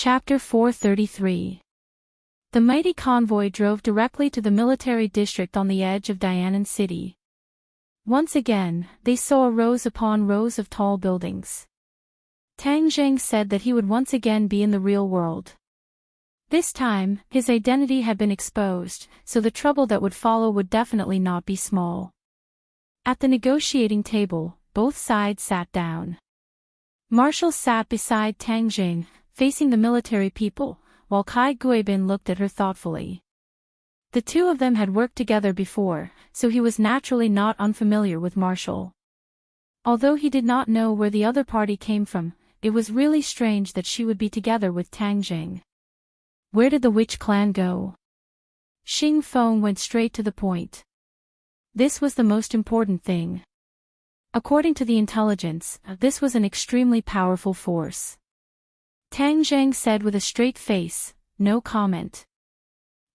Chapter 433. The mighty convoy drove directly to the military district on the edge of Dianan City. Once again, they saw rows upon rows of tall buildings. Tang Zheng said that he would once again be in the real world. This time, his identity had been exposed, so the trouble that would follow would definitely not be small. At the negotiating table, both sides sat down. Marshall sat beside Tang Zheng, facing the military people, while Kai Guibin looked at her thoughtfully. The two of them had worked together before, so he was naturally not unfamiliar with Marshall. Although he did not know where the other party came from, it was really strange that she would be together with Tang Zheng. Where did the witch clan go? Xing Feng went straight to the point. This was the most important thing. According to the intelligence, this was an extremely powerful force. Tang Zheng said with a straight face, no comment.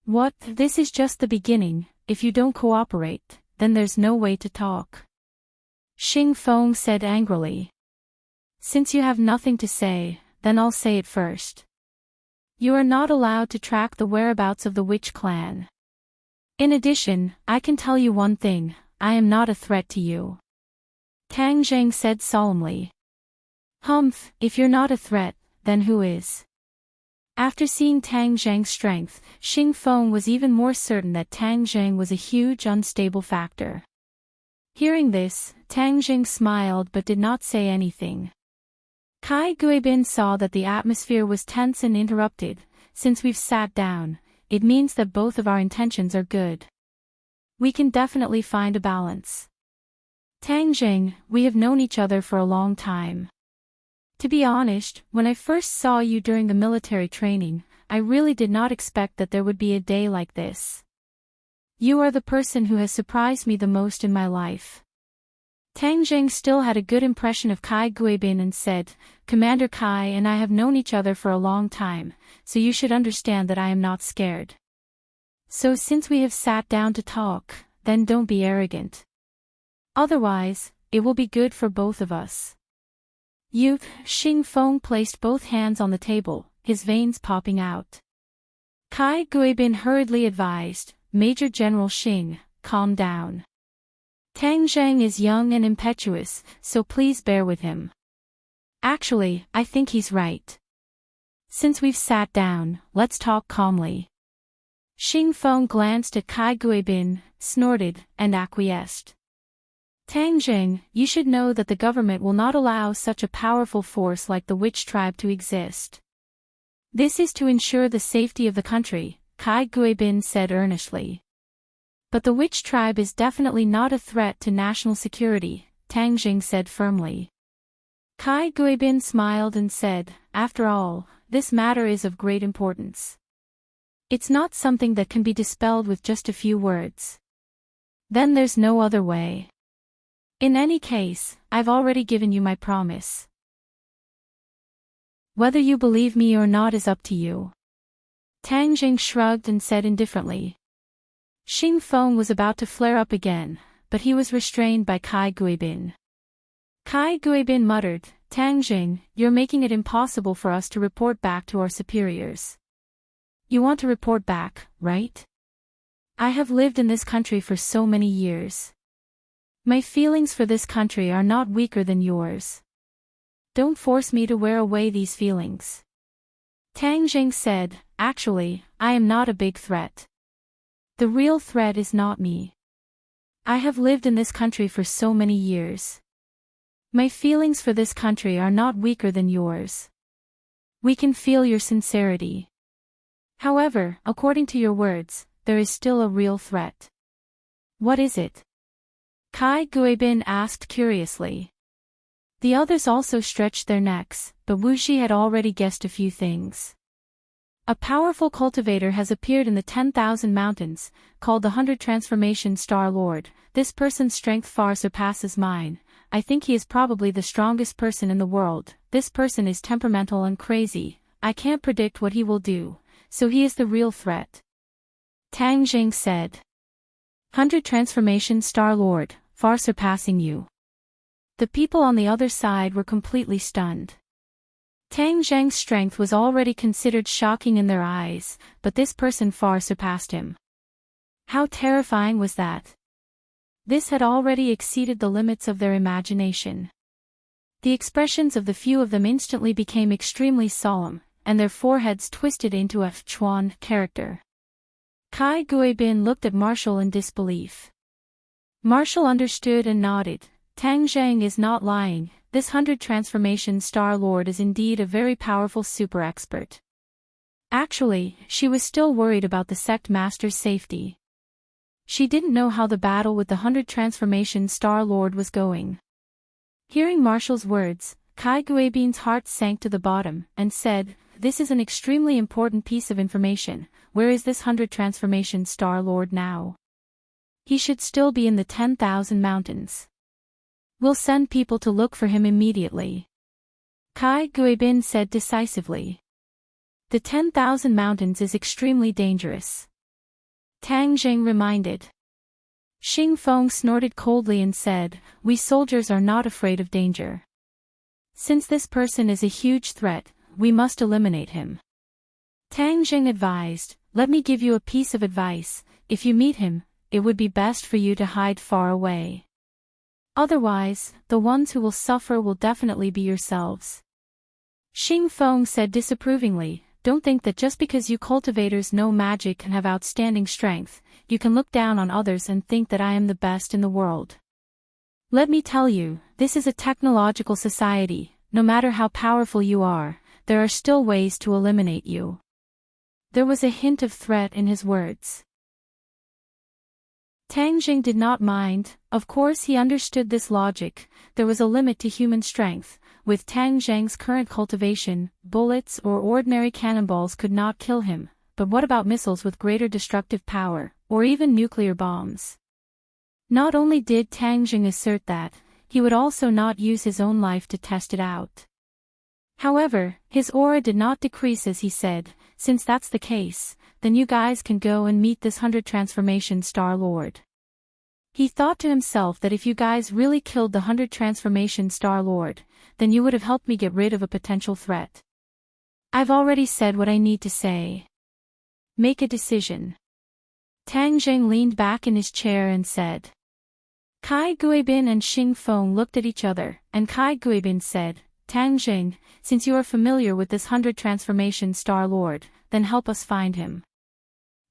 What? This is just the beginning. If you don't cooperate, then there's no way to talk. Xing Feng said angrily. Since you have nothing to say, then I'll say it first. You are not allowed to track the whereabouts of the witch clan. In addition, I can tell you one thing, I am not a threat to you. Tang Zheng said solemnly. Humph, if you're not a threat, then who is? After seeing Tang Zheng's strength, Xing Feng was even more certain that Tang Zheng was a huge unstable factor. Hearing this, Tang Zheng smiled but did not say anything. Kai Guibin saw that the atmosphere was tense and interrupted. Since we've sat down, it means that both of our intentions are good. We can definitely find a balance. Tang Zheng, we have known each other for a long time. To be honest, when I first saw you during the military training, I really did not expect that there would be a day like this. You are the person who has surprised me the most in my life. Tang Zheng still had a good impression of Kai Guibin and said, Commander Kai and I have known each other for a long time, so you should understand that I am not scared. So since we have sat down to talk, then don't be arrogant. Otherwise, it will be good for both of us. You, Xing Feng placed both hands on the table, his veins popping out. Kai Guibin hurriedly advised, Major General Xing, calm down. Tang Zheng is young and impetuous, so please bear with him. Actually, I think he's right. Since we've sat down, let's talk calmly. Xing Feng glanced at Kai Guibin, snorted, and acquiesced. Tang Zheng, you should know that the government will not allow such a powerful force like the witch tribe to exist. This is to ensure the safety of the country, Kai Guibin said earnestly. But the witch tribe is definitely not a threat to national security, Tang Zheng said firmly. Kai Guibin smiled and said, after all, this matter is of great importance. It's not something that can be dispelled with just a few words. Then there's no other way. In any case, I've already given you my promise. Whether you believe me or not is up to you. Tang Zheng shrugged and said indifferently. Xing Feng was about to flare up again, but he was restrained by Kai Guibin. Kai Guibin muttered, Tang Zheng, you're making it impossible for us to report back to our superiors. You want to report back, right? I have lived in this country for so many years. My feelings for this country are not weaker than yours. Don't force me to wear away these feelings. Tang Zheng said, actually, I am not a big threat. The real threat is not me. I have lived in this country for so many years. My feelings for this country are not weaker than yours. We can feel your sincerity. However, according to your words, there is still a real threat. What is it? Kai Guibin asked curiously. The others also stretched their necks, but Wu Xi had already guessed a few things. A powerful cultivator has appeared in the 10,000 mountains, called the 100 Transformation Star Lord. This person's strength far surpasses mine. I think he is probably the strongest person in the world. This person is temperamental and crazy. I can't predict what he will do, so he is the real threat. Tang Zheng said. 100 Transformation Star Lord, far surpassing you. The people on the other side were completely stunned. Tang Zhang's strength was already considered shocking in their eyes, but this person far surpassed him. How terrifying was that? This had already exceeded the limits of their imagination. The expressions of the few of them instantly became extremely solemn, and their foreheads twisted into a Chuan character. Kai Guibin looked at Marshall in disbelief. Marshall understood and nodded. Tang Zhang is not lying. This 100 transformation Star Lord is indeed a very powerful super expert. Actually, she was still worried about the sect master's safety. She didn't know how the battle with the 100 transformation Star Lord was going. Hearing Marshall's words, Kai Guibin's heart sank to the bottom, and said, "This is an extremely important piece of information. Where is this 100 transformation Star Lord now? He should still be in the 10,000 mountains. We'll send people to look for him immediately," Kai Guibin said decisively. "The 10,000 mountains is extremely dangerous," Tang Zhang reminded. Xing Feng snorted coldly and said, "We soldiers are not afraid of danger. Since this person is a huge threat, we must eliminate him." Tang Zhang advised, "Let me give you a piece of advice. If you meet him, it would be best for you to hide far away. Otherwise, the ones who will suffer will definitely be yourselves." Xing Feng said disapprovingly, "Don't think that just because you cultivators know magic and have outstanding strength, you can look down on others and think that I am the best in the world. Let me tell you, this is a technological society. No matter how powerful you are, there are still ways to eliminate you." There was a hint of threat in his words. Tang Jing did not mind. Of course he understood this logic. There was a limit to human strength. With Tang Zhang's current cultivation, bullets or ordinary cannonballs could not kill him, but what about missiles with greater destructive power, or even nuclear bombs? Not only did Tang Jing assert that, he would also not use his own life to test it out. However, his aura did not decrease as he said, "Since that's the case, then you guys can go and meet this 100 transformation Star Lord." He thought to himself that if you guys really killed the 100 transformation Star Lord, then you would have helped me get rid of a potential threat. I've already said what I need to say. Make a decision. Tang Zheng leaned back in his chair and said. Kai Guibin and Xing Feng looked at each other, and Kai Guibin said, "Tang Zheng, since you are familiar with this 100 transformation Star Lord, then help us find him."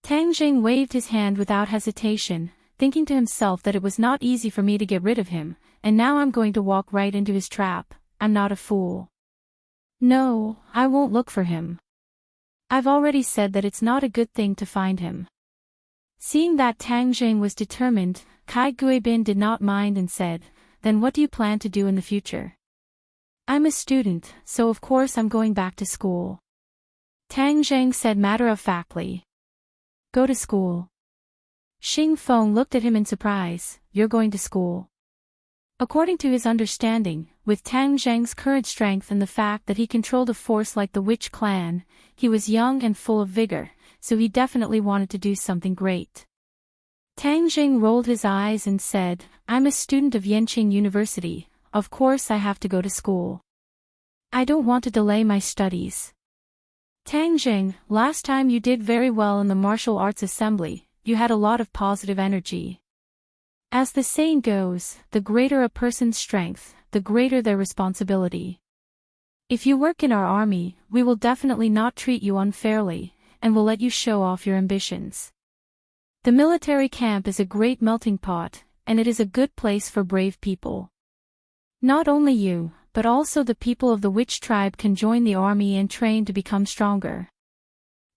Tang Zheng waved his hand without hesitation, thinking to himself that it was not easy for me to get rid of him, and now I'm going to walk right into his trap. I'm not a fool. No, I won't look for him. I've already said that it's not a good thing to find him. Seeing that Tang Zheng was determined, Kai Guibin did not mind and said, "Then what do you plan to do in the future?" "I'm a student, so of course I'm going back to school," Tang Zheng said matter-of-factly. "Go to school?" Xing Feng looked at him in surprise. "You're going to school?" According to his understanding, with Tang Zheng's current strength and the fact that he controlled a force like the Witch clan, he was young and full of vigor, so he definitely wanted to do something great. Tang Zheng rolled his eyes and said, "I'm a student of Yanqing University, of course I have to go to school. I don't want to delay my studies." "Tang Zheng, last time you did very well in the martial arts assembly, you had a lot of positive energy. As the saying goes, the greater a person's strength, the greater their responsibility. If you work in our army, we will definitely not treat you unfairly, and will let you show off your ambitions. The military camp is a great melting pot, and it is a good place for brave people. Not only you, but also the people of the Witch tribe can join the army and train to become stronger."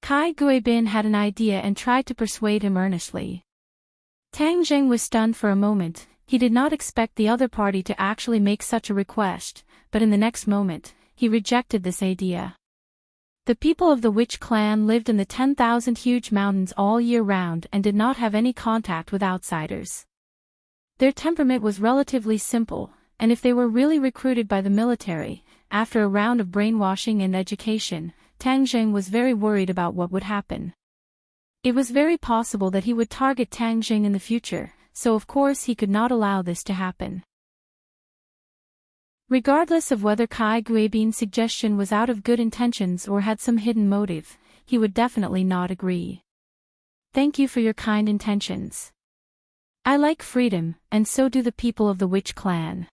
Kai Guibin had an idea and tried to persuade him earnestly. Tang Zheng was stunned for a moment. He did not expect the other party to actually make such a request, but in the next moment, he rejected this idea. The people of the Witch clan lived in the 10,000 huge mountains all year round and did not have any contact with outsiders. Their temperament was relatively simple, and if they were really recruited by the military, after a round of brainwashing and education, Tang Zheng was very worried about what would happen. It was very possible that he would target Tang Zheng in the future, so of course he could not allow this to happen. Regardless of whether Kai Guibin's suggestion was out of good intentions or had some hidden motive, he would definitely not agree. Thank you for your kind intentions. I like freedom, and so do the people of the witch clan.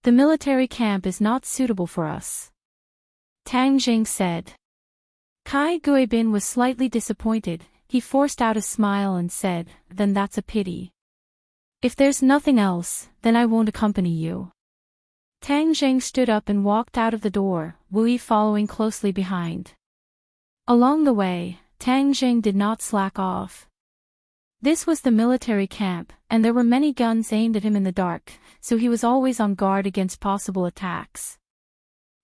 The military camp is not suitable for us, Tang Jing said. Kai Guibin was slightly disappointed. He forced out a smile and said, then that's a pity. If there's nothing else, then I won't accompany you. Tang Jing stood up and walked out of the door, Wu Yi following closely behind. Along the way, Tang Jing did not slack off. This was the military camp, and there were many guns aimed at him in the dark, so he was always on guard against possible attacks.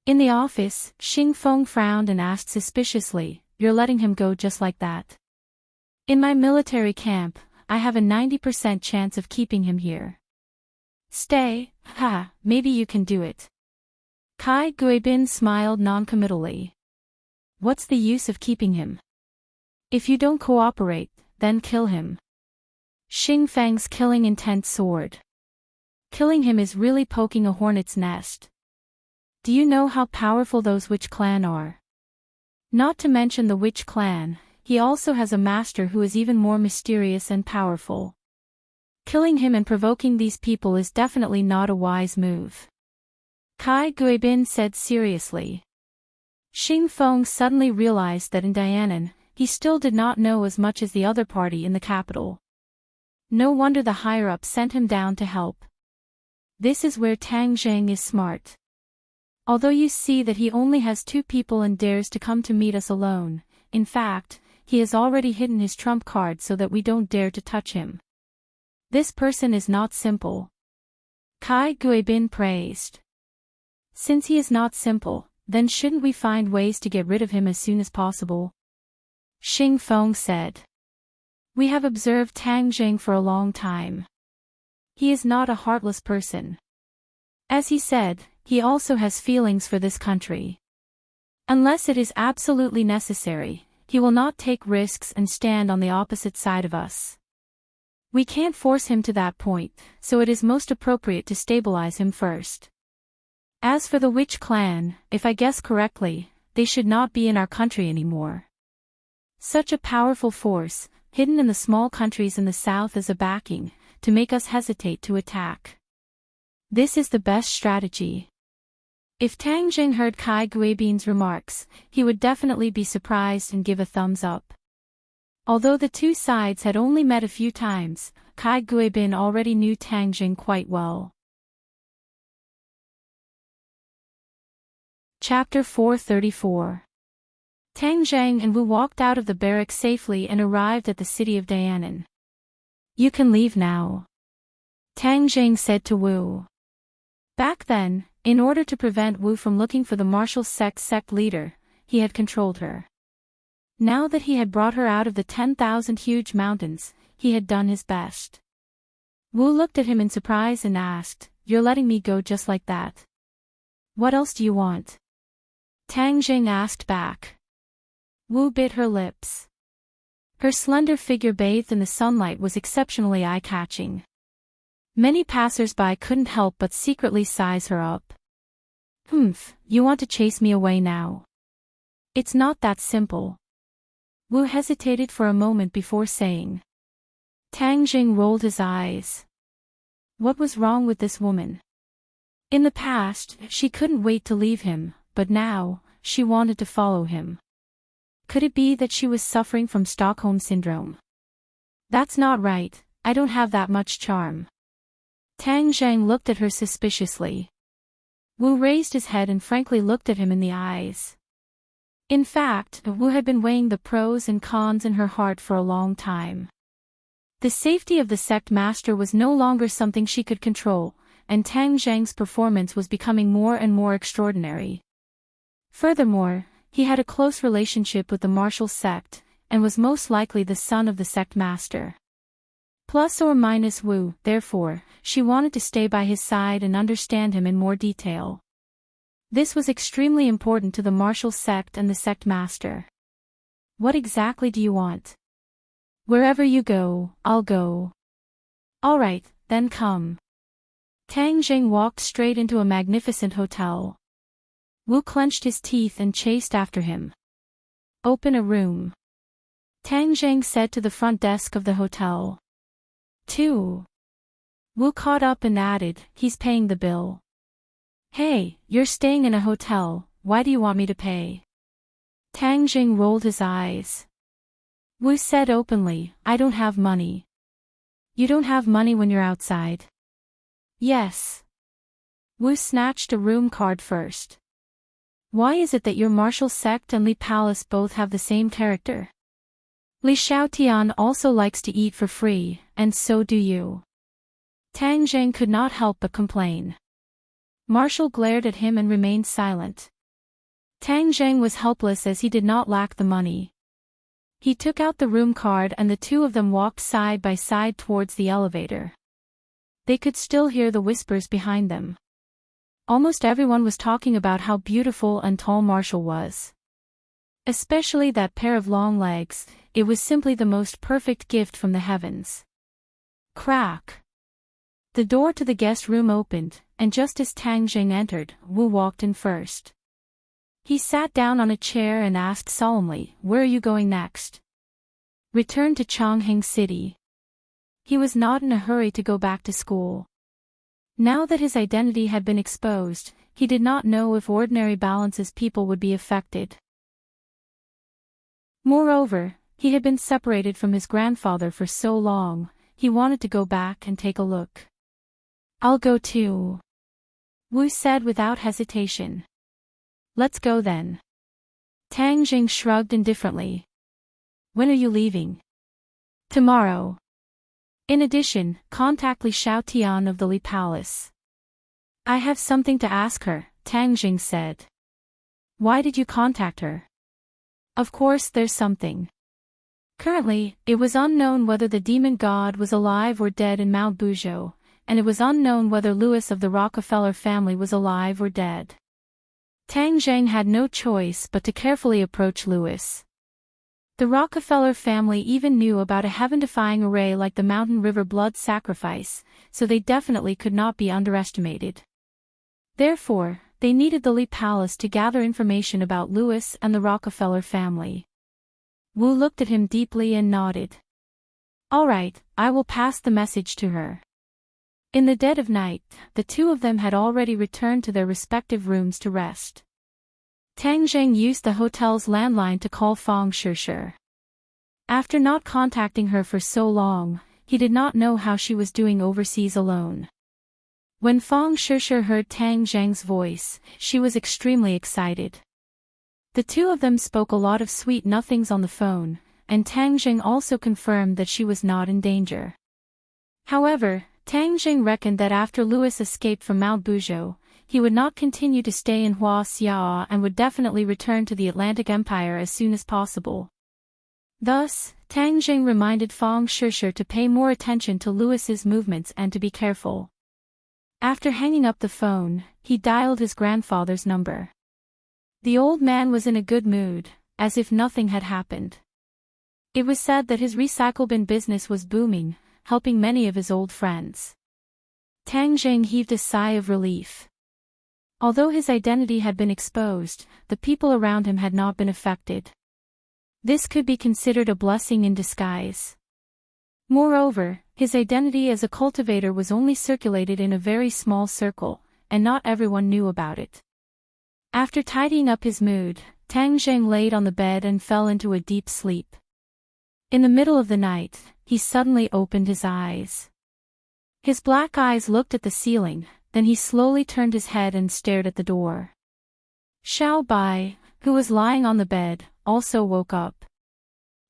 In the office, Xing Feng frowned and asked suspiciously, "You're letting him go just like that?" "In my military camp, I have a 90% chance of keeping him here." "Stay, maybe you can do it." Kai Guibin smiled noncommittally. "What's the use of keeping him? If you don't cooperate, then kill him." Xing Feng's killing intent soared. Killing him is really poking a hornet's nest. Do you know how powerful those witch clan are? Not to mention the witch clan, he also has a master who is even more mysterious and powerful. Killing him and provoking these people is definitely not a wise move, Kai Guibin said seriously. Xing Feng suddenly realized that in Dianan, he still did not know as much as the other party in the capital. No wonder the higher-up sent him down to help. This is where Tang Jing is smart. Although you see that he only has 2 people and dares to come to meet us alone, in fact, he has already hidden his trump card so that we don't dare to touch him. This person is not simple, Kai Guibin praised. Since he is not simple, then shouldn't we find ways to get rid of him as soon as possible? Xing Feng said. We have observed Tang Jing for a long time. He is not a heartless person. As he said, he also has feelings for this country. Unless it is absolutely necessary, he will not take risks and stand on the opposite side of us. We can't force him to that point, so it is most appropriate to stabilize him first. As for the witch clan, if I guess correctly, they should not be in our country anymore. Such a powerful force, hidden in the small countries in the south as a backing, to make us hesitate to attack. This is the best strategy. If Tang Jing heard Kai Guibin's remarks, he would definitely be surprised and give a thumbs up. Although the 2 sides had only met a few times, Kai Guibin already knew Tang Jing quite well. Chapter 434. Tang Jing and Wu walked out of the barracks safely and arrived at the city of Dianan. You can leave now, Tang Jing said to Wu. Back then, in order to prevent Wu from looking for the martial sect leader, he had controlled her. Now that he had brought her out of the 10,000 huge mountains, he had done his best. Wu looked at him in surprise and asked, "You're letting me go just like that? What else do you want?" Tang Jing asked back. Wu bit her lips. Her slender figure bathed in the sunlight was exceptionally eye-catching. Many passers-by couldn't help but secretly size her up. You want to chase me away now? It's not that simple. Wu hesitated for a moment before saying. Tang Jing rolled his eyes. What was wrong with this woman? In the past, she couldn't wait to leave him, but now, she wanted to follow him. Could it be that she was suffering from Stockholm Syndrome? That's not right, I don't have that much charm. Tang Jing looked at her suspiciously. Wu raised his head and frankly looked at him in the eyes. In fact, Wu had been weighing the pros and cons in her heart for a long time. The safety of the sect master was no longer something she could control, and Tang Jing's performance was becoming more and more extraordinary. Furthermore, he had a close relationship with the martial sect, and was most likely the son of the sect master. Plus or minus Wu, therefore, she wanted to stay by his side and understand him in more detail. This was extremely important to the martial sect and the sect master. What exactly do you want? Wherever you go, I'll go. All right, then come. Tang Jing walked straight into a magnificent hotel. Wu clenched his teeth and chased after him. Open a room. Tang Jing said to the front desk of the hotel. 2. Wu caught up and added, he's paying the bill. Hey, you're staying in a hotel, why do you want me to pay? Tang Jing rolled his eyes. Wu said openly, I don't have money. You don't have money when you're outside? Yes. Wu snatched a room card first. Why is it that your martial sect and Li Palace both have the same character? Li Xiaotian also likes to eat for free, and so do you. Tang Jing could not help but complain. Marshall glared at him and remained silent. Tang Jing was helpless as he did not lack the money. He took out the room card and the two of them walked side by side towards the elevator. They could still hear the whispers behind them. Almost everyone was talking about how beautiful and tall Marshall was. Especially that pair of long legs, it was simply the most perfect gift from the heavens. Crack! The door to the guest room opened, and just as Tang Jing entered, Wu walked in first. He sat down on a chair and asked solemnly, where are you going next? Return to Chongqing City. He was not in a hurry to go back to school. Now that his identity had been exposed, he did not know if ordinary balances people would be affected. Moreover, he had been separated from his grandfather for so long, he wanted to go back and take a look. I'll go too. Wu said without hesitation. Let's go then. Tang Jing shrugged indifferently. When are you leaving? Tomorrow. In addition, contact Li Xiaotian of the Li Palace. I have something to ask her, Tang Jing said. Why did you contact her? Of course there's something. Currently, it was unknown whether the demon god was alive or dead in Mount Buzhou, and it was unknown whether Louis of the Rockefeller family was alive or dead. Tang Jing had no choice but to carefully approach Louis. The Rockefeller family even knew about a heaven-defying array like the Mountain River blood sacrifice, so they definitely could not be underestimated. Therefore, they needed the Li Palace to gather information about Louis and the Rockefeller family. Wu looked at him deeply and nodded. All right, I will pass the message to her. In the dead of night, the two of them had already returned to their respective rooms to rest. Tang Jing used the hotel's landline to call Fang Shishir. After not contacting her for so long, he did not know how she was doing overseas alone. When Fang Shishir heard Tang Jing's voice, she was extremely excited. The two of them spoke a lot of sweet nothings on the phone, and Tang Jing also confirmed that she was not in danger. However, Tang Jing reckoned that after Louis escaped from Mount Buzhou, he would not continue to stay in Huaxia and would definitely return to the Atlantic Empire as soon as possible. Thus, Tang Jing reminded Fang Shishir to pay more attention to Louis's movements and to be careful. After hanging up the phone, he dialed his grandfather's number. The old man was in a good mood, as if nothing had happened. It was said that his recycle bin business was booming, helping many of his old friends. Tang Jing heaved a sigh of relief. Although his identity had been exposed, the people around him had not been affected. This could be considered a blessing in disguise. Moreover, his identity as a cultivator was only circulated in a very small circle, and not everyone knew about it. After tidying up his mood, Tang Jing laid on the bed and fell into a deep sleep. In the middle of the night, he suddenly opened his eyes. His black eyes looked at the ceiling, then he slowly turned his head and stared at the door. Xiao Bai, who was lying on the bed, also woke up.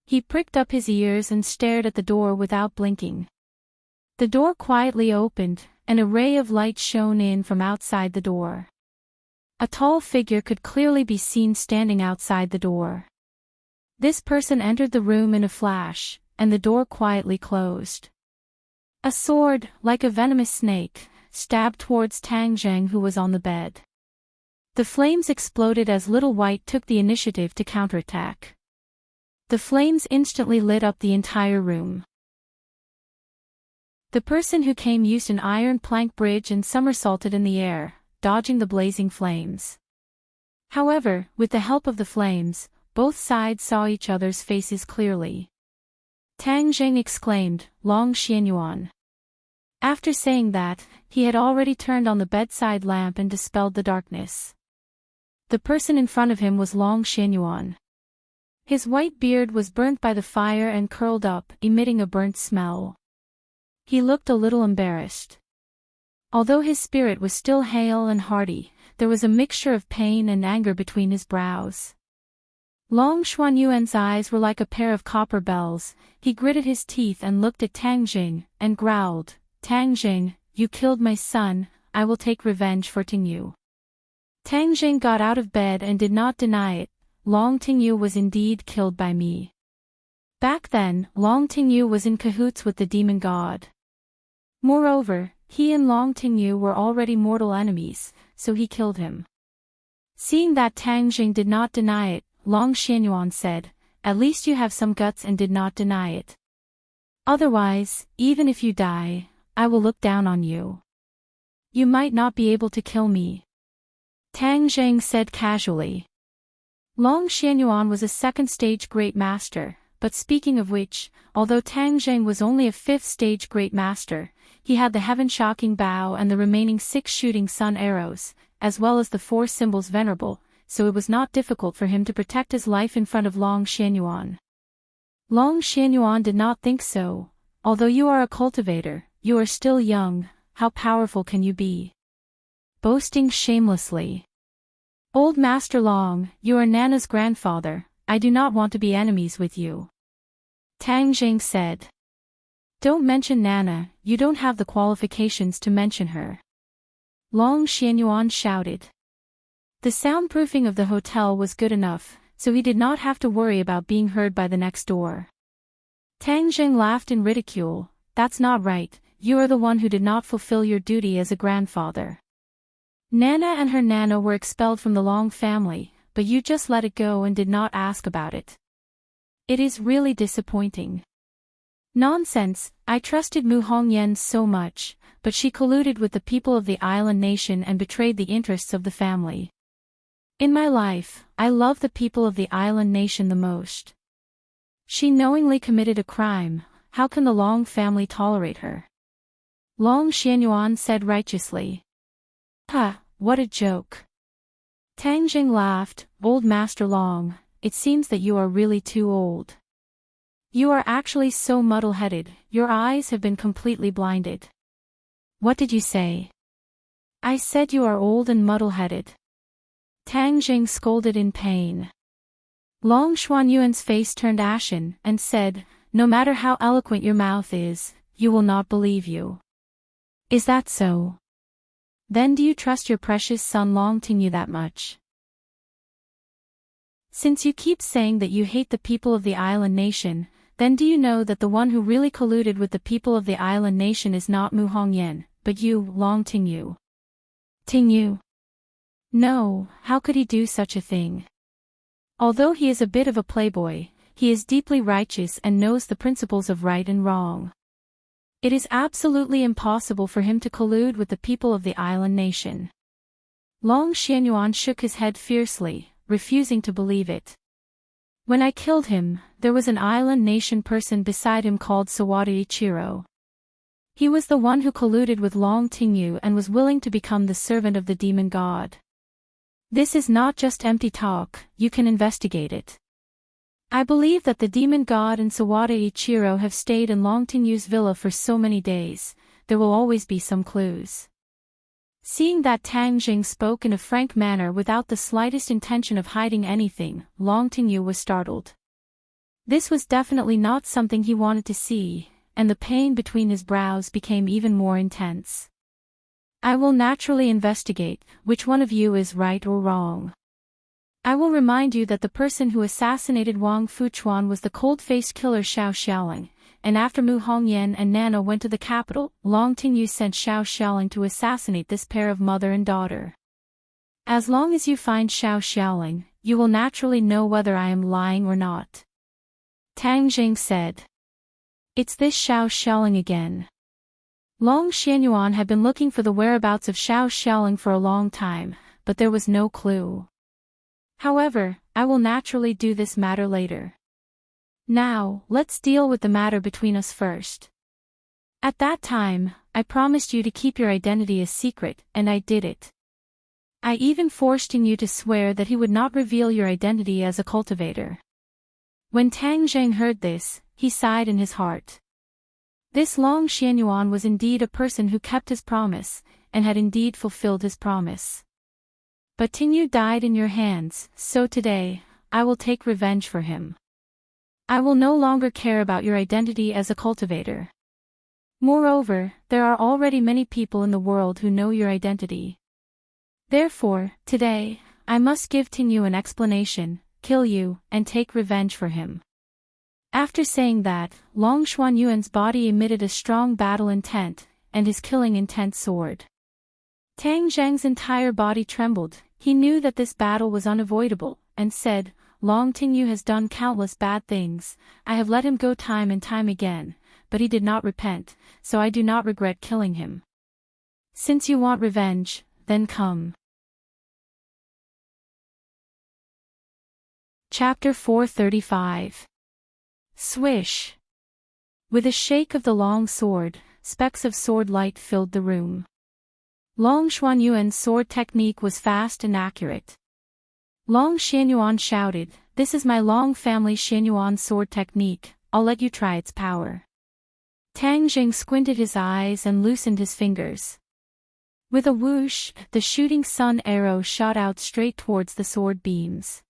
He pricked up his ears and stared at the door without blinking. The door quietly opened, and a ray of light shone in from outside the door. A tall figure could clearly be seen standing outside the door. This person entered the room in a flash, and the door quietly closed. A sword, like a venomous snake, stabbed towards Tang Jing, who was on the bed. The flames exploded as Little White took the initiative to counterattack. The flames instantly lit up the entire room. The person who came used an iron plank bridge and somersaulted in the air, dodging the blazing flames. However, with the help of the flames, both sides saw each other's faces clearly. Tang Jing exclaimed, "Long Xianyuan." After saying that, he had already turned on the bedside lamp and dispelled the darkness. The person in front of him was Long Xianyuan. His white beard was burnt by the fire and curled up, emitting a burnt smell. He looked a little embarrassed. Although his spirit was still hale and hearty, there was a mixture of pain and anger between his brows. Long Xuanyuan's eyes were like a pair of copper bells. He gritted his teeth and looked at Tang Jing, and growled, "Tang Jing, you killed my son, I will take revenge for Tingyu." Tang Jing got out of bed and did not deny it. "Long Tingyu was indeed killed by me. Back then, Long Tingyu was in cahoots with the demon god. Moreover, he and Long Tingyu were already mortal enemies, so he killed him." Seeing that Tang Jing did not deny it, Long Xianyuan said, "At least you have some guts and did not deny it. Otherwise, even if you die, I will look down on you. You might not be able to kill me." Tang Jing said casually. Long Xianyuan was a second-stage Great Master, but speaking of which, although Tang Jing was only a fifth-stage Great Master, he had the heaven-shocking bow and the remaining 6 shooting sun arrows, as well as the 4 symbols venerable, so it was not difficult for him to protect his life in front of Long Xianyuan. Long Xianyuan did not think so. "Although you are a cultivator, you are still young, how powerful can you be? Boasting shamelessly. Old Master Long, you are Nana's grandfather, I do not want to be enemies with you." Tang Jing said. "Don't mention Nana, you don't have the qualifications to mention her." Long Xianyuan shouted. The soundproofing of the hotel was good enough, so he did not have to worry about being heard by the next door. Tang Jing laughed in ridicule. "That's not right, you are the one who did not fulfill your duty as a grandfather. Nana and her Nana were expelled from the Long family, but you just let it go and did not ask about it. It is really disappointing." "Nonsense, I trusted Mu Hongyan so much, but she colluded with the people of the island nation and betrayed the interests of the family. In my life, I love the people of the island nation the most. She knowingly committed a crime, how can the Long family tolerate her?" Long Xianyuan said righteously. "Ha, what a joke." Tang Jing laughed. "Old Master Long, it seems that you are really too old. You are actually so muddle-headed, your eyes have been completely blinded." "What did you say?" "I said you are old and muddle-headed." Tang Jing scolded in pain. Long Xuanyuan's face turned ashen, and said, "No matter how eloquent your mouth is, you will not believe you." "Is that so? Then do you trust your precious son Long Tingyu that much? Since you keep saying that you hate the people of the island nation, then do you know that the one who really colluded with the people of the island nation is not Mu Hongyan, but you, Long Tingyu?" "Tingyu? No, how could he do such a thing? Although he is a bit of a playboy, he is deeply righteous and knows the principles of right and wrong. It is absolutely impossible for him to collude with the people of the island nation." Long Xianyuan shook his head fiercely, refusing to believe it. "When I killed him, there was an island nation person beside him called Sawada Ichiro. He was the one who colluded with Long Tingyu and was willing to become the servant of the demon god. This is not just empty talk, you can investigate it. I believe that the demon god and Sawada Ichiro have stayed in Long Tingyu's villa for so many days, there will always be some clues." Seeing that Tang Jing spoke in a frank manner without the slightest intention of hiding anything, Long Tingyu was startled. This was definitely not something he wanted to see, and the pain between his brows became even more intense. "I will naturally investigate which one of you is right or wrong. I will remind you that the person who assassinated Wang Fuchuan was the cold-faced killer Xiao Xiaoling, and after Mu Hongyan and Nana went to the capital, Long Tingyu sent Xiao Xiaoling to assassinate this pair of mother and daughter. As long as you find Xiao Xiaoling, you will naturally know whether I am lying or not." Tang Jing said. "It's this Xiao Xiaoling again. Long Xianyuan had been looking for the whereabouts of Xiao Xiaoling for a long time, but there was no clue. However, I will naturally do this matter later. Now, let's deal with the matter between us first. At that time, I promised you to keep your identity a secret, and I did it. I even forced you to swear that he would not reveal your identity as a cultivator. When Tang Zheng heard this, he sighed in his heart. This Long Xianyuan was indeed a person who kept his promise, and had indeed fulfilled his promise. But Tinyu died in your hands, so today, I will take revenge for him. I will no longer care about your identity as a cultivator. Moreover, there are already many people in the world who know your identity. Therefore, today, I must give Tinyu an explanation, kill you, and take revenge for him. After saying that, Long Xuanyuan's body emitted a strong battle intent, and his killing intent soared. Tang Zheng's entire body trembled. He knew that this battle was unavoidable, and said, Long Tinyu has done countless bad things, I have let him go time and time again, but he did not repent, so I do not regret killing him. Since you want revenge, then come. Chapter 435. Swish. With a shake of the long sword, specks of sword light filled the room. Long Xuanyuan's sword technique was fast and accurate. Long Xianyuan shouted, This is my Long family Xianyuan sword technique, I'll let you try its power. Tang Zheng squinted his eyes and loosened his fingers. With a whoosh, the shooting sun arrow shot out straight towards the sword beams.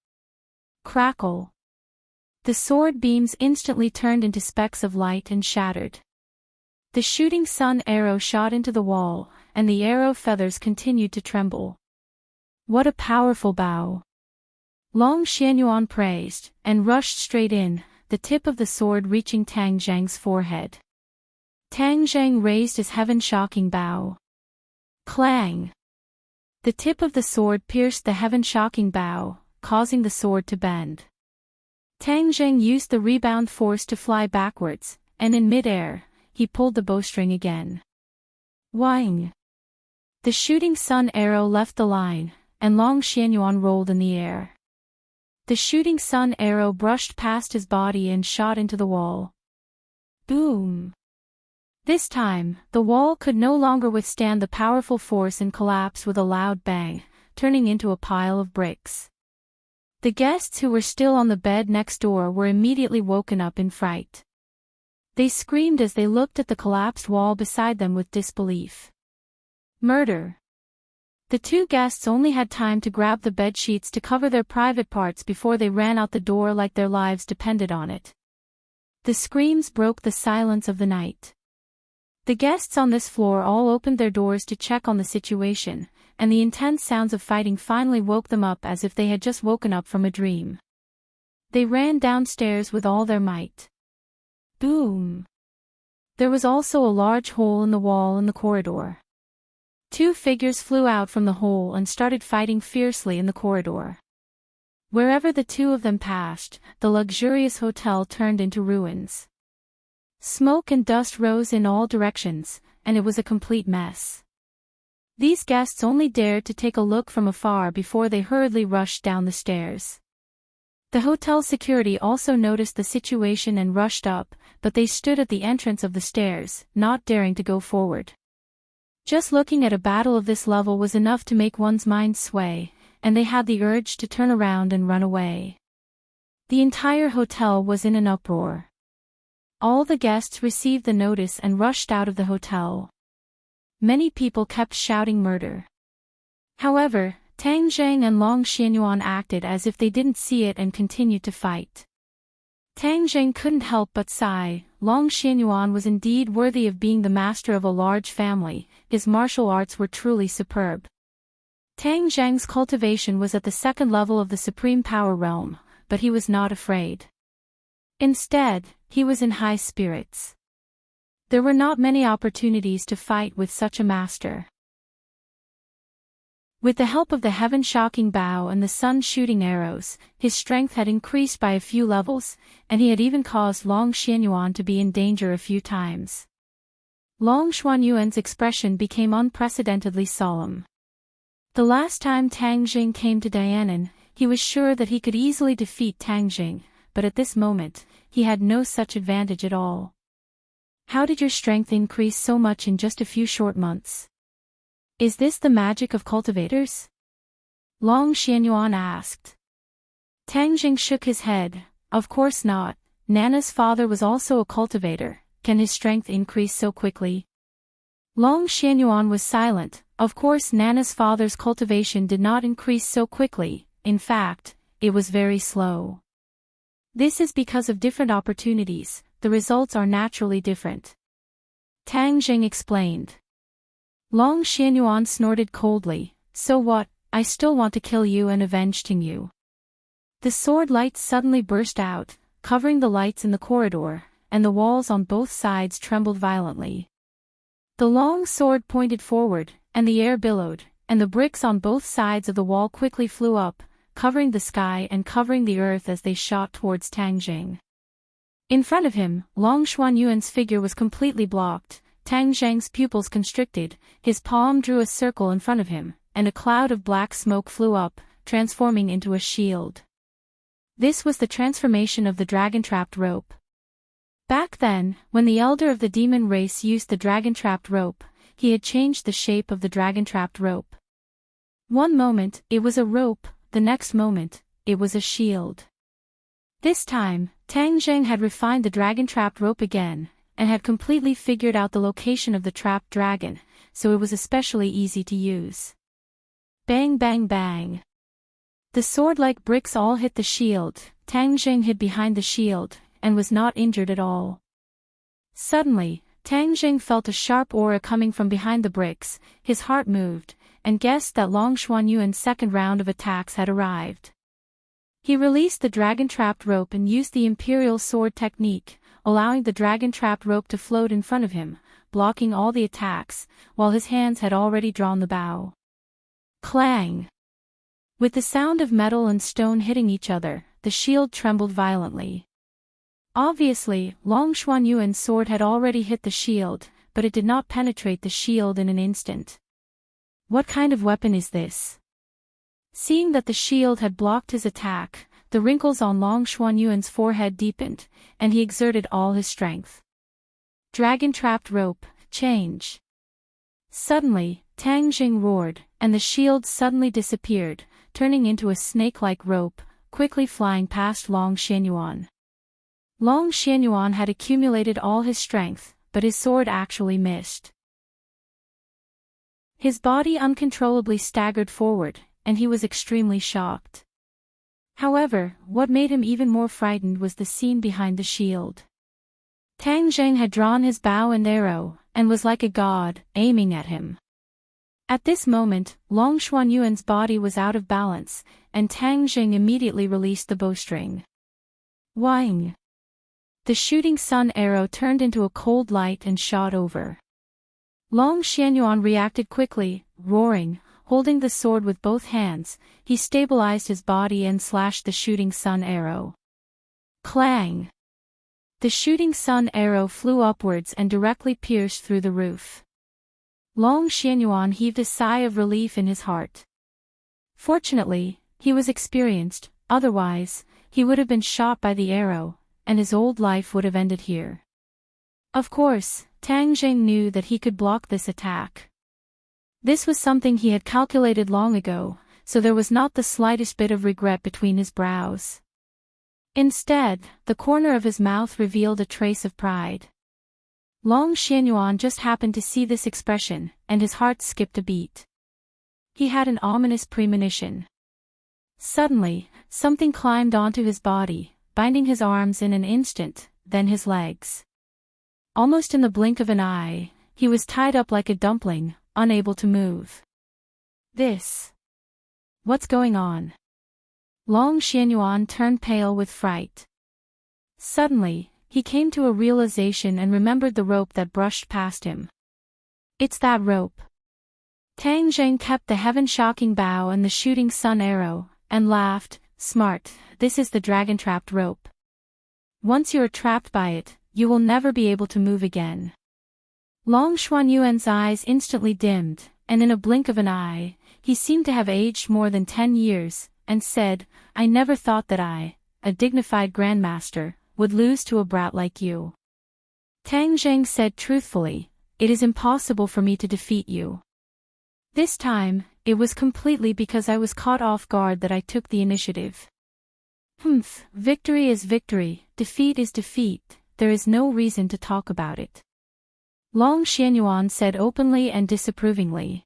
Crackle. The sword beams instantly turned into specks of light and shattered. The shooting sun arrow shot into the wall, and the arrow feathers continued to tremble. What a powerful bow! Long Xianyuan praised, and rushed straight in, the tip of the sword reaching Tang Zheng's forehead. Tang Zheng raised his heaven-shocking bow. Clang! The tip of the sword pierced the heaven-shocking bow, causing the sword to bend. Tang Zheng used the rebound force to fly backwards, and in mid-air, he pulled the bowstring again. Whang! The shooting sun arrow left the line, and Long Xianyuan rolled in the air. The shooting sun arrow brushed past his body and shot into the wall. Boom! This time, the wall could no longer withstand the powerful force and collapsed with a loud bang, turning into a pile of bricks. The guests who were still on the bed next door were immediately woken up in fright. They screamed as they looked at the collapsed wall beside them with disbelief. Murder! The two guests only had time to grab the bed sheets to cover their private parts before they ran out the door like their lives depended on it. The screams broke the silence of the night. The guests on this floor all opened their doors to check on the situation, and the intense sounds of fighting finally woke them up as if they had just woken up from a dream. They ran downstairs with all their might. Boom! There was also a large hole in the wall in the corridor. Two figures flew out from the hole and started fighting fiercely in the corridor. Wherever the two of them passed, the luxurious hotel turned into ruins. Smoke and dust rose in all directions, and it was a complete mess. These guests only dared to take a look from afar before they hurriedly rushed down the stairs. The hotel security also noticed the situation and rushed up, but they stood at the entrance of the stairs, not daring to go forward. Just looking at a battle of this level was enough to make one's mind sway, and they had the urge to turn around and run away. The entire hotel was in an uproar. All the guests received the notice and rushed out of the hotel. Many people kept shouting murder. However, Tang Zheng and Long Xianyuan acted as if they didn't see it and continued to fight. Tang Zheng couldn't help but sigh. Long Xianyuan was indeed worthy of being the master of a large family, his martial arts were truly superb. Tang Zheng's cultivation was at the second level of the supreme power realm, but he was not afraid. Instead, he was in high spirits. There were not many opportunities to fight with such a master. With the help of the heaven-shocking bow and the sun-shooting arrows, his strength had increased by a few levels, and he had even caused Long Xianyuan to be in danger a few times. Long Xuanyuan's expression became unprecedentedly solemn. The last time Tang Jing came to Dianan, he was sure that he could easily defeat Tang Jing, but at this moment, he had no such advantage at all. How did your strength increase so much in just a few short months? Is this the magic of cultivators? Long Xianyuan asked. Tang Jing shook his head. Of course not. Nana's father was also a cultivator. Can his strength increase so quickly? Long Xianyuan was silent. Of course Nana's father's cultivation did not increase so quickly. In fact, it was very slow. This is because of different opportunities. The results are naturally different. Tang Jing explained. Long Xianyuan snorted coldly. So what? I still want to kill you and avenge you. The sword lights suddenly burst out, covering the lights in the corridor, and the walls on both sides trembled violently. The long sword pointed forward, and the air billowed, and the bricks on both sides of the wall quickly flew up, covering the sky and covering the earth as they shot towards Tang Jing. In front of him, Long Xuanyuan's figure was completely blocked. Tang Jing's pupils constricted, his palm drew a circle in front of him, and a cloud of black smoke flew up, transforming into a shield. This was the transformation of the dragon-trapped rope. Back then, when the elder of the demon race used the dragon-trapped rope, he had changed the shape of the dragon-trapped rope. One moment, it was a rope, the next moment, it was a shield. This time, Tang Jing had refined the dragon-trapped rope again, and had completely figured out the location of the trapped dragon, so it was especially easy to use. Bang bang bang. The sword-like bricks all hit the shield. Tang Jing hid behind the shield, and was not injured at all. Suddenly, Tang Jing felt a sharp aura coming from behind the bricks, his heart moved, and guessed that Long Xuanyuan's second round of attacks had arrived. He released the dragon-trapped rope and used the imperial sword technique, allowing the dragon-trapped rope to float in front of him, blocking all the attacks, while his hands had already drawn the bow. Clang! With the sound of metal and stone hitting each other, the shield trembled violently. Obviously, Long Xuanyuan's sword had already hit the shield, but it did not penetrate the shield in an instant. What kind of weapon is this? Seeing that the shield had blocked his attack, the wrinkles on Long Xuanyuan's forehead deepened, and he exerted all his strength. Dragon-trapped rope, change. Suddenly, Tang Jing roared, and the shield suddenly disappeared, turning into a snake-like rope, quickly flying past Long Xianyuan. Long Xianyuan had accumulated all his strength, but his sword actually missed. His body uncontrollably staggered forward, and he was extremely shocked. However, what made him even more frightened was the scene behind the shield. Tang Jing had drawn his bow and arrow, and was like a god, aiming at him. At this moment, Long Xuanyuan's body was out of balance, and Tang Jing immediately released the bowstring. Whang! The shooting sun arrow turned into a cold light and shot over. Long Xianyuan reacted quickly, roaring, holding the sword with both hands, he stabilized his body and slashed the shooting sun arrow. Clang! The shooting sun arrow flew upwards and directly pierced through the roof. Long Xianyuan heaved a sigh of relief in his heart. Fortunately, he was experienced, otherwise, he would have been shot by the arrow, and his old life would have ended here. Of course, Tang Jing knew that he could block this attack. This was something he had calculated long ago, so there was not the slightest bit of regret between his brows. Instead, the corner of his mouth revealed a trace of pride. Long Xianyuan just happened to see this expression, and his heart skipped a beat. He had an ominous premonition. Suddenly, something climbed onto his body, binding his arms in an instant, then his legs. Almost in the blink of an eye, he was tied up like a dumpling, unable to move. What's going on? Long Xianyuan turned pale with fright. Suddenly, he came to a realization and remembered the rope that brushed past him. It's that rope. Tang Jing kept the heaven-shocking bow and the shooting sun arrow, and laughed, smart, this is the dragon-trapped rope. Once you are trapped by it, you will never be able to move again. Long Xuanyuan's eyes instantly dimmed, and in a blink of an eye, he seemed to have aged more than 10 years, and said, "I never thought that I, a dignified grandmaster, would lose to a brat like you." Tang Zheng said truthfully, "It is impossible for me to defeat you. This time, it was completely because I was caught off guard that I took the initiative." Victory is victory, defeat is defeat, there is no reason to talk about it," Long Xianyuan said openly and disapprovingly.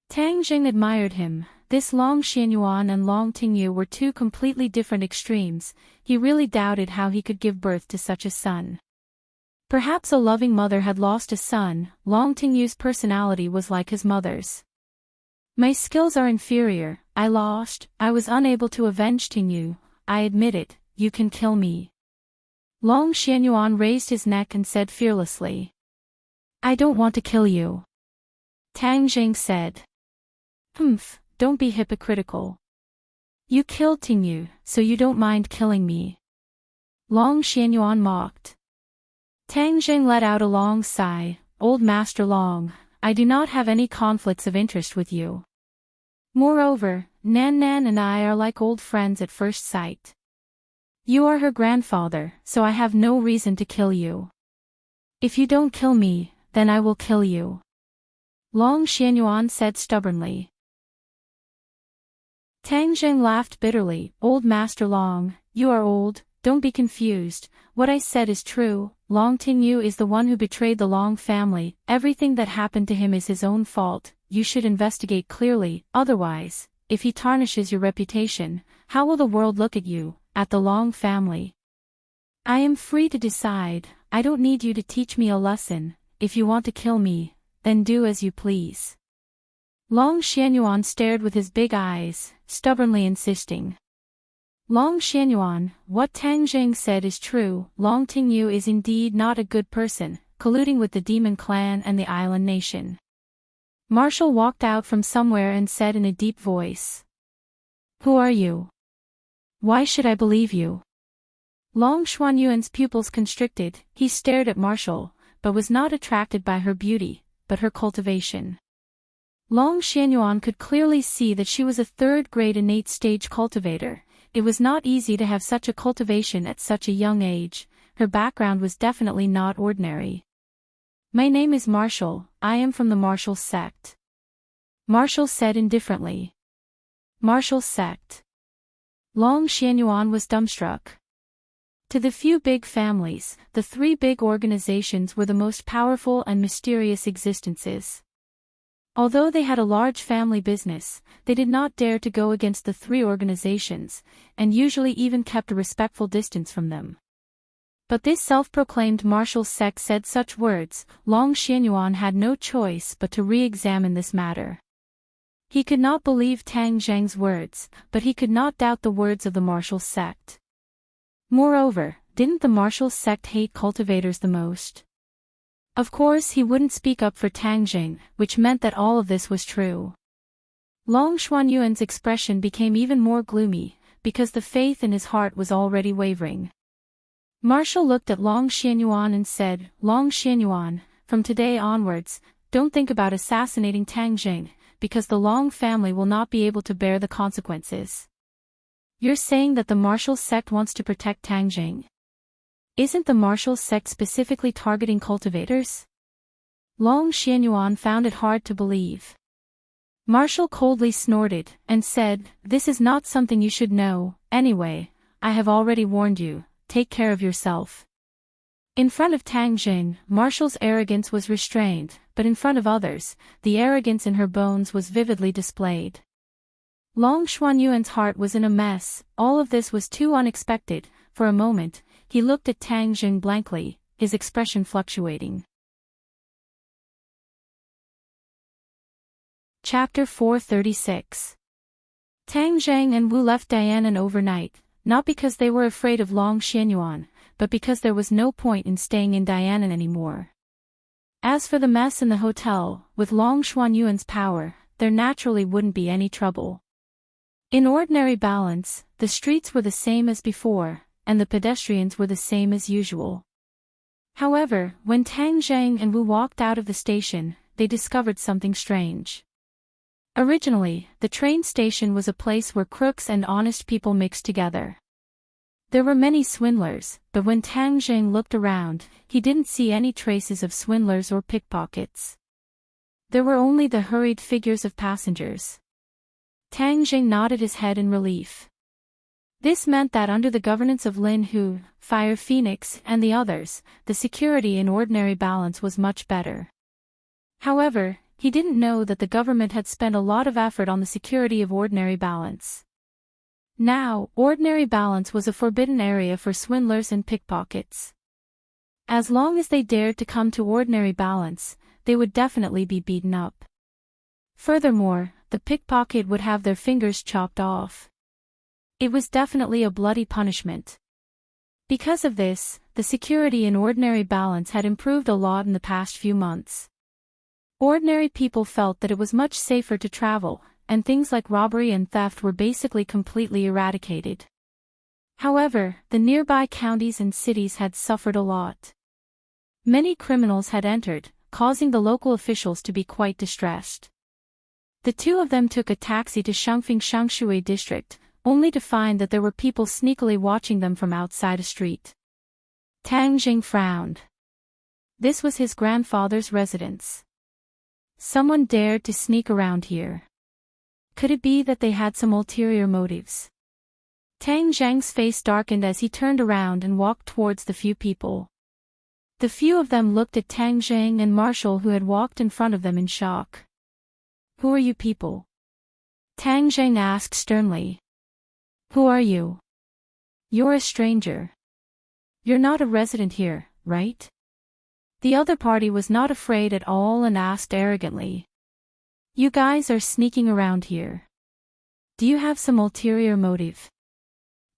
Tang Jing admired him. This Long Xianyuan and Long Tingyu were two completely different extremes. He really doubted how he could give birth to such a son. Perhaps a loving mother had lost a son. Long Tingyu's personality was like his mother's. "My skills are inferior, I lost, I was unable to avenge Tingyu, I admit it, you can kill me." Long Xianyuan raised his neck and said fearlessly. "I don't want to kill you," Tang Jing said. Don't be hypocritical. You killed Tingyu, so you don't mind killing me," Long Xianyuan mocked. Tang Jing let out a long sigh. "Old Master Long, I do not have any conflicts of interest with you. Moreover, Nan Nan and I are like old friends at first sight. You are her grandfather, so I have no reason to kill you. If you don't kill me, then I will kill you," Long Xianyuan said stubbornly. Tang Zheng laughed bitterly. "Old Master Long, you are old, don't be confused, what I said is true. Long Tingyu is the one who betrayed the Long family, everything that happened to him is his own fault, you should investigate clearly, otherwise, if he tarnishes your reputation, how will the world look at you, at the Long family? I am free to decide, I don't need you to teach me a lesson. If you want to kill me, then do as you please." Long Xianyuan stared with his big eyes, stubbornly insisting. "Long Xianyuan, what Tang Jing said is true. Long Tingyu is indeed not a good person, colluding with the demon clan and the island nation." Marshall walked out from somewhere and said in a deep voice. "Who are you? Why should I believe you?" Long Xuanyuan's pupils constricted. He stared at Marshall, but was not attracted by her beauty, but her cultivation. Long Xianyuan could clearly see that she was a third-grade innate stage cultivator. It was not easy to have such a cultivation at such a young age. Her background was definitely not ordinary. "My name is Marshall, I am from the Marshall sect," Marshall said indifferently. "Marshall sect?" Long Xianyuan was dumbstruck. To the few big families, the three big organizations were the most powerful and mysterious existences. Although they had a large family business, they did not dare to go against the three organizations, and usually even kept a respectful distance from them. But this self-proclaimed Marshall sect said such words. Long Xianyuan had no choice but to re-examine this matter. He could not believe Tang Zheng's words, but he could not doubt the words of the Marshall sect. Moreover, didn't the Marshall sect hate cultivators the most? Of course he wouldn't speak up for Tang Jing, which meant that all of this was true. Long Xuanyuan's expression became even more gloomy, because the faith in his heart was already wavering. Marshall looked at Long Xianyuan and said, "Long Xianyuan, from today onwards, don't think about assassinating Tang Jing, because the Long family will not be able to bear the consequences." "You're saying that the Marshall sect wants to protect Tang Jing? Isn't the Marshall sect specifically targeting cultivators?" Long Xianyuan found it hard to believe. Marshall coldly snorted, and said, "This is not something you should know, anyway, I have already warned you, take care of yourself." In front of Tang Jing, Marshall's arrogance was restrained, but in front of others, the arrogance in her bones was vividly displayed. Long Xuanyuan's heart was in a mess. All of this was too unexpected. For a moment, he looked at Tang Jing blankly, his expression fluctuating. Chapter 436. Tang Zheng and Wu left Dianan overnight, not because they were afraid of Long Xianyuan, but because there was no point in staying in Dianan anymore. As for the mess in the hotel, with Long Xuanyuan's power, there naturally wouldn't be any trouble. In ordinary balance, the streets were the same as before, and the pedestrians were the same as usual. However, when Tang Zhang and Wu walked out of the station, they discovered something strange. Originally, the train station was a place where crooks and honest people mixed together. There were many swindlers, but when Tang Zhang looked around, he didn't see any traces of swindlers or pickpockets. There were only the hurried figures of passengers. Tang Zhang nodded his head in relief. This meant that under the governance of Lin Hu, Fire Phoenix, and the others, the security in ordinary balance was much better. However, he didn't know that the government had spent a lot of effort on the security of ordinary balance. Now, ordinary balance was a forbidden area for swindlers and pickpockets. As long as they dared to come to ordinary balance, they would definitely be beaten up. Furthermore, the pickpocket would have their fingers chopped off. It was definitely a bloody punishment. Because of this, the security in ordinary balance had improved a lot in the past few months. Ordinary people felt that it was much safer to travel, and things like robbery and theft were basically completely eradicated. However, the nearby counties and cities had suffered a lot. Many criminals had entered, causing the local officials to be quite distressed. The two of them took a taxi to Shangfeng Shangshui district, only to find that there were people sneakily watching them from outside a street. Tang Jing frowned. This was his grandfather's residence. Someone dared to sneak around here. Could it be that they had some ulterior motives? Tang Zhang's face darkened as he turned around and walked towards the few people. The few of them looked at Tang Zhang and Marshall, who had walked in front of them, in shock. "Who are you people?" Tang Zhang asked sternly. "Who are you? You're a stranger. You're not a resident here, right?" The other party was not afraid at all and asked arrogantly. "You guys are sneaking around here. Do you have some ulterior motive?"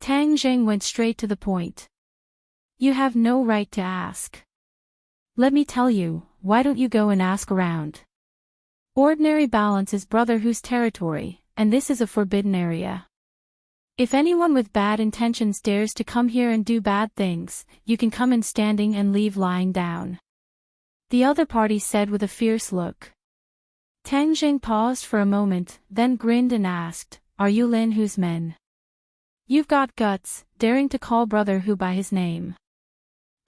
Tang Zhang went straight to the point. "You have no right to ask. Let me tell you, why don't you go and ask around? Ordinary balance is Brother Hu's territory, and this is a forbidden area. If anyone with bad intentions dares to come here and do bad things, you can come in standing and leave lying down," the other party said with a fierce look. Tang Zhang paused for a moment, then grinned and asked, "Are you Lin Hu's men? You've got guts, daring to call Brother Hu by his name.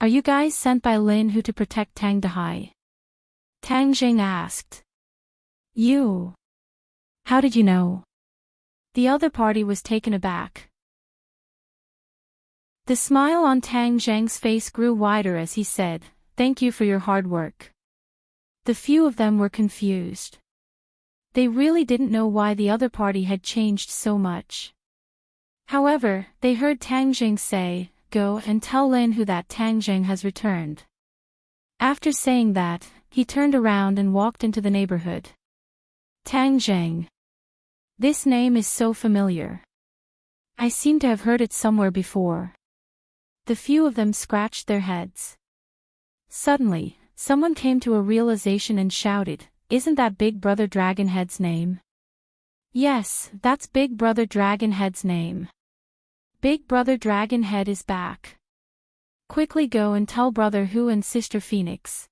Are you guys sent by Lin Hu to protect Tang Dahai?" Tang Zhang asked. "You? How did you know?" The other party was taken aback. The smile on Tang Zhang's face grew wider as he said, "Thank you for your hard work." The few of them were confused. They really didn't know why the other party had changed so much. However, they heard Tang Zhang say, "Go and tell Lin Hu that Tang Zhang has returned." After saying that, he turned around and walked into the neighborhood. Tang Zhang. This name is so familiar. I seem to have heard it somewhere before. The few of them scratched their heads. Suddenly, someone came to a realization and shouted, "Isn't that Big Brother Dragonhead's name?" "Yes, that's Big Brother Dragonhead's name. Big Brother Dragonhead is back. Quickly go and tell Brother Hu and Sister Phoenix."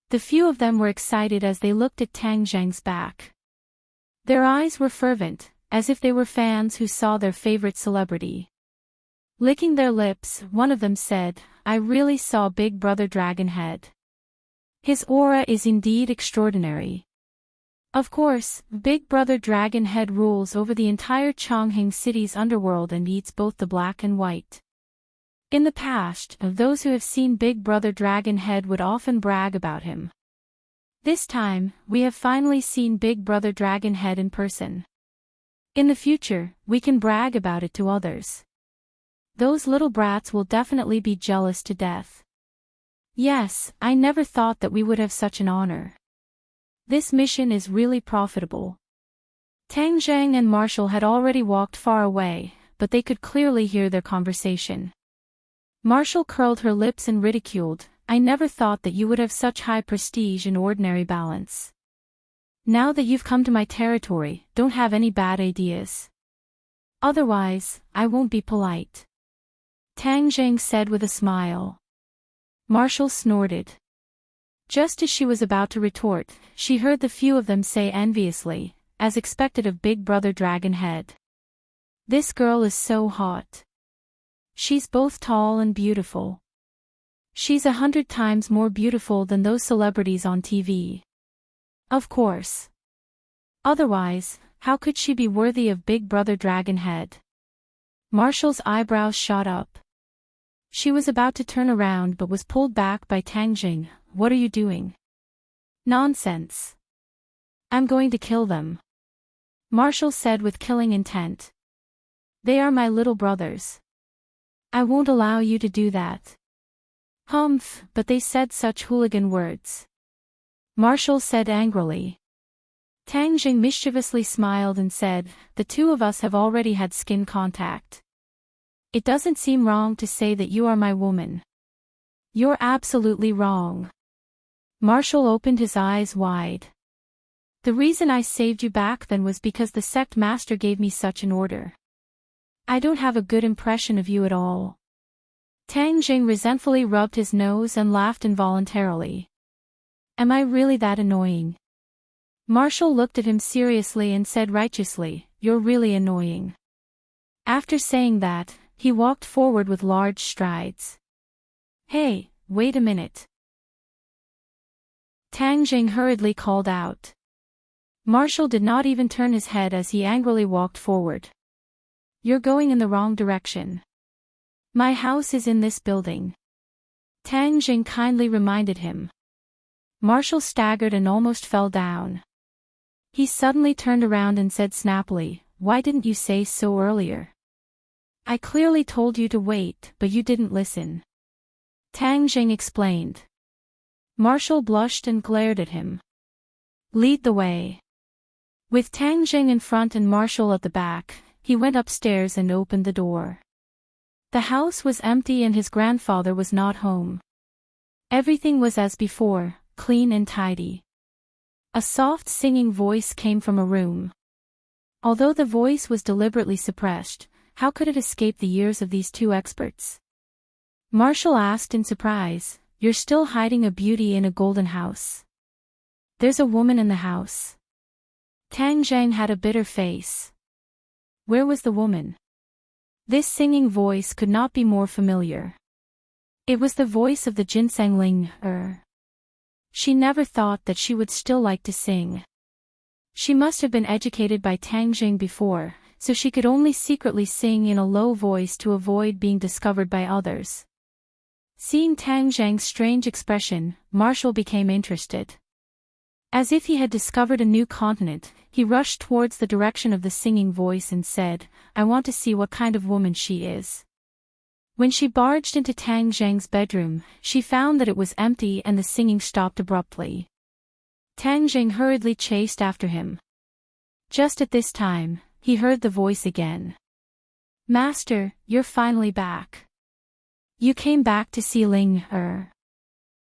The few of them were excited as they looked at Tang Zhang's back. Their eyes were fervent, as if they were fans who saw their favorite celebrity. Licking their lips, one of them said, "I really saw Big Brother Dragonhead. His aura is indeed extraordinary." Of course, Big Brother Dragonhead rules over the entire Chongqing city's underworld and eats both the black and white. In the past, those who have seen Big Brother Dragonhead would often brag about him. This time, we have finally seen Big Brother Dragonhead in person. In the future, we can brag about it to others. Those little brats will definitely be jealous to death. Yes, I never thought that we would have such an honor. This mission is really profitable. Tang Zhang and Marshall had already walked far away, but they could clearly hear their conversation. Marshall curled her lips and ridiculed, "I never thought that you would have such high prestige in ordinary balance. Now that you've come to my territory, don't have any bad ideas. Otherwise, I won't be polite," Tang Zhang said with a smile. Marshall snorted. Just as she was about to retort, she heard the few of them say enviously, as expected of Big Brother Dragonhead. This girl is so hot. She's both tall and beautiful. She's 100 times more beautiful than those celebrities on TV. Of course. Otherwise, how could she be worthy of Big Brother Dragonhead? Marshall's eyebrows shot up. She was about to turn around but was pulled back by Tang Jing. What are you doing? Nonsense. I'm going to kill them. Marshall said with killing intent. They are my little brothers. I won't allow you to do that. Humph, but they said such hooligan words. Marshall said angrily. Tang Jing mischievously smiled and said, the two of us have already had skin contact. It doesn't seem wrong to say that you are my woman. You're absolutely wrong. Marshall opened his eyes wide. The reason I saved you back then was because the sect master gave me such an order. I don't have a good impression of you at all. Tang Jing resentfully rubbed his nose and laughed involuntarily. Am I really that annoying? Marshall looked at him seriously and said righteously, you're really annoying. After saying that, he walked forward with large strides. Hey, wait a minute. Tang Jing hurriedly called out. Marshall did not even turn his head as he angrily walked forward. You're going in the wrong direction. My house is in this building. Tang Jing kindly reminded him. Marshall staggered and almost fell down. He suddenly turned around and said snappily, why didn't you say so earlier? I clearly told you to wait, but you didn't listen. Tang Jing explained. Marshall blushed and glared at him. Lead the way. With Tang Jing in front and Marshall at the back, he went upstairs and opened the door. The house was empty and his grandfather was not home. Everything was as before, clean and tidy. A soft singing voice came from a room. Although the voice was deliberately suppressed, how could it escape the ears of these two experts? Marshall asked in surprise, you're still hiding a beauty in a golden house? There's a woman in the house. Tang Jing had a bitter face. Where was the woman? This singing voice could not be more familiar. It was the voice of the ginseng ling. She never thought that she would still like to sing. She must have been educated by Tang Jing before, so she could only secretly sing in a low voice to avoid being discovered by others. Seeing Tang Jing's strange expression, Marshall became interested. As if he had discovered a new continent, he rushed towards the direction of the singing voice and said, I want to see what kind of woman she is. When she barged into Tang Jing's bedroom, she found that it was empty and the singing stopped abruptly. Tang Jing hurriedly chased after him. Just at this time, he heard the voice again. Master, you're finally back. You came back to see Ling.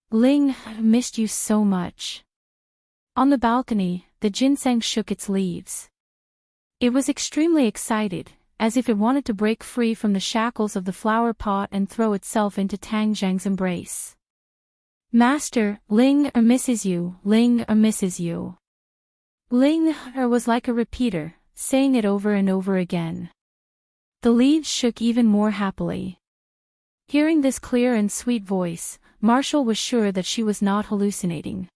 Ling, missed you so much. On the balcony, the ginseng shook its leaves. It was extremely excited, as if it wanted to break free from the shackles of the flower pot and throw itself into Tang Jing's embrace. Master, Ling misses you, Ling misses you. Ling was like a repeater, saying it over and over again. The leaves shook even more happily. Hearing this clear and sweet voice, Marshall was sure that she was not hallucinating.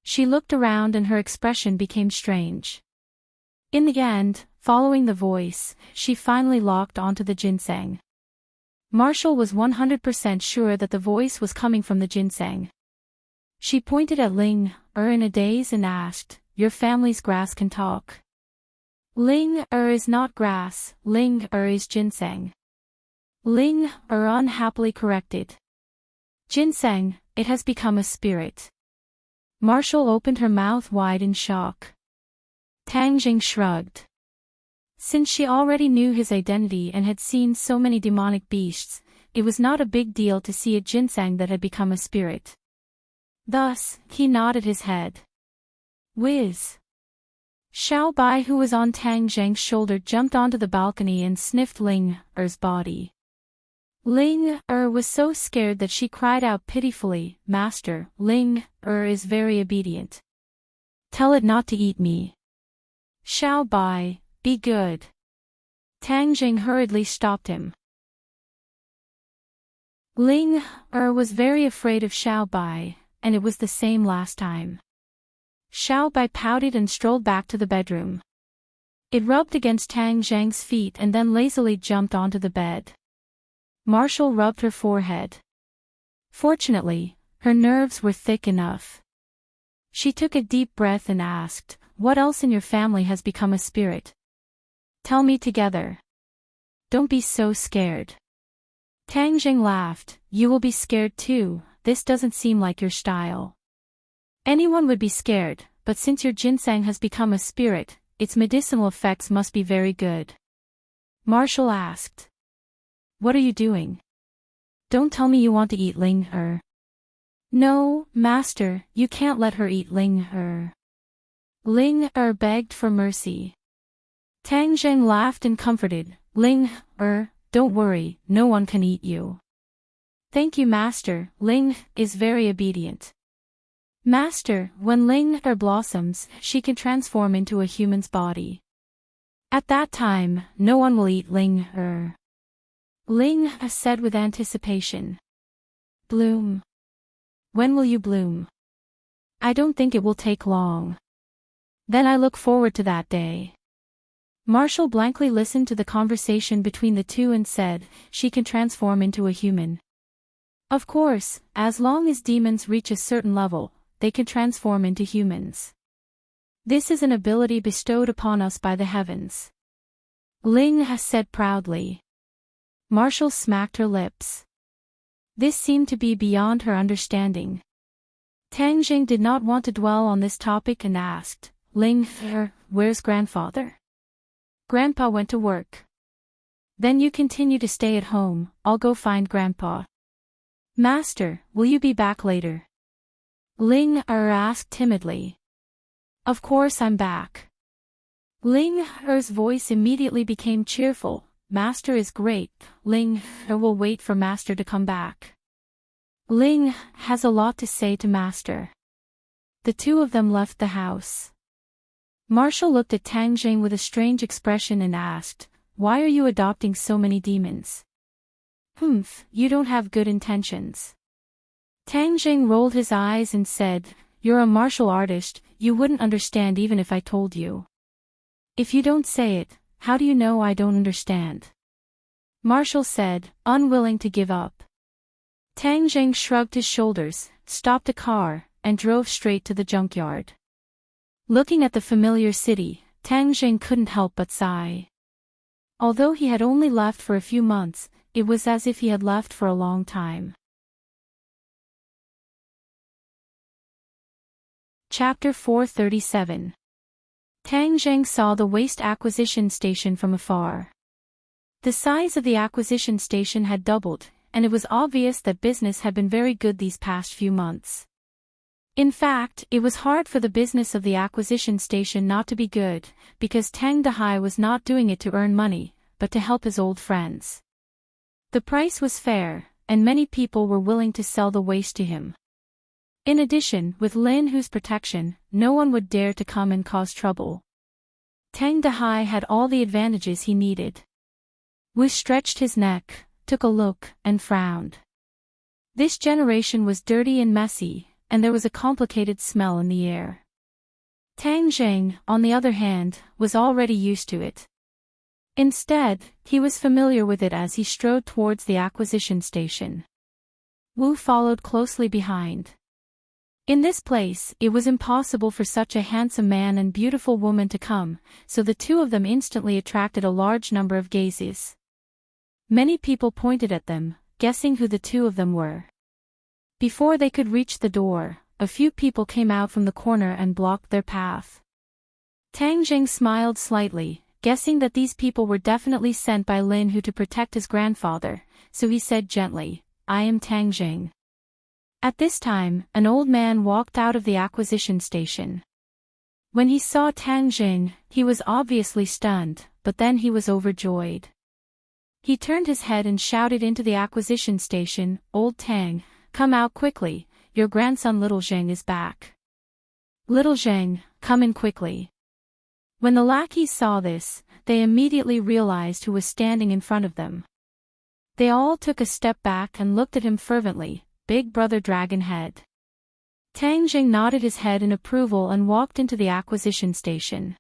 She looked around and her expression became strange. In the end, following the voice, she finally locked onto the ginseng. Marshall was 100% sure that the voice was coming from the ginseng. She pointed at Ling in a daze and asked, your family's grass can talk. Ling is not grass, Ling is ginseng. Ling unhappily corrected. Ginseng, it has become a spirit. Marshall opened her mouth wide in shock. Tang Jing shrugged. Since she already knew his identity and had seen so many demonic beasts, it was not a big deal to see a ginseng that had become a spirit. Thus, he nodded his head. Whiz! Xiao Bai, who was on Tang Jing's shoulder, jumped onto the balcony and sniffed Ling's body. Ling was so scared that she cried out pitifully, "Master, Ling is very obedient. Tell it not to eat me. Xiao Bai, be good." Tang Jing hurriedly stopped him. Ling was very afraid of Xiao Bai, and it was the same last time. Xiao Bai pouted and strolled back to the bedroom. It rubbed against Tang Zhang's feet and then lazily jumped onto the bed. Marshall rubbed her forehead. Fortunately, her nerves were thick enough. She took a deep breath and asked, "What else in your family has become a spirit? Tell me together. Don't be so scared." Tang Jing laughed. "You will be scared too, this doesn't seem like your style. Anyone would be scared, but since your ginseng has become a spirit, its medicinal effects must be very good." Marshall asked, "What are you doing? Don't tell me you want to eat Ling Er." "No, Master, you can't let her eat Ling Er." Ling Er begged for mercy. Tang Zheng laughed and comforted, "Ling Er, don't worry, no one can eat you." "Thank you, Master, Ling is very obedient." "Master, when Ling Er blossoms, she can transform into a human's body. At that time, no one will eat Ling Er." Ling said with anticipation. "Bloom. When will you bloom?" "I don't think it will take long." "Then I look forward to that day." Marshall blankly listened to the conversation between the two and said, "She can transform into a human." "Of course, as long as demons reach a certain level, they can transform into humans. This is an ability bestowed upon us by the heavens." Ling has said proudly. Marshall smacked her lips. This seemed to be beyond her understanding. Tang Jing did not want to dwell on this topic and asked, "Ling Er, where's grandfather?" "Grandpa went to work." "Then you continue to stay at home, I'll go find Grandpa." "Master, will you be back later?" Ling Er asked timidly. "Of course I'm back." Ling Er's voice immediately became cheerful. "Master is great, Ling Er will wait for Master to come back. Ling has a lot to say to Master." The two of them left the house. Marshall looked at Tang Jing with a strange expression and asked, "Why are you adopting so many demons?" "Humph, you don't have good intentions." Tang Jing rolled his eyes and said, "You're a martial artist, you wouldn't understand even if I told you. If you don't say it, how do you know I don't understand?" Marshall said, unwilling to give up. Tang Jing shrugged his shoulders, stopped a car, and drove straight to the junkyard. Looking at the familiar city, Tang Jing couldn't help but sigh. Although he had only left for a few months, it was as if he had left for a long time. Chapter 437. Tang Zheng saw the waste acquisition station from afar. The size of the acquisition station had doubled, and it was obvious that business had been very good these past few months. In fact, it was hard for the business of the acquisition station not to be good, because Tang Dahai was not doing it to earn money, but to help his old friends. The price was fair, and many people were willing to sell the waste to him. In addition, with Lin Hu's protection, no one would dare to come and cause trouble. Tang Dahai had all the advantages he needed. Wu stretched his neck, took a look, and frowned. This generation was dirty and messy, and there was a complicated smell in the air. Tang Zheng, on the other hand, was already used to it. Instead, he was familiar with it as he strode towards the acquisition station. Wu followed closely behind. In this place, it was impossible for such a handsome man and beautiful woman to come, so the two of them instantly attracted a large number of gazes. Many people pointed at them, guessing who the two of them were. Before they could reach the door, a few people came out from the corner and blocked their path. Tang Jing smiled slightly, guessing that these people were definitely sent by Lin Hu to protect his grandfather, so he said gently, "I am Tang Jing." At this time, an old man walked out of the acquisition station. When he saw Tang Jing, he was obviously stunned, but then he was overjoyed. He turned his head and shouted into the acquisition station, "Old Tang, come out quickly, your grandson Little Zheng is back. Little Zheng, come in quickly." When the lackeys saw this, they immediately realized who was standing in front of them. They all took a step back and looked at him fervently, Big Brother Dragonhead. Tang Jing nodded his head in approval and walked into the acquisition station.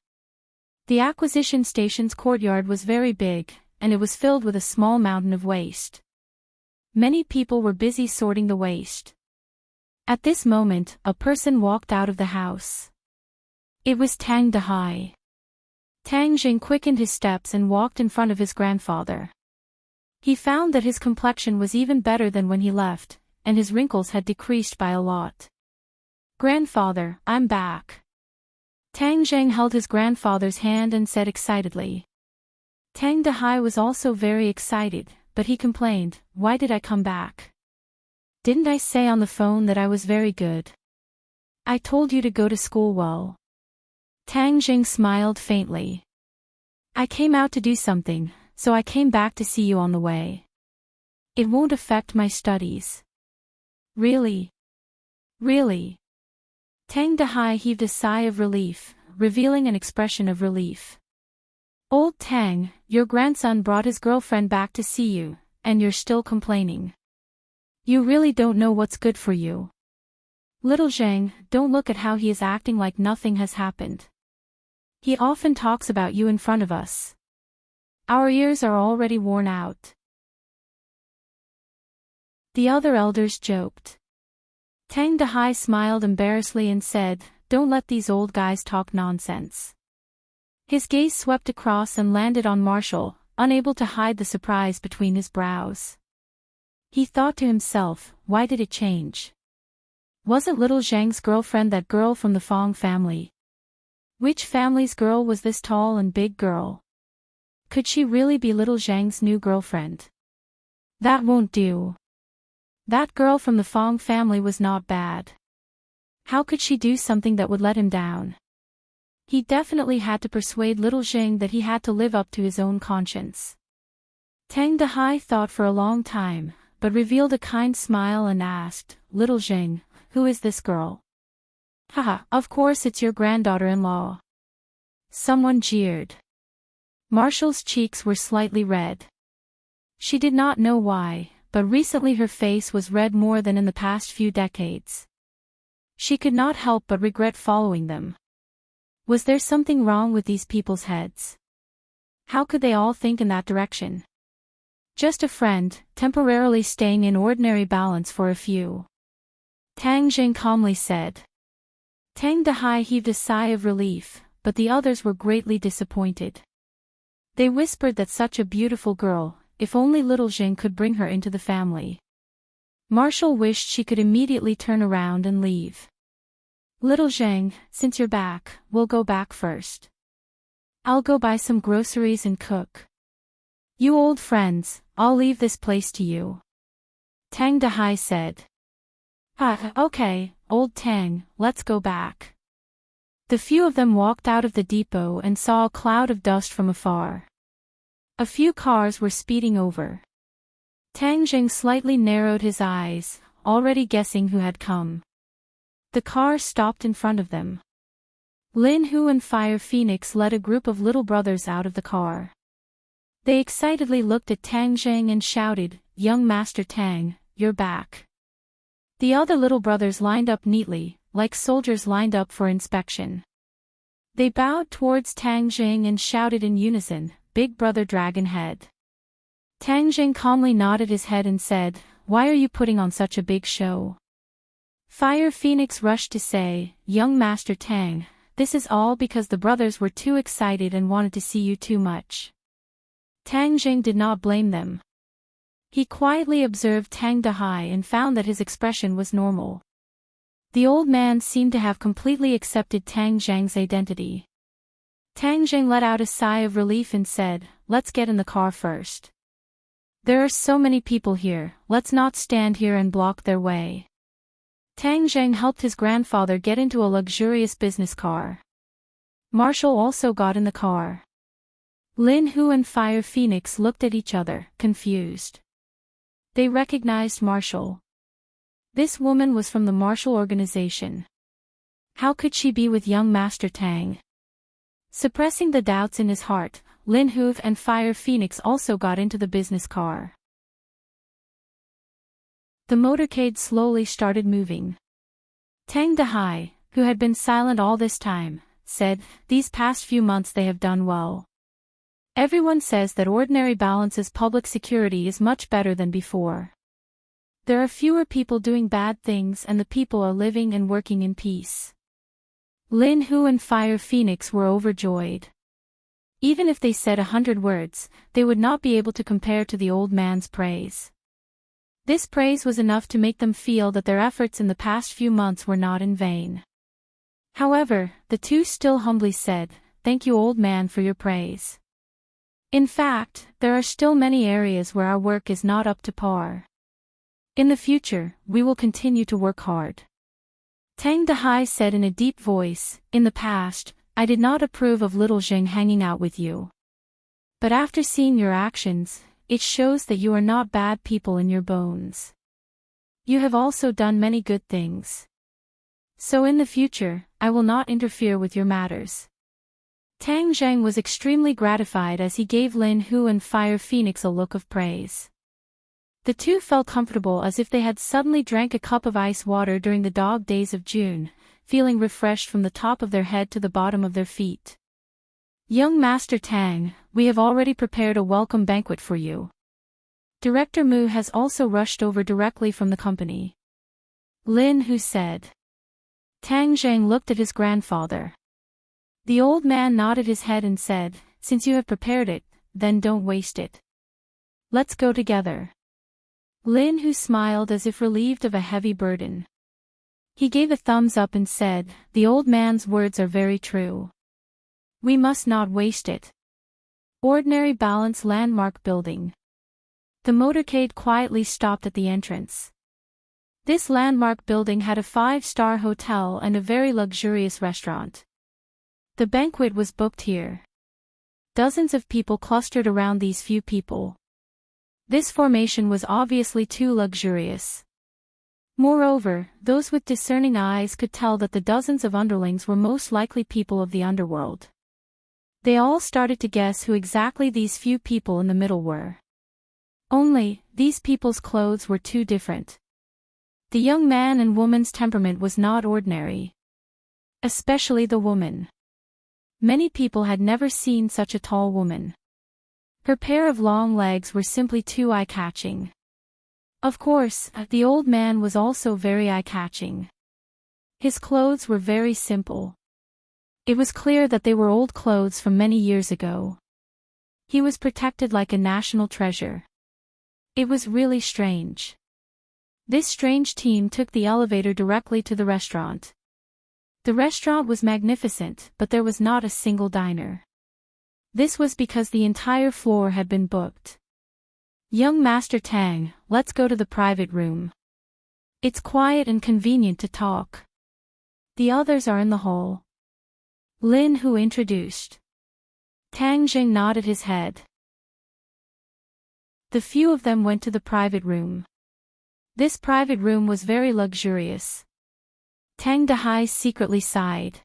The acquisition station's courtyard was very big, and it was filled with a small mountain of waste. Many people were busy sorting the waste. At this moment, a person walked out of the house. It was Tang Dahai. Tang Jing quickened his steps and walked in front of his grandfather. He found that his complexion was even better than when he left, and his wrinkles had decreased by a lot. "Grandfather, I'm back." Tang Zheng held his grandfather's hand and said excitedly. Tang Dahai was also very excited, but he complained, "Why did I come back? Didn't I say on the phone that I was very good? I told you to go to school well." Tang Jing smiled faintly. "I came out to do something, so I came back to see you on the way. It won't affect my studies." "Really? Really?" Tang Dahai heaved a sigh of relief, revealing an expression of relief. "Old Tang, your grandson brought his girlfriend back to see you, and you're still complaining. You really don't know what's good for you. Little Zheng, don't look at how he is acting like nothing has happened. He often talks about you in front of us. Our ears are already worn out." The other elders joked. Tang Dahai smiled embarrassedly and said, "Don't let these old guys talk nonsense." His gaze swept across and landed on Marshall, unable to hide the surprise between his brows. He thought to himself, why did it change? Wasn't Little Zheng's girlfriend that girl from the Fong family? Which family's girl was this tall and big girl? Could she really be Little Zheng's new girlfriend? That won't do. That girl from the Fong family was not bad. How could she do something that would let him down? He definitely had to persuade Little Zheng that he had to live up to his own conscience. Tang Dahai thought for a long time, but revealed a kind smile and asked, "Little Zheng, who is this girl?" "Haha, of course it's your granddaughter-in-law." Someone jeered. Marshall's cheeks were slightly red. She did not know why, but recently her face was red more than in the past few decades. She could not help but regret following them. Was there something wrong with these people's heads? How could they all think in that direction? Just a friend, temporarily staying in ordinary balance for a few. Tang Jing calmly said. Tang Dahai heaved a sigh of relief, but the others were greatly disappointed. They whispered that such a beautiful girl, if only Little Zheng could bring her into the family. Marshall wished she could immediately turn around and leave. "Little Zheng, since you're back, we'll go back first. I'll go buy some groceries and cook. You old friends, I'll leave this place to you." Tang Dahai said. Okay, old Tang, let's go back." The few of them walked out of the depot and saw a cloud of dust from afar. A few cars were speeding over. Tang Jing slightly narrowed his eyes, already guessing who had come. The car stopped in front of them. Lin Hu and Fire Phoenix led a group of little brothers out of the car. They excitedly looked at Tang Jing and shouted, "Young Master Tang, you're back." The other little brothers lined up neatly, like soldiers lined up for inspection. They bowed towards Tang Jing and shouted in unison, "Big Brother Dragonhead." Tang Jing calmly nodded his head and said, "Why are you putting on such a big show?" Fire Phoenix rushed to say, "Young Master Tang, this is all because the brothers were too excited and wanted to see you too much." Tang Jing did not blame them. He quietly observed Tang Dahai and found that his expression was normal. The old man seemed to have completely accepted Tang Zhang's identity. Tang Jing let out a sigh of relief and said, "Let's get in the car first. There are so many people here, let's not stand here and block their way." Tang Zheng helped his grandfather get into a luxurious business car. Marshall also got in the car. Lin Hu and Fire Phoenix looked at each other, confused. They recognized Marshall. This woman was from the Marshall organization. How could she be with young Master Tang? Suppressing the doubts in his heart, Lin Hu and Fire Phoenix also got into the business car. The motorcade slowly started moving. Tang Dahai, who had been silent all this time, said, "These past few months they have done well. Everyone says that Ordinary Balance's public security is much better than before. There are fewer people doing bad things and the people are living and working in peace." Lin Hu and Fire Phoenix were overjoyed. Even if they said 100 words, they would not be able to compare to the old man's praise. This praise was enough to make them feel that their efforts in the past few months were not in vain. However, the two still humbly said, "Thank you, old man, for your praise. In fact, there are still many areas where our work is not up to par. In the future, we will continue to work hard." Tang Dahai said in a deep voice, "In the past, I did not approve of little Zheng hanging out with you. But after seeing your actions, it shows that you are not bad people in your bones. You have also done many good things. So in the future, I will not interfere with your matters." Tang Zheng was extremely gratified as he gave Lin Hu and Fire Phoenix a look of praise. The two felt comfortable as if they had suddenly drank a cup of ice water during the dog days of June, feeling refreshed from the top of their head to the bottom of their feet. "Young Master Tang, we have already prepared a welcome banquet for you. Director Mu has also rushed over directly from the company," Lin Hu said. Tang Zheng looked at his grandfather. The old man nodded his head and said, "Since you have prepared it, then don't waste it. Let's go together." Lin Hu smiled as if relieved of a heavy burden. He gave a thumbs up and said, "The old man's words are very true. We must not waste it." Ordinary Balance Landmark Building. The motorcade quietly stopped at the entrance. This landmark building had a 5-star hotel and a very luxurious restaurant. The banquet was booked here. Dozens of people clustered around these few people. This formation was obviously too luxurious. Moreover, those with discerning eyes could tell that the dozens of underlings were most likely people of the underworld. They all started to guess who exactly these few people in the middle were. Only, these people's clothes were too different. The young man and woman's temperament was not ordinary. Especially the woman. Many people had never seen such a tall woman. Her pair of long legs were simply too eye-catching. Of course, the old man was also very eye-catching. His clothes were very simple. It was clear that they were old clothes from many years ago. He was protected like a national treasure. It was really strange. This strange team took the elevator directly to the restaurant. The restaurant was magnificent, but there was not a single diner. This was because the entire floor had been booked. "Young Master Tang, let's go to the private room. It's quiet and convenient to talk. The others are in the hall," Lin Hu introduced. Tang Jing nodded his head. The few of them went to the private room. This private room was very luxurious. Tang Dahai secretly sighed.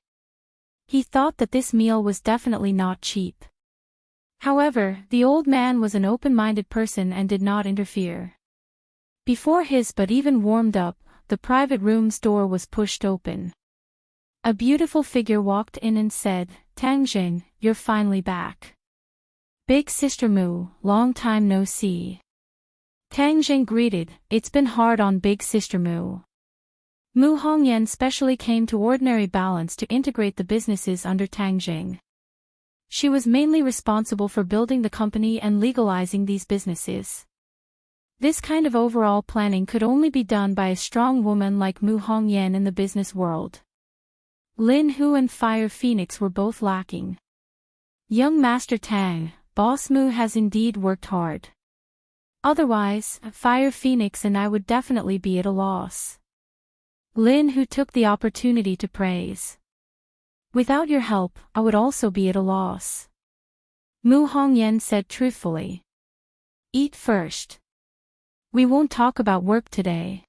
He thought that this meal was definitely not cheap. However, the old man was an open-minded person and did not interfere. Before his but even warmed up, the private room's door was pushed open. A beautiful figure walked in and said, "Tang Jing, you're finally back. Big Sister Mu, long time no see." Tang Jing greeted, "It's been hard on Big Sister Mu." Mu Hongyan specially came to Ordinary Balance to integrate the businesses under Tang Jing. She was mainly responsible for building the company and legalizing these businesses. This kind of overall planning could only be done by a strong woman like Mu Hongyan in the business world. Lin Hu and Fire Phoenix were both lacking. "Young Master Tang, Boss Mu has indeed worked hard. Otherwise, Fire Phoenix and I would definitely be at a loss." Lin Hu took the opportunity to praise. "Without your help, I would also be at a loss." Mu Hongyan said truthfully. Eat first. We won't talk about work today.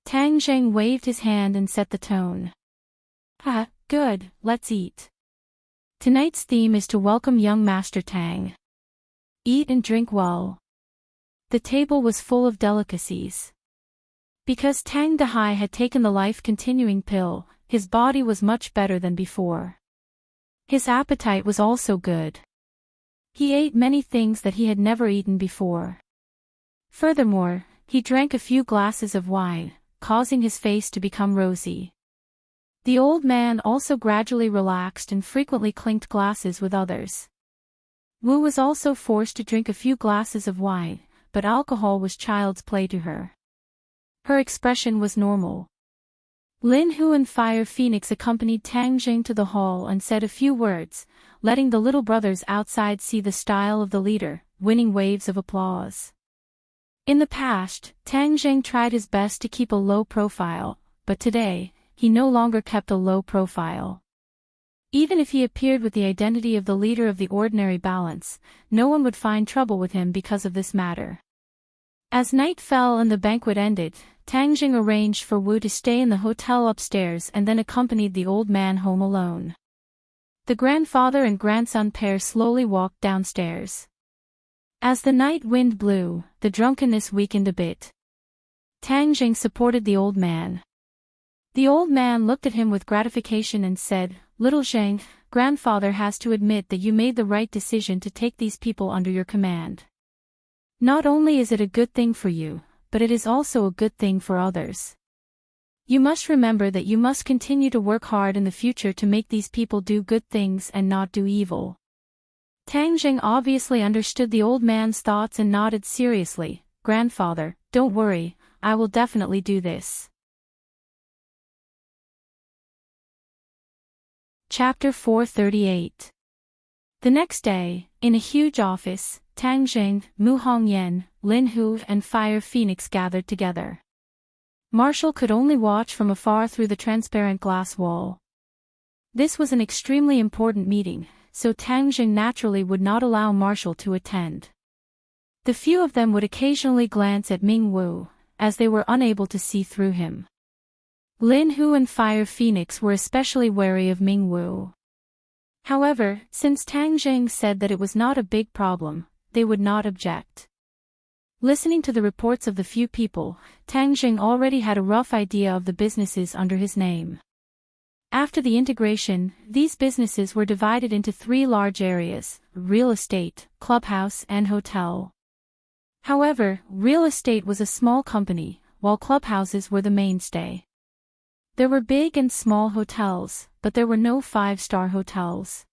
Tang Zheng waved his hand and set the tone. Ah, good, let's eat. Tonight's theme is to welcome young Master Tang. Eat and drink well. The table was full of delicacies. Because Tang Dahai had taken the life-continuing pill, his body was much better than before. His appetite was also good. He ate many things that he had never eaten before. Furthermore, he drank a few glasses of wine, causing his face to become rosy. The old man also gradually relaxed and frequently clinked glasses with others. Wu was also forced to drink a few glasses of wine, but alcohol was child's play to her. Her expression was normal. Lin Hu and Fire Phoenix accompanied Tang Jing to the hall and said a few words, letting the little brothers outside see the style of the leader, winning waves of applause. In the past, Tang Jing tried his best to keep a low profile, but today, he no longer kept a low profile. Even if he appeared with the identity of the leader of the ordinary balance, no one would find trouble with him because of this matter. As night fell and the banquet ended, Tang Jing arranged for Wu to stay in the hotel upstairs and then accompanied the old man home alone. The grandfather and grandson pair slowly walked downstairs. As the night wind blew, the drunkenness weakened a bit. Tang Jing supported the old man. The old man looked at him with gratification and said, "Little Zheng, grandfather has to admit that you made the right decision to take these people under your command. Not only is it a good thing for you, but it is also a good thing for others. You must remember that you must continue to work hard in the future to make these people do good things and not do evil." Tang Jing obviously understood the old man's thoughts and nodded seriously. "Grandfather, don't worry, I will definitely do this." Chapter 438. The next day, in a huge office, Tang Jing, Mu Hongyan, Lin Hu and Fire Phoenix gathered together. Marshall could only watch from afar through the transparent glass wall. This was an extremely important meeting, so Tang Jing naturally would not allow Marshall to attend. The few of them would occasionally glance at Ming Wu, as they were unable to see through him. Lin Hu and Fire Phoenix were especially wary of Ming Wu. However, since Tang Jing said that it was not a big problem, they would not object. Listening to the reports of the few people, Tang Jing already had a rough idea of the businesses under his name. After the integration, these businesses were divided into 3 large areas: real estate, clubhouse and hotel. However, real estate was a small company, while clubhouses were the mainstay. There were big and small hotels, but there were no 5-star hotels.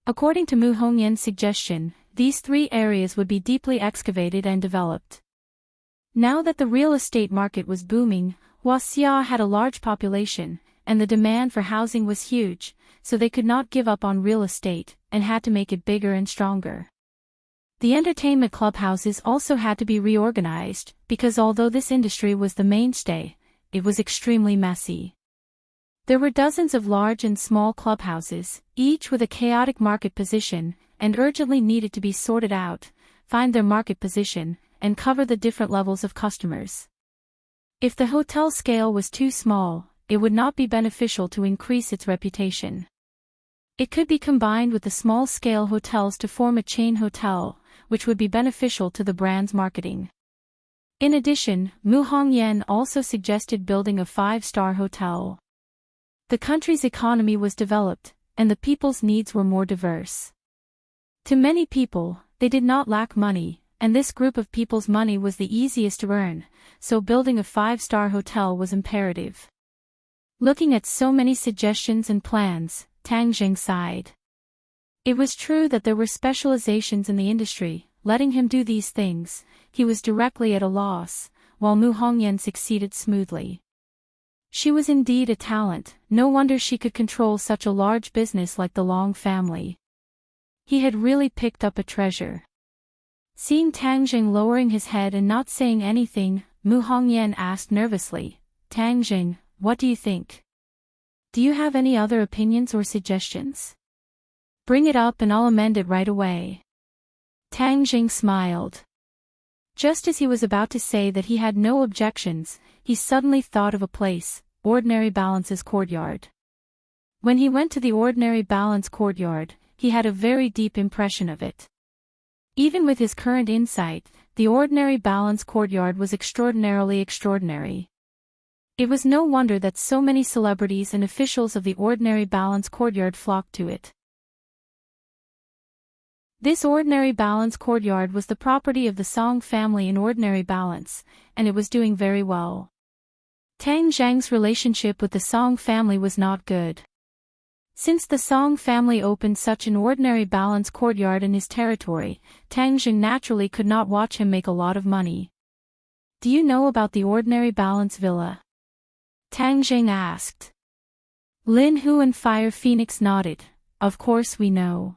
According to Mu Hongyan's suggestion, these 3 areas would be deeply excavated and developed. Now that the real estate market was booming, Huaxia had a large population, and the demand for housing was huge, so they could not give up on real estate, and had to make it bigger and stronger. The entertainment clubhouses also had to be reorganized, because although this industry was the mainstay, it was extremely messy. There were dozens of large and small clubhouses, each with a chaotic market position, and urgently needed to be sorted out, find their market position, and cover the different levels of customers. If the hotel scale was too small, it would not be beneficial to increase its reputation. It could be combined with the small-scale hotels to form a chain hotel, which would be beneficial to the brand's marketing. In addition, Mu Hongyan also suggested building a 5-star hotel. The country's economy was developed, and the people's needs were more diverse. To many people, they did not lack money, and this group of people's money was the easiest to earn, so building a 5-star hotel was imperative. Looking at so many suggestions and plans, Tang Jing sighed. It was true that there were specializations in the industry. Letting him do these things, he was directly at a loss, while Mu Hongyan succeeded smoothly. She was indeed a talent, no wonder she could control such a large business like the Long family. He had really picked up a treasure. Seeing Tang Jing lowering his head and not saying anything, Mu Hongyan asked nervously, "Tang Jing, what do you think? Do you have any other opinions or suggestions?" Bring it up and I'll amend it right away. Tang Jing smiled. Just as he was about to say that he had no objections, he suddenly thought of a place, Ordinary Balance's courtyard. When he went to the Ordinary Balance courtyard, he had a very deep impression of it. Even with his current insight, the Ordinary Balance courtyard was extraordinarily extraordinary. It was no wonder that so many celebrities and officials of the Ordinary Balance courtyard flocked to it. This Ordinary Balance courtyard was the property of the Song family in Ordinary Balance, and it was doing very well. Tang Zhang's relationship with the Song family was not good. Since the Song family opened such an Ordinary Balance courtyard in his territory, Tang Zhang naturally could not watch him make a lot of money. Do you know about the Ordinary Balance villa? Tang Zhang asked. Lin Hu and Fire Phoenix nodded. Of course we know.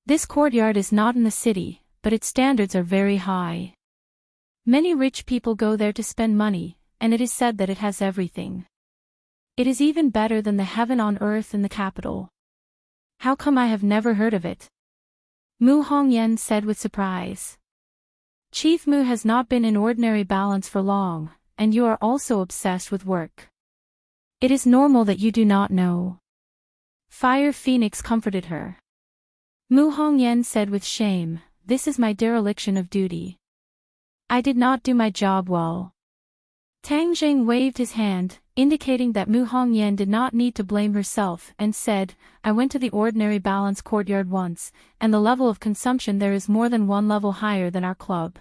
This courtyard is not in the city, but its standards are very high. Many rich people go there to spend money, and it is said that it has everything. It is even better than the heaven on earth in the capital. How come I have never heard of it? Mu Hongyan said with surprise. Chief Mu has not been in Ordinary Balance for long, and you are also obsessed with work. It is normal that you do not know. Fire Phoenix comforted her. Mu Hongyan said with shame, this is my dereliction of duty. I did not do my job well. Tang Jing waved his hand, indicating that Mu Hongyan did not need to blame herself, and said, I went to the Ordinary Balance courtyard once, and the level of consumption there is more than one level higher than our club.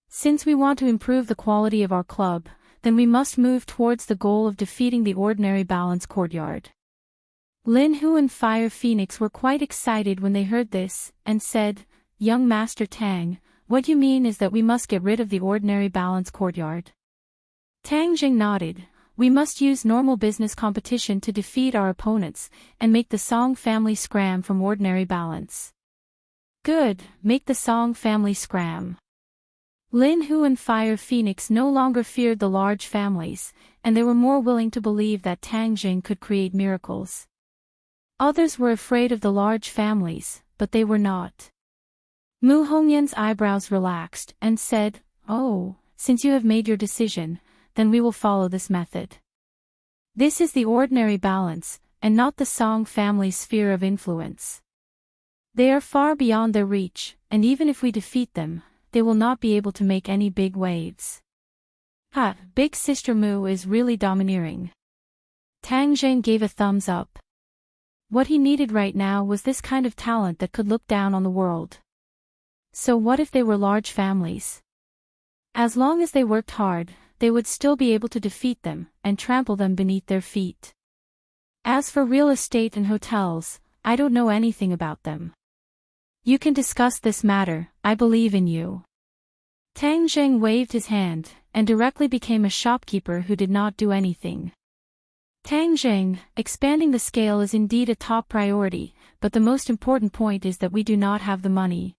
Since we want to improve the quality of our club, then we must move towards the goal of defeating the Ordinary Balance courtyard. Lin Hu and Fire Phoenix were quite excited when they heard this, and said, Young Master Tang, what you mean is that we must get rid of the Ordinary Balance courtyard. Tang Jing nodded. We must use normal business competition to defeat our opponents, and make the Song family scram from Ordinary Balance. Good, make the Song family scram. Lin Hu and Fire Phoenix no longer feared the large families, and they were more willing to believe that Tang Jing could create miracles. Others were afraid of the large families, but they were not. Mu Hongyan's eyebrows relaxed, and said, Oh, since you have made your decision, then we will follow this method. This is the Ordinary Balance, and not the Song family's sphere of influence. They are far beyond their reach, and even if we defeat them, they will not be able to make any big waves. Big Sister Mu is really domineering. Tang Zhang gave a thumbs up. What he needed right now was this kind of talent that could look down on the world. So what if they were large families? As long as they worked hard, they would still be able to defeat them, and trample them beneath their feet. As for real estate and hotels, I don't know anything about them. You can discuss this matter, I believe in you. Tang Zheng waved his hand, and directly became a shopkeeper who did not do anything. Tang Zheng, expanding the scale is indeed a top priority, but the most important point is that we do not have the money.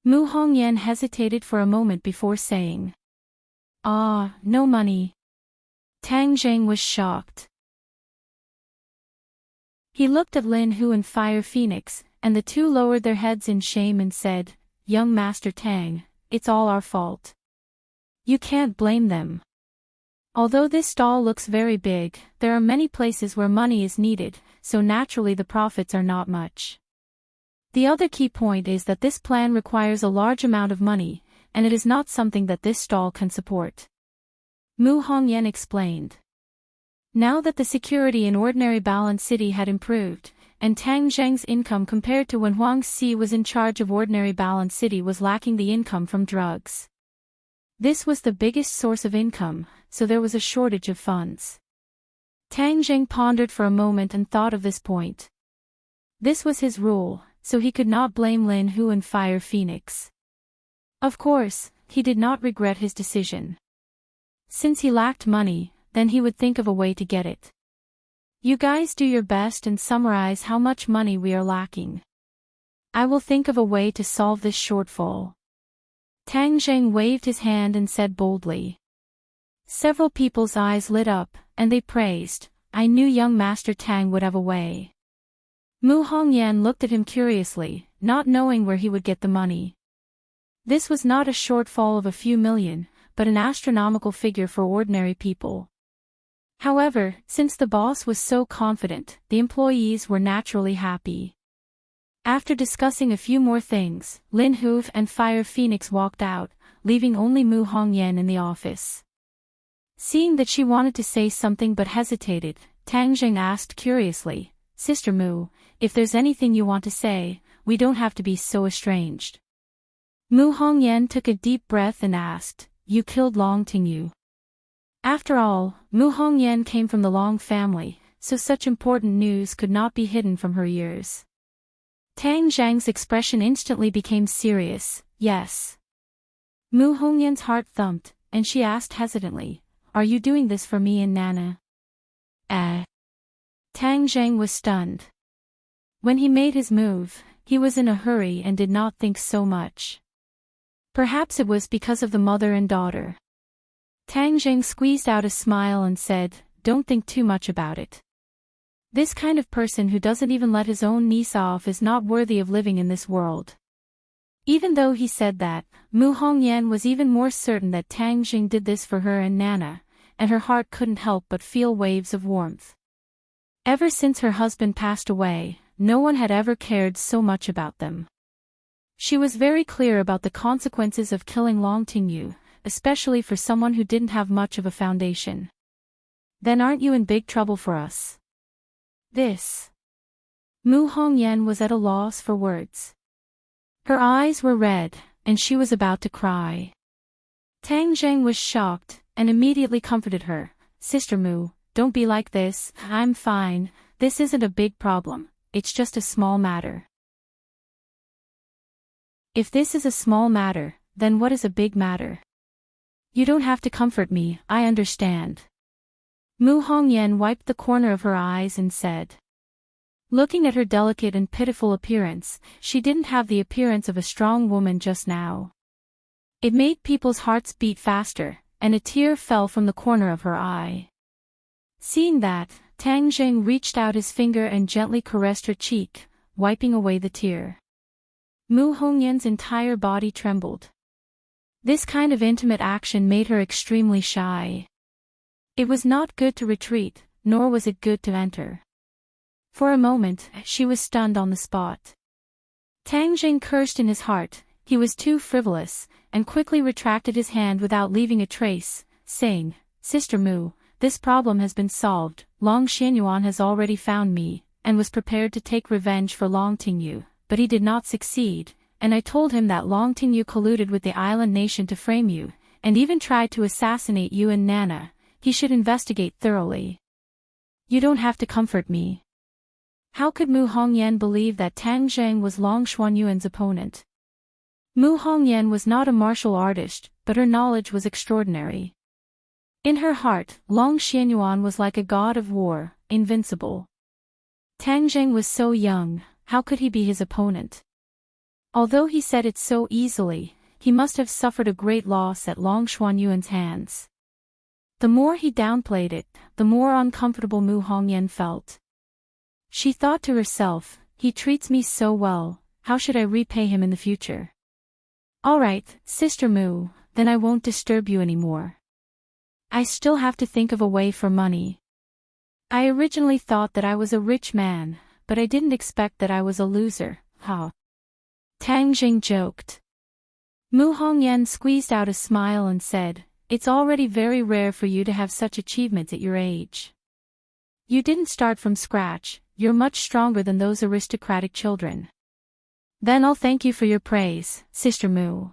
Mu Hongyan hesitated for a moment before saying, no money. Tang Zheng was shocked. He looked at Lin Hu and Fire Phoenix, and the two lowered their heads in shame and said, Young Master Tang, it's all our fault. You can't blame them. Although this stall looks very big, there are many places where money is needed, so naturally the profits are not much. The other key point is that this plan requires a large amount of money, and it is not something that this stall can support. Mu Hongyan explained. Now that the security in Ordinary Balance City had improved, and Tang Zheng's income compared to when Huang Xi was in charge of Ordinary Balance City was lacking the income from drugs. This was the biggest source of income, so there was a shortage of funds. Tang Zheng pondered for a moment and thought of this point. This was his rule, so he could not blame Lin Hu and Fire Phoenix. Of course, he did not regret his decision. Since he lacked money, then he would think of a way to get it. You guys do your best and summarize how much money we are lacking. I will think of a way to solve this shortfall. Tang Zheng waved his hand and said boldly. Several people's eyes lit up, and they praised, I knew young Master Tang would have a way. Mu Hongyan looked at him curiously, not knowing where he would get the money. This was not a shortfall of a few million, but an astronomical figure for ordinary people. However, since the boss was so confident, the employees were naturally happy. After discussing a few more things, Lin Hoof and Fire Phoenix walked out, leaving only Mu Hongyan in the office. Seeing that she wanted to say something but hesitated, Tang Jing asked curiously, "Sister Mu, if there's anything you want to say, we don't have to be so estranged." Mu Hongyan took a deep breath and asked, "You killed Long Tingyu?" After all, Mu Hongyan came from the Long family, so such important news could not be hidden from her ears. Tang Zhang's expression instantly became serious. "Yes." Mu Hongyan's heart thumped, and she asked hesitantly, "Are you doing this for me and Nana?" Tang Zhang was stunned. When he made his move, he was in a hurry and did not think so much. Perhaps it was because of the mother and daughter. Tang Zhang squeezed out a smile and said, "Don't think too much about it. This kind of person who doesn't even let his own niece off is not worthy of living in this world." Even though he said that, Mu Hongyan was even more certain that Tang Jing did this for her and Nana, and her heart couldn't help but feel waves of warmth. Ever since her husband passed away, no one had ever cared so much about them. She was very clear about the consequences of killing Long Tingyu, especially for someone who didn't have much of a foundation. "Then aren't you in big trouble for us?" This. Mu Hongyan was at a loss for words. Her eyes were red, and she was about to cry. Tang Zhang was shocked, and immediately comforted her. "Sister Mu, don't be like this, I'm fine, this isn't a big problem, it's just a small matter." If this is a small matter, then what is a big matter? You don't have to comfort me, I understand. Mu Hongyan wiped the corner of her eyes and said. Looking at her delicate and pitiful appearance, she didn't have the appearance of a strong woman just now. It made people's hearts beat faster, and a tear fell from the corner of her eye. Seeing that, Tang Jing reached out his finger and gently caressed her cheek, wiping away the tear. Mu Hongyan's entire body trembled. This kind of intimate action made her extremely shy. It was not good to retreat, nor was it good to enter. For a moment, she was stunned on the spot. Tang Jing cursed in his heart, he was too frivolous, and quickly retracted his hand without leaving a trace, saying, "Sister Mu, this problem has been solved, Long Xianyuan has already found me, and was prepared to take revenge for Long Tingyu, but he did not succeed, and I told him that Long Tingyu colluded with the island nation to frame you, and even tried to assassinate you and Nana. He should investigate thoroughly. You don't have to comfort me." How could Mu Hongyan believe that Tang Zhang was Long Xuanyuan's opponent? Mu Hongyan was not a martial artist, but her knowledge was extraordinary. In her heart, Long Xianyuan was like a god of war, invincible. Tang Zhang was so young, how could he be his opponent? Although he said it so easily, he must have suffered a great loss at Long Xuanyuan's hands. The more he downplayed it, the more uncomfortable Mu Hongyan felt. She thought to herself, he treats me so well, how should I repay him in the future? Alright, Sister Mu, then I won't disturb you anymore. I still have to think of a way for money. I originally thought that I was a rich man, but I didn't expect that I was a loser, huh? Tang Jing joked. Mu Hongyan squeezed out a smile and said, "It's already very rare for you to have such achievements at your age. You didn't start from scratch, you're much stronger than those aristocratic children. Then I'll thank you for your praise, Sister Mu.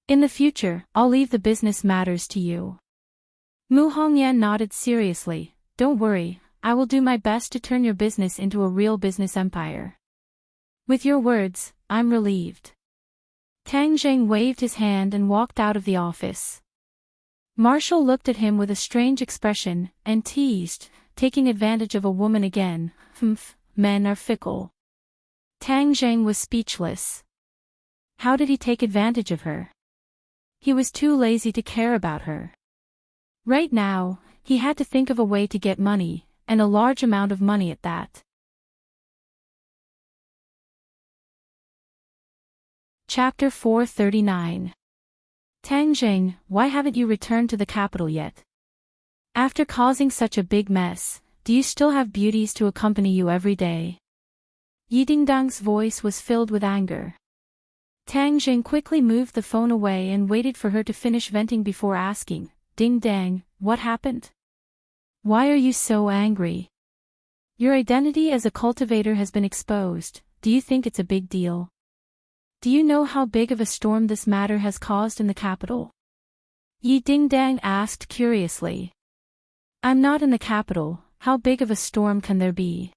In the future, I'll leave the business matters to you." Mu Hongyan nodded seriously, "Don't worry, I will do my best to turn your business into a real business empire." With your words, I'm relieved. Tang Zhang waved his hand and walked out of the office. Marshall looked at him with a strange expression, and teased, "Taking advantage of a woman again, men are fickle." Tang Zhang was speechless. How did he take advantage of her? He was too lazy to care about her. Right now, he had to think of a way to get money, and a large amount of money at that. Chapter 439. Tang Jing, why haven't you returned to the capital yet? After causing such a big mess, do you still have beauties to accompany you every day? Yi Dingdang's voice was filled with anger. Tang Jing quickly moved the phone away and waited for her to finish venting before asking, Ding Dang, what happened? Why are you so angry? Your identity as a cultivator has been exposed. Do you think it's a big deal? Do you know how big of a storm this matter has caused in the capital? Yi Dingdang asked curiously. I'm not in the capital, how big of a storm can there be?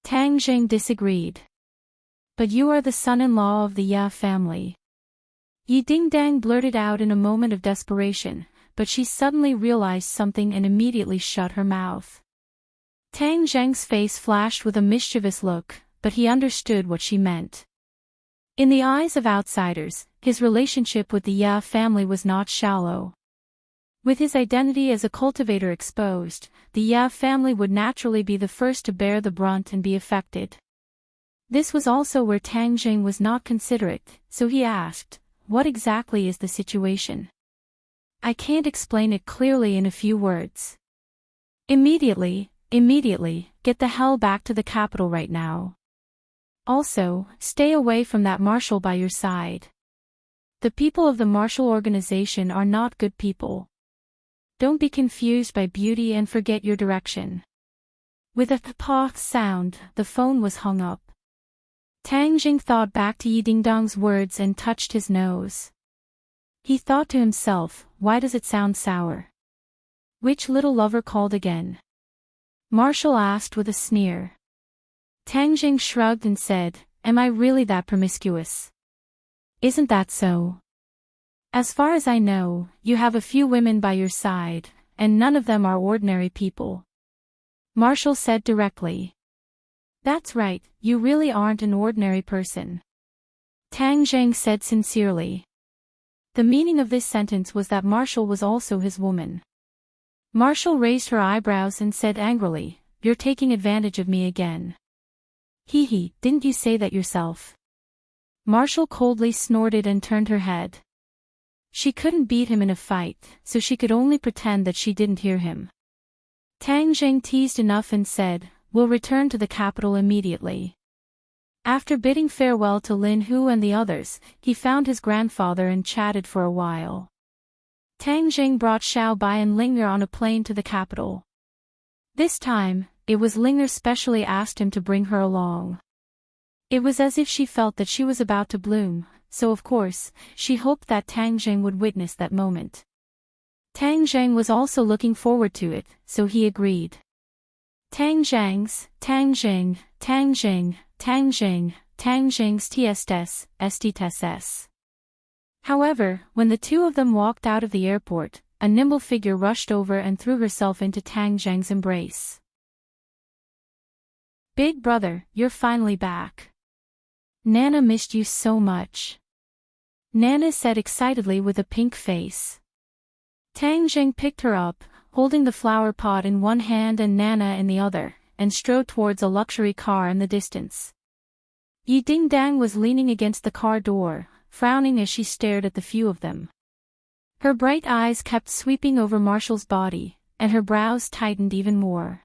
Tang Jing disagreed. But you are the son-in-law of the Ya family. Yi Dingdang blurted out in a moment of desperation, but she suddenly realized something and immediately shut her mouth. Tang Zheng's face flashed with a mischievous look, but he understood what she meant. In the eyes of outsiders, his relationship with the Ya family was not shallow. With his identity as a cultivator exposed, the Ya family would naturally be the first to bear the brunt and be affected. This was also where Tang Jing was not considerate, so he asked, what exactly is the situation? I can't explain it clearly in a few words. Immediately, get the hell back to the capital right now. Also, stay away from that marshal by your side. The people of the martial organization are not good people. Don't be confused by beauty and forget your direction. With a th-pah sound, the phone was hung up. Tang Jing thought back to Yi Dingdang's words and touched his nose. He thought to himself, why does it sound sour? Which little lover called again? Marshall asked with a sneer. Tang Jing shrugged and said, am I really that promiscuous? Isn't that so? As far as I know, you have a few women by your side, and none of them are ordinary people. Marshall said directly. That's right, you really aren't an ordinary person. Tang Jing said sincerely. The meaning of this sentence was that Marshall was also his woman. Marshall raised her eyebrows and said angrily, you're taking advantage of me again. Hee, didn't you say that yourself? Marshall coldly snorted and turned her head. She couldn't beat him in a fight, so she could only pretend that she didn't hear him. Tang Jing teased enough and said, we'll return to the capital immediately. After bidding farewell to Lin Hu and the others, he found his grandfather and chatted for a while. Tang Jing brought Xiao Bai and Ling'er on a plane to the capital. This time, it was Ling'er specially asked him to bring her along. It was as if she felt that she was about to bloom, so of course, she hoped that Tang Jing would witness that moment. Tang Jing was also looking forward to it, so he agreed. Tang Jing's TSS. However, when the two of them walked out of the airport, a nimble figure rushed over and threw herself into Tang Jing's embrace. Big brother, you're finally back. Nana missed you so much. Nana said excitedly with a pink face. Tang Jing picked her up, holding the flower pot in one hand and Nana in the other, and strode towards a luxury car in the distance. Yi Dingdang was leaning against the car door, frowning as she stared at the few of them. Her bright eyes kept sweeping over Marshall's body, and her brows tightened even more.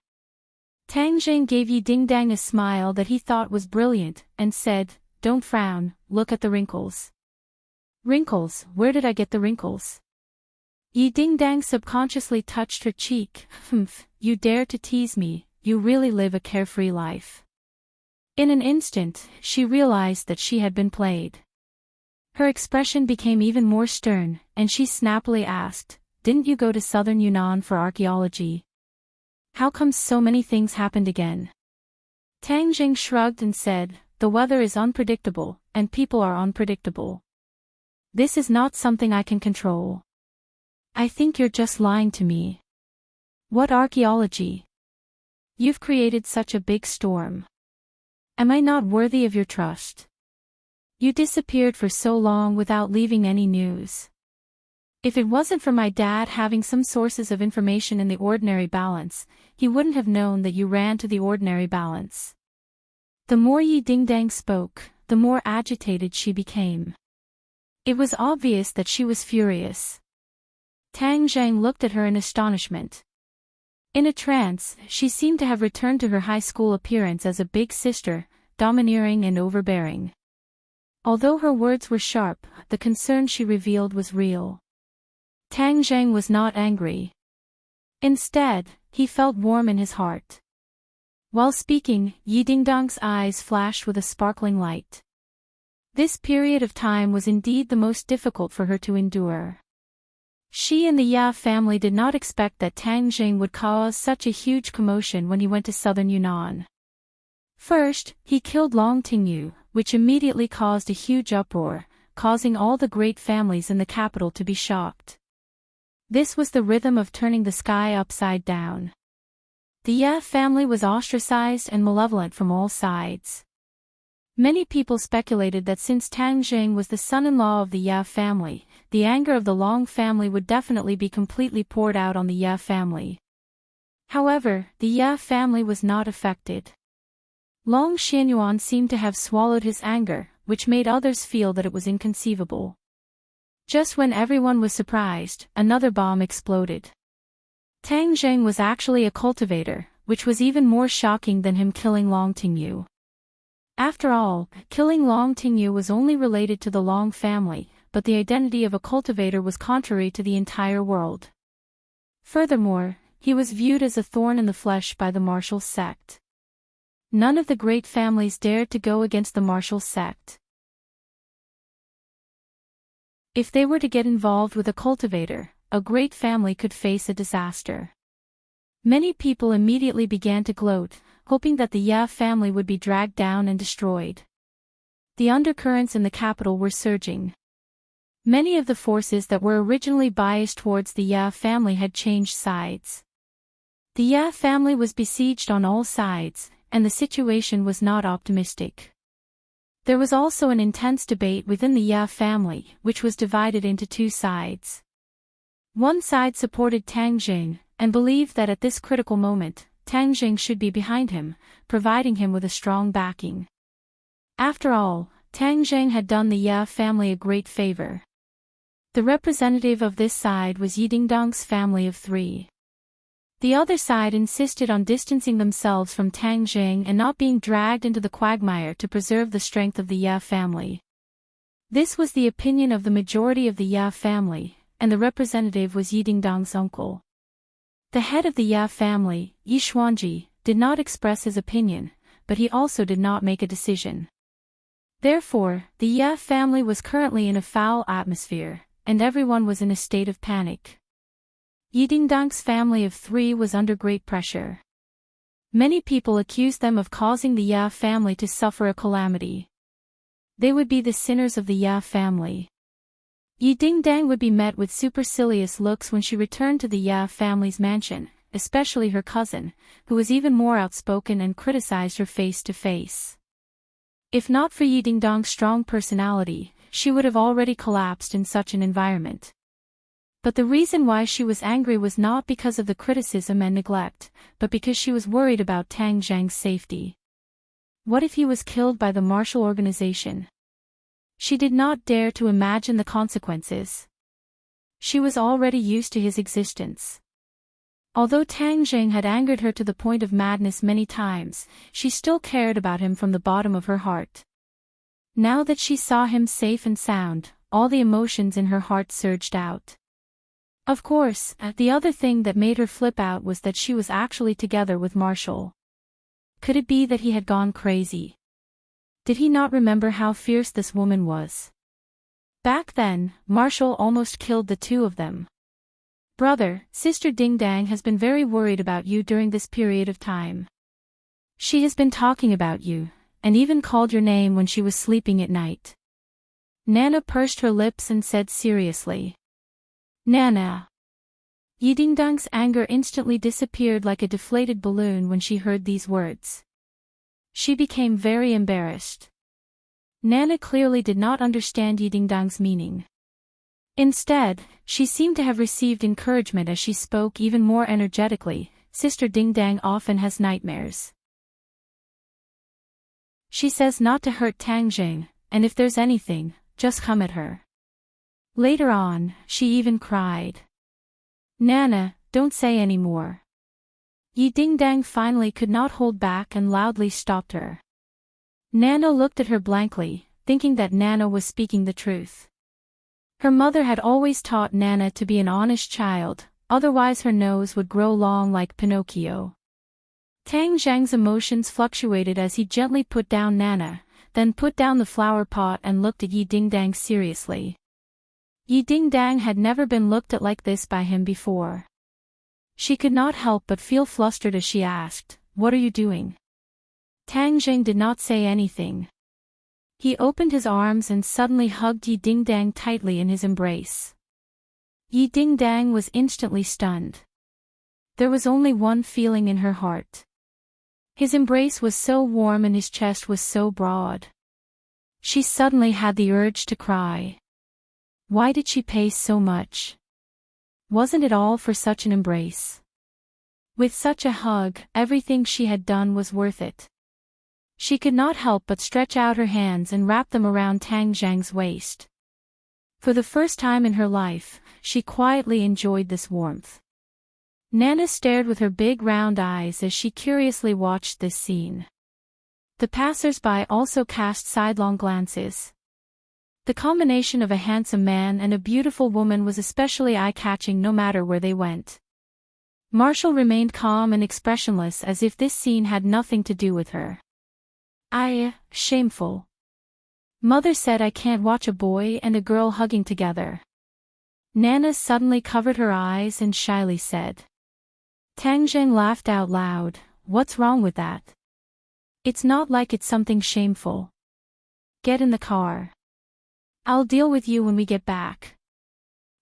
Tang Jing gave Yi Dingdang a smile that he thought was brilliant, and said, don't frown, look at the wrinkles. Wrinkles, where did I get the wrinkles? Yi Dingdang subconsciously touched her cheek. You dare to tease me, you really live a carefree life. In an instant, she realized that she had been played. Her expression became even more stern, and she snappily asked, didn't you go to southern Yunnan for archaeology? How come so many things happened again? Tang Jing shrugged and said, the weather is unpredictable, and people are unpredictable. This is not something I can control. I think you're just lying to me. What archaeology? You've created such a big storm. Am I not worthy of your trust? You disappeared for so long without leaving any news. If it wasn't for my dad having some sources of information in the ordinary balance, he wouldn't have known that you ran to the ordinary balance. The more Yi Dingdang spoke, the more agitated she became. It was obvious that she was furious. Tang Zhang looked at her in astonishment. In a trance, she seemed to have returned to her high school appearance as a big sister, domineering and overbearing. Although her words were sharp, the concern she revealed was real. Tang Zhang was not angry. Instead, he felt warm in his heart. While speaking, Yi Dingdong's eyes flashed with a sparkling light. This period of time was indeed the most difficult for her to endure. She and the Ya family did not expect that Tang Zhang would cause such a huge commotion when he went to southern Yunnan. First, he killed Long Tingyu, which immediately caused a huge uproar, causing all the great families in the capital to be shocked. This was the rhythm of turning the sky upside down. The Ya family was ostracized and malevolent from all sides. Many people speculated that since Tang Zhang was the son-in-law of the Ya family, the anger of the Long family would definitely be completely poured out on the Ya family. However, the Ya family was not affected. Long Xianyuan seemed to have swallowed his anger, which made others feel that it was inconceivable. Just when everyone was surprised, another bomb exploded. Tang Zhang was actually a cultivator, which was even more shocking than him killing Long Tingyu. After all, killing Long Tingyu was only related to the Long family, but the identity of a cultivator was contrary to the entire world. Furthermore, he was viewed as a thorn in the flesh by the martial sect. None of the great families dared to go against the martial sect. If they were to get involved with a cultivator, a great family could face a disaster. Many people immediately began to gloat, hoping that the Ya family would be dragged down and destroyed. The undercurrents in the capital were surging. Many of the forces that were originally biased towards the Ya family had changed sides. The Ya family was besieged on all sides, and the situation was not optimistic. There was also an intense debate within the Ya family, which was divided into two sides. One side supported Tang Zhang, and believed that at this critical moment, Tang Zhang should be behind him, providing him with a strong backing. After all, Tang Zhang had done the Ya family a great favor. The representative of this side was Yi Dingdong's family of 3. The other side insisted on distancing themselves from Tang Zhang and not being dragged into the quagmire to preserve the strength of the Ya family. This was the opinion of the majority of the Ya family, and the representative was Yi Dingdong's uncle. The head of the Ya family, Yi Xuanji, did not express his opinion, but he also did not make a decision. Therefore, the Ya family was currently in a foul atmosphere, and everyone was in a state of panic. Yi Dingdong's family of 3 was under great pressure. Many people accused them of causing the Ya family to suffer a calamity. They would be the sinners of the Ya family. Yi Dingdong would be met with supercilious looks when she returned to the Ya family's mansion, especially her cousin, who was even more outspoken and criticized her face to face. If not for Yi Dingdong's strong personality, she would have already collapsed in such an environment. But the reason why she was angry was not because of the criticism and neglect, but because she was worried about Tang Zhang's safety. What if he was killed by the martial organization? She did not dare to imagine the consequences. She was already used to his existence. Although Tang Zhang had angered her to the point of madness many times, she still cared about him from the bottom of her heart. Now that she saw him safe and sound, all the emotions in her heart surged out. Of course, the other thing that made her flip out was that she was actually together with Marshall. Could it be that he had gone crazy? Did he not remember how fierce this woman was? Back then, Marshall almost killed the two of them. Brother, Sister Dingdong has been very worried about you during this period of time. She has been talking about you, and even called your name when she was sleeping at night. Nana pursed her lips and said seriously. Nana. Yi Dingdong's anger instantly disappeared like a deflated balloon when she heard these words. She became very embarrassed. Nana clearly did not understand Yi Dingdong's meaning. Instead, she seemed to have received encouragement as she spoke even more energetically. Sister Dingdong often has nightmares. She says not to hurt Tang Jing, and if there's anything, just come at her. Later on, she even cried. Nana, don't say any more. Yi Dingdang finally could not hold back and loudly stopped her. Nana looked at her blankly, thinking that Nana was speaking the truth. Her mother had always taught Nana to be an honest child, otherwise her nose would grow long like Pinocchio. Tang Zhang's emotions fluctuated as he gently put down Nana, then put down the flower pot and looked at Yi Dingdang seriously. Yi Dingdang had never been looked at like this by him before. She could not help but feel flustered as she asked, "What are you doing?" Tang Jing did not say anything. He opened his arms and suddenly hugged Yi Dingdang tightly in his embrace. Yi Dingdang was instantly stunned. There was only one feeling in her heart. His embrace was so warm and his chest was so broad. She suddenly had the urge to cry. Why did she pay so much? Wasn't it all for such an embrace? With such a hug, everything she had done was worth it. She could not help but stretch out her hands and wrap them around Tang Zhang's waist. For the first time in her life, she quietly enjoyed this warmth. Nana stared with her big round eyes as she curiously watched this scene. The passers-by also cast sidelong glances. The combination of a handsome man and a beautiful woman was especially eye-catching no matter where they went. Marshall remained calm and expressionless as if this scene had nothing to do with her. Shameful. Mother said I can't watch a boy and a girl hugging together. Nana suddenly covered her eyes and shyly said. Tang Zheng laughed out loud. What's wrong with that? It's not like it's something shameful. Get in the car. I'll deal with you when we get back.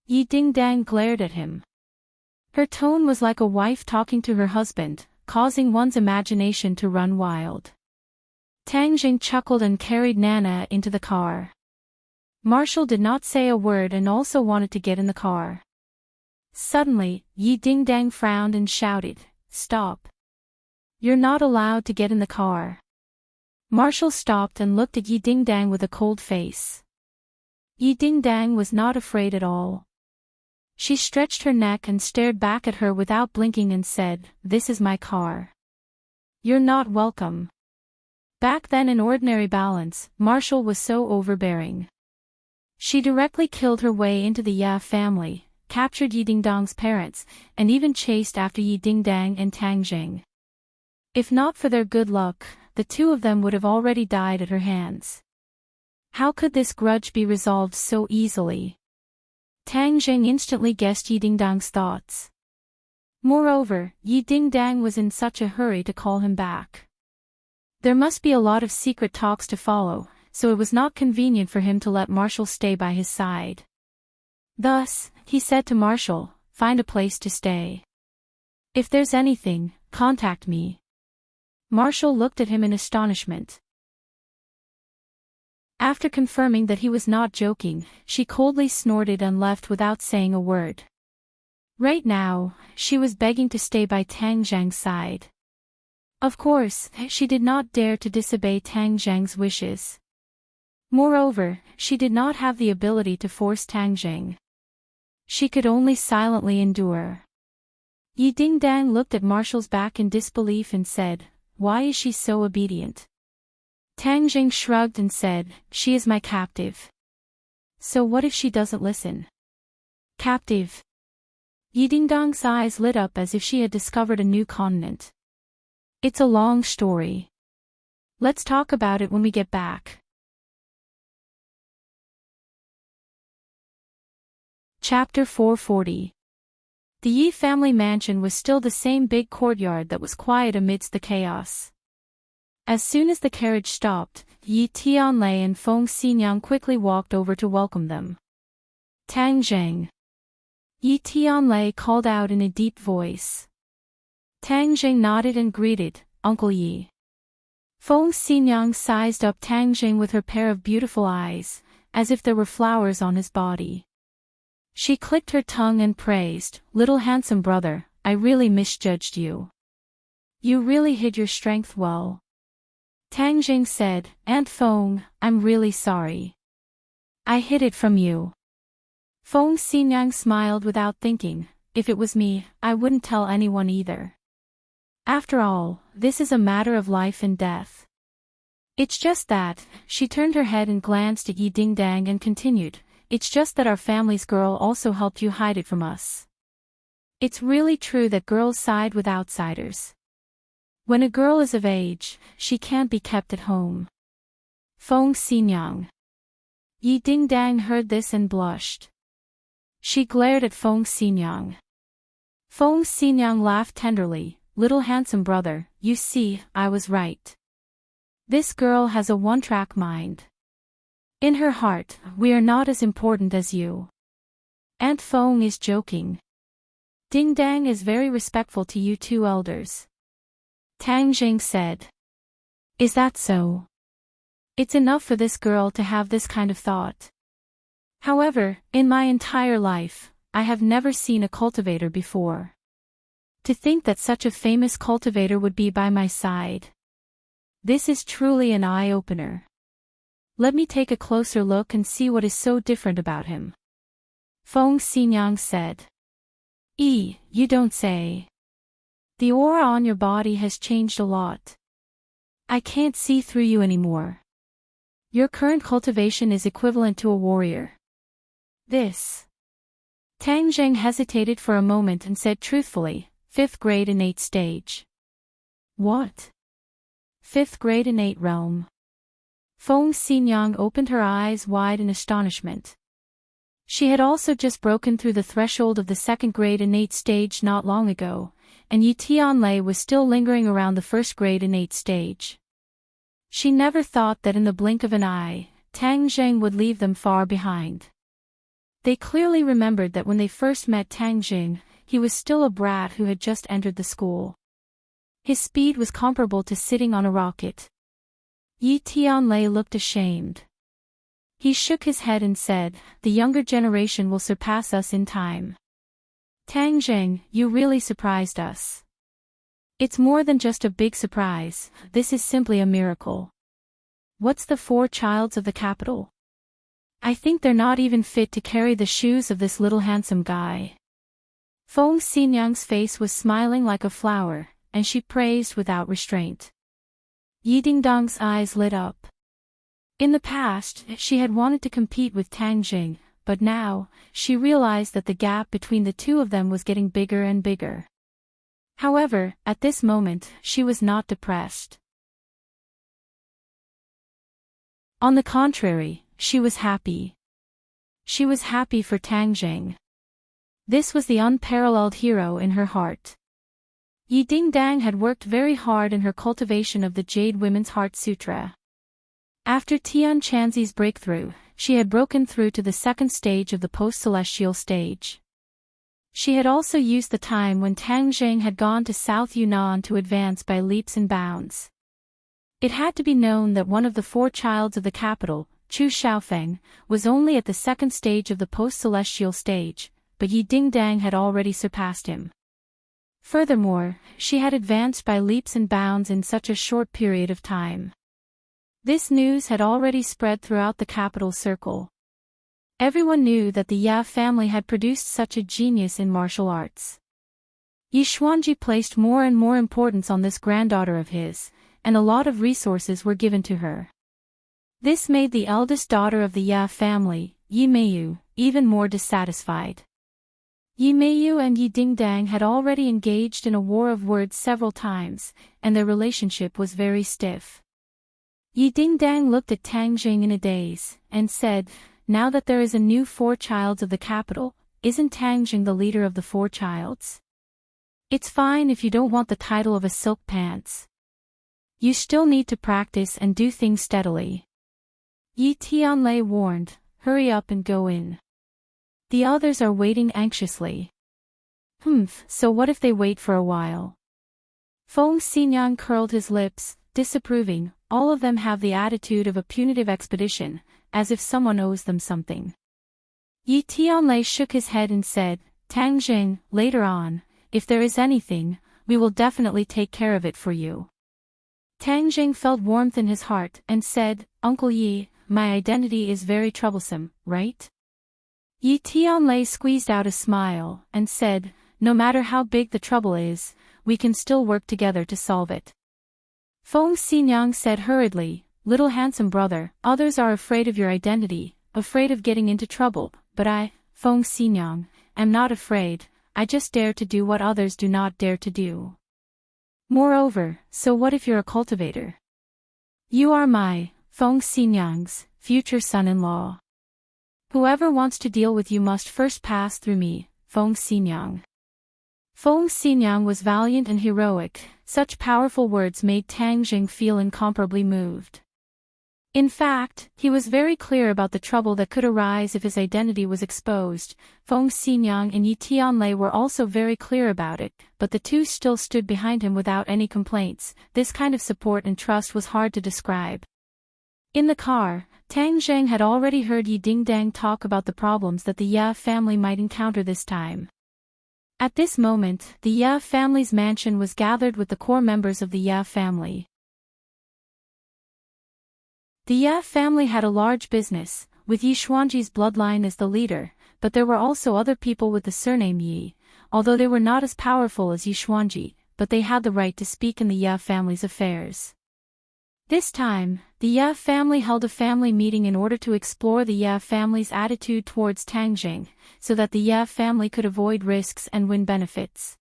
Yi Dingdang glared at him. Her tone was like a wife talking to her husband, causing one's imagination to run wild. Tang Jing chuckled and carried Nana into the car. Marshall did not say a word and also wanted to get in the car. Suddenly, Yi Dingdang frowned and shouted, "Stop. You're not allowed to get in the car." Marshall stopped and looked at Yi Dingdang with a cold face. Yi Dingdang was not afraid at all. She stretched her neck and stared back at her without blinking and said, "This is my car. You're not welcome." Back then in ordinary balance, Marshall was so overbearing. She directly killed her way into the Ya family, captured Yi Dingdang's parents, and even chased after Yi Dingdang and Tang Jing. If not for their good luck, the two of them would have already died at her hands. How could this grudge be resolved so easily? Tang Jing instantly guessed Yi Dingdang's thoughts. Moreover, Yi Dingdang was in such a hurry to call him back. There must be a lot of secret talks to follow, so it was not convenient for him to let Marshall stay by his side. Thus, he said to Marshall, "Find a place to stay. If there's anything, contact me." Marshall looked at him in astonishment. After confirming that he was not joking, she coldly snorted and left without saying a word. Right now, she was begging to stay by Tang Zhang's side. Of course, she did not dare to disobey Tang Zhang's wishes. Moreover, she did not have the ability to force Tang Zhang. She could only silently endure. Yi Dingdang looked at Marshall's back in disbelief and said, "Why is she so obedient?" Tang Jing shrugged and said, "She is my captive." So what if she doesn't listen? Captive? Yi Dingdang's eyes lit up as if she had discovered a new continent. It's a long story. Let's talk about it when we get back. Chapter 440. The Yi family mansion was still the same big courtyard that was quiet amidst the chaos. As soon as the carriage stopped, Yi Tianlei and Feng Xinyang quickly walked over to welcome them. Tang Zheng. Yi Tianlei called out in a deep voice. Tang Zheng nodded and greeted, "Uncle Yi." Feng Xinyang sized up Tang Zheng with her pair of beautiful eyes, as if there were flowers on his body. She clicked her tongue and praised, "Little handsome brother, I really misjudged you. You really hid your strength well." Tang Jing said, Aunt Feng, I'm really sorry. I hid it from you. Feng Xinyang smiled without thinking. If it was me, I wouldn't tell anyone either. After all, this is a matter of life and death. It's just that, she turned her head and glanced at Yi Dingdang and continued, it's just that our family's girl also helped you hide it from us. It's really true that girls side with outsiders. When a girl is of age, she can't be kept at home. Feng Xinyang. Yi Dingdang heard this and blushed. She glared at Feng Xinyang. Feng Xinyang laughed tenderly, little handsome brother, you see, I was right. This girl has a one-track mind. In her heart, we are not as important as you. Aunt Feng is joking. Dingdang is very respectful to you two elders. Tang Jing said. Is that so? It's enough for this girl to have this kind of thought. However, in my entire life, I have never seen a cultivator before. To think that such a famous cultivator would be by my side. This is truly an eye-opener. Let me take a closer look and see what is so different about him. Feng Xinyang said. You don't say. The aura on your body has changed a lot. I can't see through you anymore. Your current cultivation is equivalent to a warrior. This. Tang Zheng hesitated for a moment and said truthfully, 5th grade innate stage. What? 5th grade innate realm. Feng Xinyang opened her eyes wide in astonishment. She had also just broken through the threshold of the 2nd grade innate stage not long ago, and Yi Tianlei was still lingering around the 1st grade innate stage. She never thought that in the blink of an eye, Tang Zheng would leave them far behind. They clearly remembered that when they first met Tang Jing, he was still a brat who had just entered the school. His speed was comparable to sitting on a rocket. Yi Tianlei looked ashamed. He shook his head and said, the younger generation will surpass us in time. Tang Zheng, you really surprised us. It's more than just a big surprise, this is simply a miracle. What's the 4 childs of the capital? I think they're not even fit to carry the shoes of this little handsome guy. Feng Xinyang's face was smiling like a flower, and she praised without restraint. Yi Dingdang's eyes lit up. In the past, she had wanted to compete with Tang Jing, but now, she realized that the gap between the two of them was getting bigger and bigger. However, at this moment, she was not depressed. On the contrary, she was happy. She was happy for Tang Jing. This was the unparalleled hero in her heart. Yi Dingdang had worked very hard in her cultivation of the Jade Women's Heart Sutra. After Tian Chanzi's breakthrough, she had broken through to the 2nd stage of the post-celestial stage. She had also used the time when Tang Zheng had gone to South Yunnan to advance by leaps and bounds. It had to be known that one of the 4 childs of the capital, Chu Xiaofeng, was only at the 2nd stage of the post-celestial stage, but Yi Dingdang had already surpassed him. Furthermore, she had advanced by leaps and bounds in such a short period of time. This news had already spread throughout the capital circle. Everyone knew that the Ya family had produced such a genius in martial arts. Yi Xuanji placed more and more importance on this granddaughter of his, and a lot of resources were given to her. This made the eldest daughter of the Ya family, Yi Meiyu, even more dissatisfied. Yi Meiyu and Yi Dingdang had already engaged in a war of words several times, and their relationship was very stiff. Yi Dingdang looked at Tang Jing in a daze, and said, now that there is a new 4 childs of the capital, isn't Tang Jing the leader of the 4 childs? It's fine if you don't want the title of a silk pants. You still need to practice and do things steadily. Yi Tianlei warned, hurry up and go in. The others are waiting anxiously. So what if they wait for a while? Feng Xinyang curled his lips, disapproving. All of them have the attitude of a punitive expedition, as if someone owes them something. Yi Tianlei shook his head and said, Tang Jing, later on, if there is anything, we will definitely take care of it for you. Tang Jing felt warmth in his heart and said, "Uncle Yi, my identity is very troublesome, right?" Yi Tianlei squeezed out a smile and said, "No matter how big the trouble is, we can still work together to solve it." Feng Xinyang said hurriedly, "Little handsome brother, others are afraid of your identity, afraid of getting into trouble, but I, Feng Xinyang, am not afraid. I just dare to do what others do not dare to do. Moreover, so what if you're a cultivator? You are my, Feng Xinyang's, future son-in-law. Whoever wants to deal with you must first pass through me, Feng Xinyang." Feng Xinyang was valiant and heroic. Such powerful words made Tang Jing feel incomparably moved. In fact, he was very clear about the trouble that could arise if his identity was exposed. Feng Xinyang and Yi Tianlei were also very clear about it, but the two still stood behind him without any complaints. This kind of support and trust was hard to describe. In the car, Tang Jing had already heard Yi Dingdang talk about the problems that the Ye family might encounter this time. At this moment, the Ye family's mansion was gathered with the core members of the Ye family. The Ye family had a large business, with Yi Xuanji's bloodline as the leader, but there were also other people with the surname Yi, although they were not as powerful as Yi Xuanji, but they had the right to speak in the Ye family's affairs. This time, the Ye family held a family meeting in order to explore the Ye family's attitude towards Tang Jing, so that the Ye family could avoid risks and win benefits.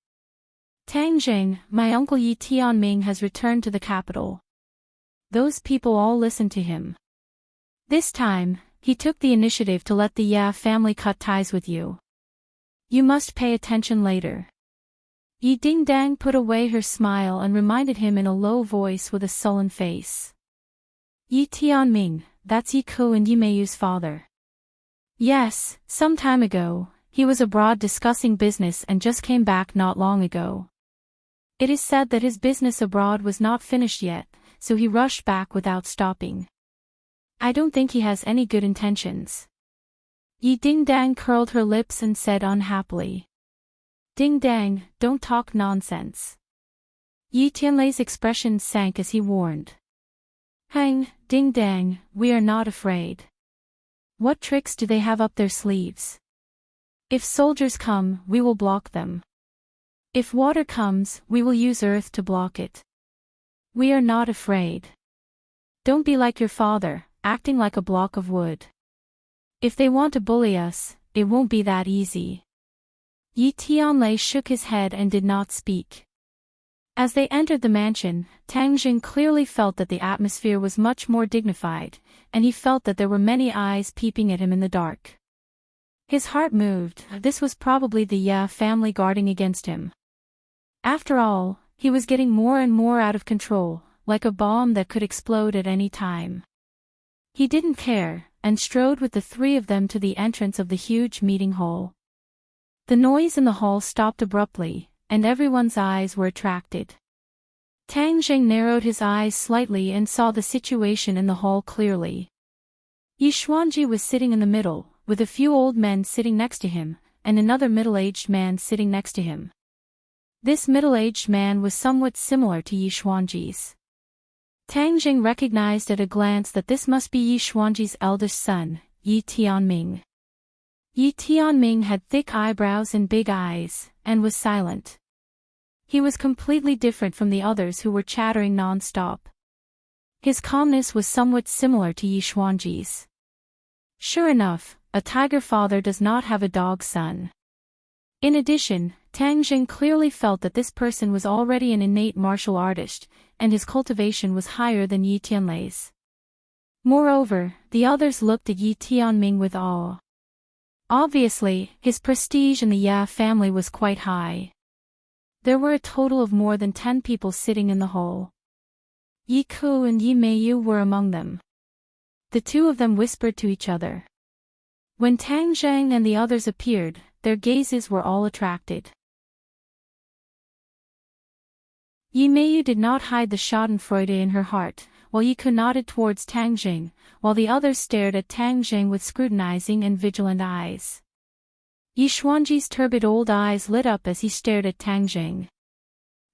"Tang Jing, my uncle Yi Tianming has returned to the capital." Those people all listened to him. This time, he took the initiative to let the Ye family cut ties with you. You must pay attention later. Yi Dingdang put away her smile and reminded him in a low voice with a sullen face. "Yi Tianming, that's Yi Ku and Yi Meiyu's father." "Yes, some time ago, he was abroad discussing business and just came back not long ago. It is said that his business abroad was not finished yet, so he rushed back without stopping. I don't think he has any good intentions." Yi Dingdang curled her lips and said unhappily. "Dingdang, don't talk nonsense." Yi Tianlei's expression sank as he warned. "Hang, Dingdang, we are not afraid. What tricks do they have up their sleeves? If soldiers come, we will block them. If water comes, we will use earth to block it. We are not afraid. Don't be like your father, acting like a block of wood. If they want to bully us, it won't be that easy." Yi Tianlei shook his head and did not speak. As they entered the mansion, Tang Jing clearly felt that the atmosphere was much more dignified, and he felt that there were many eyes peeping at him in the dark. His heart moved. This was probably the Ye family guarding against him. After all, he was getting more and more out of control, like a bomb that could explode at any time. He didn't care, and strode with the three of them to the entrance of the huge meeting hall. The noise in the hall stopped abruptly, and everyone's eyes were attracted. Tang Jing narrowed his eyes slightly and saw the situation in the hall clearly. Yi Xuanji was sitting in the middle, with a few old men sitting next to him, and another middle-aged man sitting next to him. This middle-aged man was somewhat similar to Yi Xuanji's. Tang Jing recognized at a glance that this must be Yi Xuanji's eldest son, Yi Tianming. Yi Tianming had thick eyebrows and big eyes, and was silent. He was completely different from the others who were chattering non-stop. His calmness was somewhat similar to Yi Xuanji's. Sure enough, a tiger father does not have a dog son. In addition, Tang Jing clearly felt that this person was already an innate martial artist, and his cultivation was higher than Yi Tianlei's. Moreover, the others looked at Yi Tianming with awe. Obviously, his prestige in the Ye family was quite high. There were a total of more than 10 people sitting in the hall. Yi Ku and Yi Meiyu were among them. The two of them whispered to each other. When Tang Jing and the others appeared, their gazes were all attracted. Yi Meiyu did not hide the schadenfreude in her heart, while Yi Ku nodded towards Tang Jing, while the others stared at Tang Jing with scrutinizing and vigilant eyes. Yi Xuanji's turbid old eyes lit up as he stared at Tang Jing.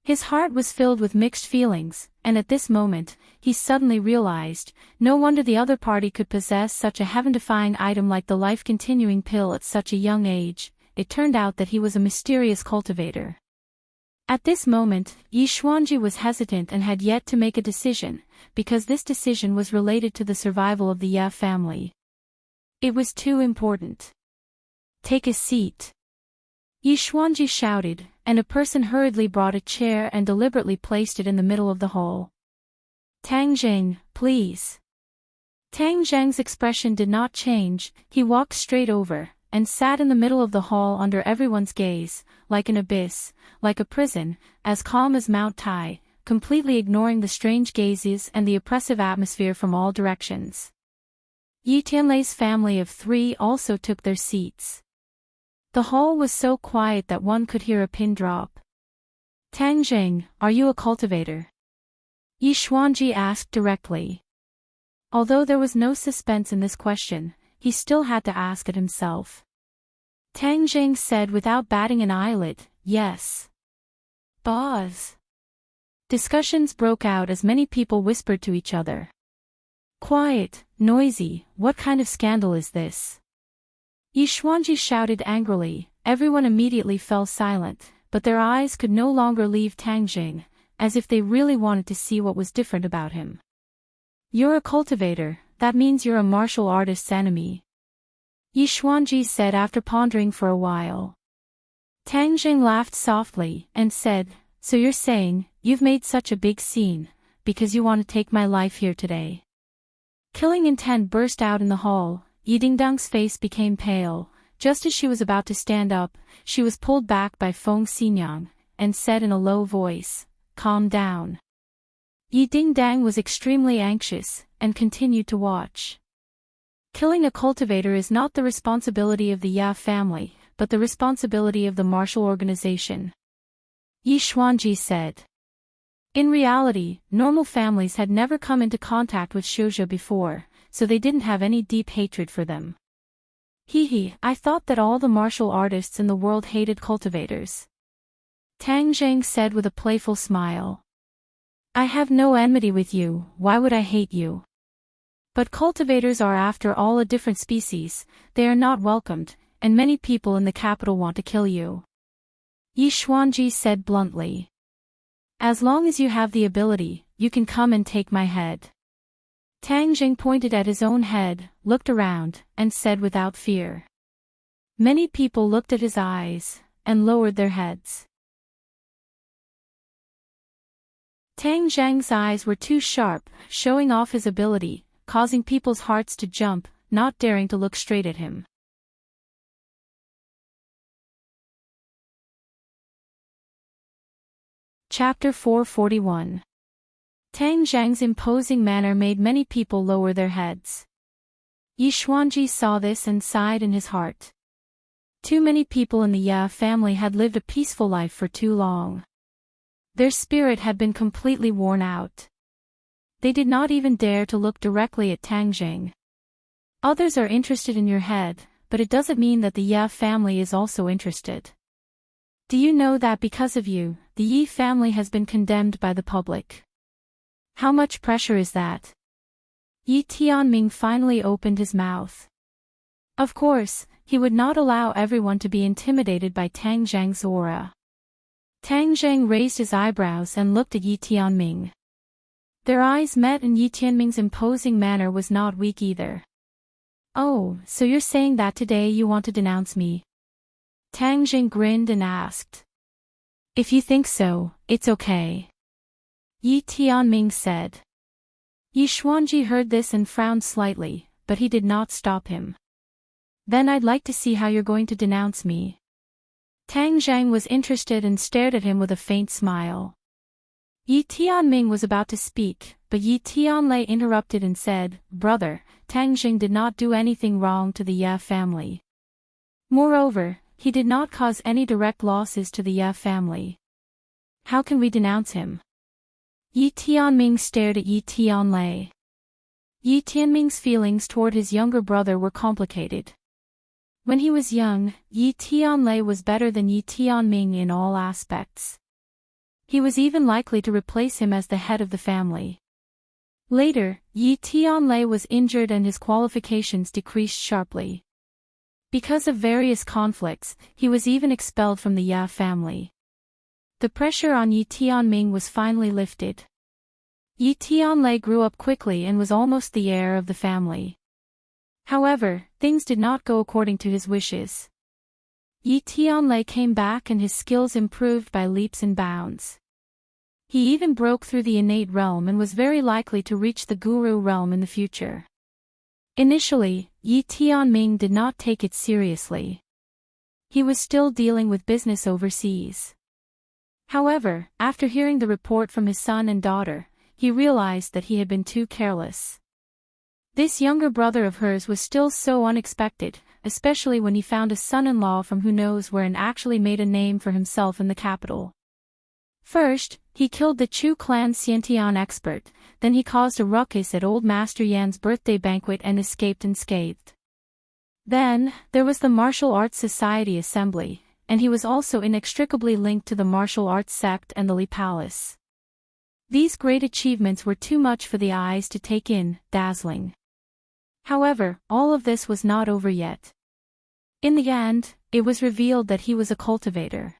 His heart was filled with mixed feelings, and at this moment, he suddenly realized, no wonder the other party could possess such a heaven-defying item like the life-continuing pill at such a young age. It turned out that he was a mysterious cultivator. At this moment, Yi Xuanji was hesitant and had yet to make a decision, because this decision was related to the survival of the Ye family. It was too important. Take a seat. Yi Xuanji shouted, and a person hurriedly brought a chair and deliberately placed it in the middle of the hall. Tang Zheng, please. Tang Zheng's expression did not change. He walked straight over, and sat in the middle of the hall under everyone's gaze, like an abyss, like a prison, as calm as Mount Tai, completely ignoring the strange gazes and the oppressive atmosphere from all directions. Yi Tianlei's family of 3 also took their seats. The hall was so quiet that one could hear a pin drop. Tang Zheng, are you a cultivator? Yi Xuanji asked directly. Although there was no suspense in this question, he still had to ask it himself. Tang Zheng said without batting an eyelid, yes. Boss. Discussions broke out as many people whispered to each other. Quiet, noisy, what kind of scandal is this? Yi Xuanji shouted angrily. Everyone immediately fell silent, but their eyes could no longer leave Tang Zheng, as if they really wanted to see what was different about him. You're a cultivator, that means you're a martial artist's enemy. Yi Xuanji said after pondering for a while. Tang Zheng laughed softly, and said, so you're saying, you've made such a big scene, because you want to take my life here today. Killing intent burst out in the hall. Yi Dingdang's face became pale. Just as she was about to stand up, she was pulled back by Feng Xinyang, and said in a low voice, calm down. Yi Dingdang was extremely anxious, and continued to watch. Killing a cultivator is not the responsibility of the Ye family, but the responsibility of the martial organization. Yi Xuanji said. In reality, normal families had never come into contact with Xiuzhe before, so they didn't have any deep hatred for them. I thought that all the martial artists in the world hated cultivators. Tang Zheng said with a playful smile. I have no enmity with you, why would I hate you? But cultivators are after all a different species, they are not welcomed, and many people in the capital want to kill you. Yi Xuanji said bluntly. As long as you have the ability, you can come and take my head. Tang Zheng pointed at his own head, looked around, and said without fear. Many people looked at his eyes, and lowered their heads. Tang Zheng's eyes were too sharp, showing off his ability, causing people's hearts to jump, not daring to look straight at him. Chapter 441. Tang Zheng's imposing manner made many people lower their heads. Yi Xuanji saw this and sighed in his heart. Too many people in the Ye family had lived a peaceful life for too long. Their spirit had been completely worn out. They did not even dare to look directly at Tang Zheng. Others are interested in your head, but it doesn't mean that the Ye family is also interested. Do you know that because of you, the Yi family has been condemned by the public? How much pressure is that? Yi Tianming finally opened his mouth. Of course, he would not allow everyone to be intimidated by Tang Zheng's aura. Tang Zheng raised his eyebrows and looked at Yi Tianming. Their eyes met and Yi Tianming's imposing manner was not weak either. Oh, so you're saying that today you want to denounce me? Tang Zheng grinned and asked. If you think so, it's okay. Yi Tianming said. Yi Xuanji heard this and frowned slightly, but he did not stop him. Then I'd like to see how you're going to denounce me. Tang Zheng was interested and stared at him with a faint smile. Yi Tianming was about to speak, but Yi Tianlei interrupted and said, Brother, Tang Zheng did not do anything wrong to the Ye family. Moreover, he did not cause any direct losses to the Ye family. How can we denounce him? Yi Tianming stared at Yi Tianlei. Yi Tianming's feelings toward his younger brother were complicated. When he was young, Yi Tianlei was better than Yi Tianming in all aspects. He was even likely to replace him as the head of the family. Later, Yi Tianlei was injured and his qualifications decreased sharply. Because of various conflicts, he was even expelled from the Ya family. The pressure on Yi Tianming was finally lifted. Yi Tianlei grew up quickly and was almost the heir of the family. However, things did not go according to his wishes. Yi Tianlei came back and his skills improved by leaps and bounds. He even broke through the innate realm and was very likely to reach the guru realm in the future. Initially, Yi Tianming did not take it seriously. He was still dealing with business overseas. However, after hearing the report from his son and daughter, he realized that he had been too careless. This younger brother of hers was still so unexpected, especially when he found a son-in-law from who knows where and actually made a name for himself in the capital. First, he killed the Chu clan Xiantian expert, then he caused a ruckus at old Master Yan's birthday banquet and escaped unscathed. Then, there was the Martial Arts Society Assembly, and he was also inextricably linked to the martial arts sect and the Li Palace. These great achievements were too much for the eyes to take in, dazzling. However, all of this was not over yet. In the end, it was revealed that he was a cultivator.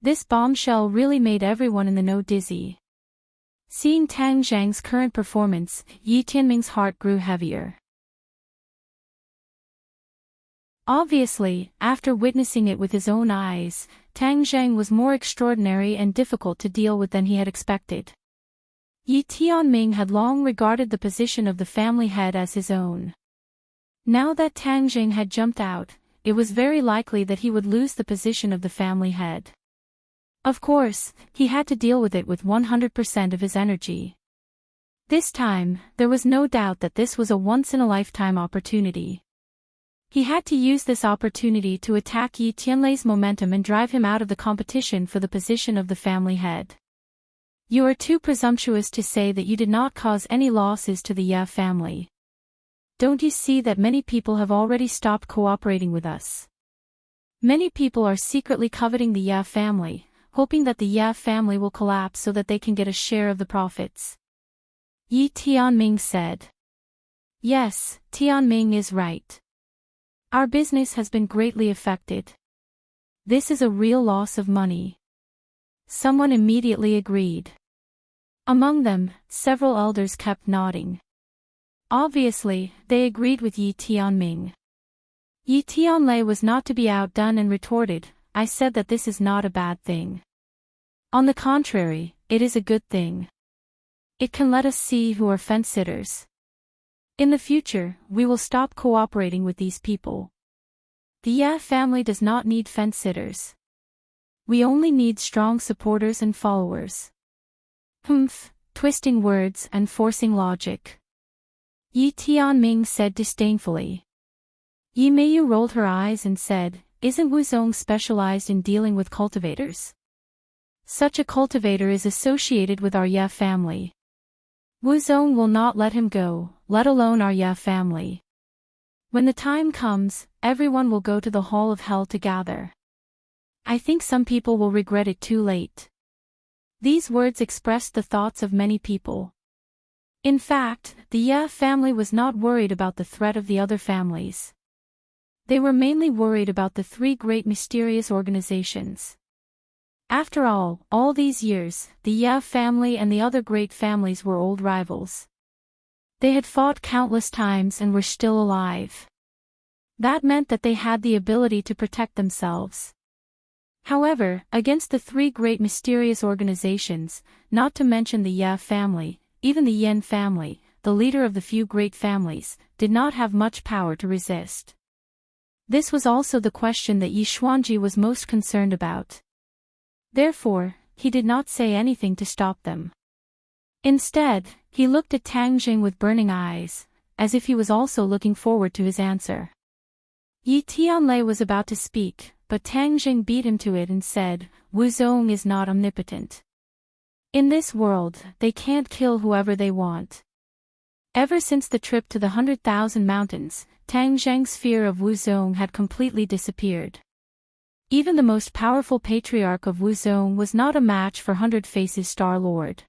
This bombshell really made everyone in the know dizzy. Seeing Tang Zhang's current performance, Yi Tianming's heart grew heavier. Obviously, after witnessing it with his own eyes, Tang Zhang was more extraordinary and difficult to deal with than he had expected. Yi Tianming had long regarded the position of the family head as his own. Now that Tang Zhang had jumped out, it was very likely that he would lose the position of the family head. Of course, he had to deal with it with 100% of his energy. This time, there was no doubt that this was a once-in-a-lifetime opportunity. He had to use this opportunity to attack Yi Tianlei's momentum and drive him out of the competition for the position of the family head. You are too presumptuous to say that you did not cause any losses to the Ya family. Don't you see that many people have already stopped cooperating with us? Many people are secretly coveting the Ya family, hoping that the Ya family will collapse so that they can get a share of the profits. Yi Tianming said. Yes, Tianming is right. Our business has been greatly affected. This is a real loss of money. Someone immediately agreed. Among them, several elders kept nodding. Obviously, they agreed with Yi Tianming. Yi Tianlei was not to be outdone and retorted, I said that this is not a bad thing. On the contrary, it is a good thing. It can let us see who are fence-sitters. In the future, we will stop cooperating with these people. The Ya family does not need fence-sitters. We only need strong supporters and followers. Twisting words and forcing logic. Yi Tianming said disdainfully. Yi Meiyu rolled her eyes and said, Isn't Wu Zong specialized in dealing with cultivators? Such a cultivator is associated with our Ya family. Wu Zong will not let him go, let alone our Ya family. When the time comes, everyone will go to the Hall of Hell to gather. I think some people will regret it too late. These words expressed the thoughts of many people. In fact, the Ya family was not worried about the threat of the other families. They were mainly worried about the three great mysterious organizations. After all these years, the Ya family and the other great families were old rivals. They had fought countless times and were still alive. That meant that they had the ability to protect themselves. However, against the three great mysterious organizations, not to mention the Ya family, even the Yen family, the leader of the few great families, did not have much power to resist. This was also the question that Yi Xuanji was most concerned about. Therefore, he did not say anything to stop them. Instead, he looked at Tang Jing with burning eyes, as if he was also looking forward to his answer. Yi Tianlei was about to speak, but Tang Jing beat him to it and said, Wu Zong is not omnipotent. In this world, they can't kill whoever they want. Ever since the trip to the 100,000 mountains, Tang Zhang's fear of Wu Zong had completely disappeared. Even the most powerful patriarch of Wuzong was not a match for Hundred Faces Star-Lord.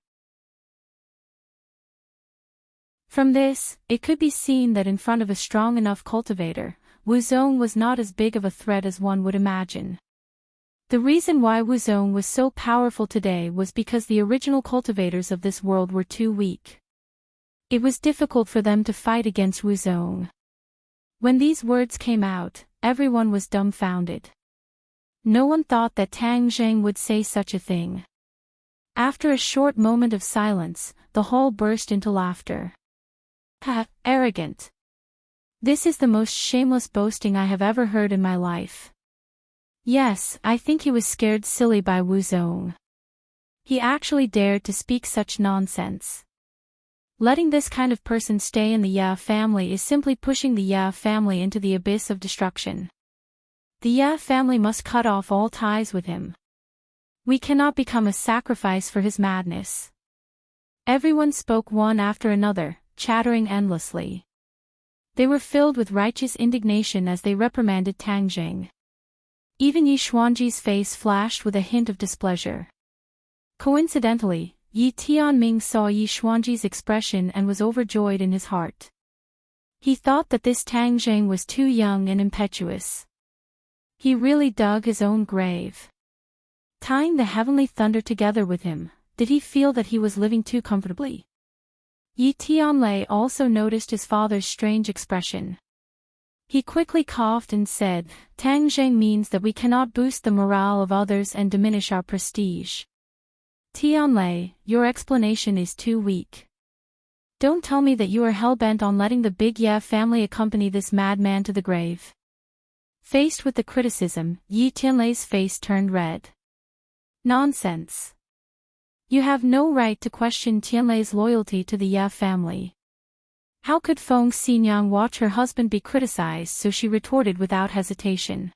From this, it could be seen that in front of a strong enough cultivator, Wuzong was not as big of a threat as one would imagine. The reason why Wuzong was so powerful today was because the original cultivators of this world were too weak. It was difficult for them to fight against Wuzong. When these words came out, everyone was dumbfounded. No one thought that Tang Zheng would say such a thing. After a short moment of silence, the hall burst into laughter. Ha! Arrogant! This is the most shameless boasting I have ever heard in my life. Yes, I think he was scared silly by Wuzong. He actually dared to speak such nonsense. Letting this kind of person stay in the Ya family is simply pushing the Ya family into the abyss of destruction. The Ya family must cut off all ties with him. We cannot become a sacrifice for his madness. Everyone spoke one after another, chattering endlessly. They were filled with righteous indignation as they reprimanded Tang Zheng. Even Yi Xuanji's face flashed with a hint of displeasure. Coincidentally, Yi Tianming saw Yi Xuanji's expression and was overjoyed in his heart. He thought that this Tang Zheng was too young and impetuous. He really dug his own grave. Tying the heavenly thunder together with him, did he feel that he was living too comfortably? Yi Tianlei also noticed his father's strange expression. He quickly coughed and said, Tang Zheng means that we cannot boost the morale of others and diminish our prestige. Tianlei, your explanation is too weak. Don't tell me that you are hell-bent on letting the Big Ye family accompany this madman to the grave. Faced with the criticism, Yi Tianlei's face turned red. Nonsense. You have no right to question Tianlei's loyalty to the Ye family. How could Feng Xinyang watch her husband be criticized? So she retorted without hesitation.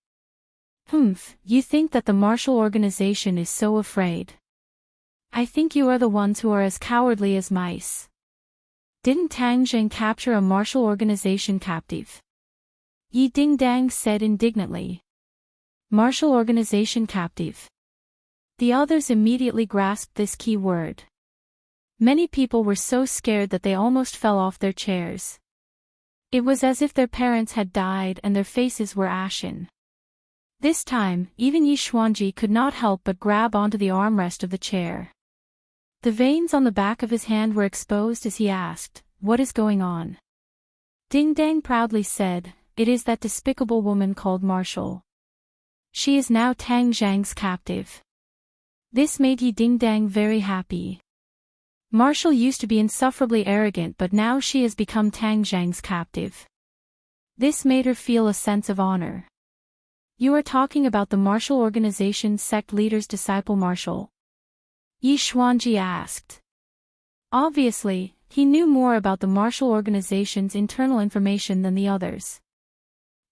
You think that the martial organization is so afraid? I think you are the ones who are as cowardly as mice. Didn't Tang Zheng capture a martial organization captive? Yi Dingdang said indignantly. Martial organization captive. The others immediately grasped this key word. Many people were so scared that they almost fell off their chairs. It was as if their parents had died and their faces were ashen. This time, even Yi Xuanji could not help but grab onto the armrest of the chair. The veins on the back of his hand were exposed as he asked, "What is going on?" Dingdang proudly said, "It is that despicable woman called Marshall. She is now Tang Zheng's captive." This made Yi Dingdang very happy. Marshall used to be insufferably arrogant, but now she has become Tang Zheng's captive. This made her feel a sense of honor. You are talking about the martial organization's sect leader's disciple Marshall? Yi Xuanji asked. Obviously, he knew more about the martial organization's internal information than the others.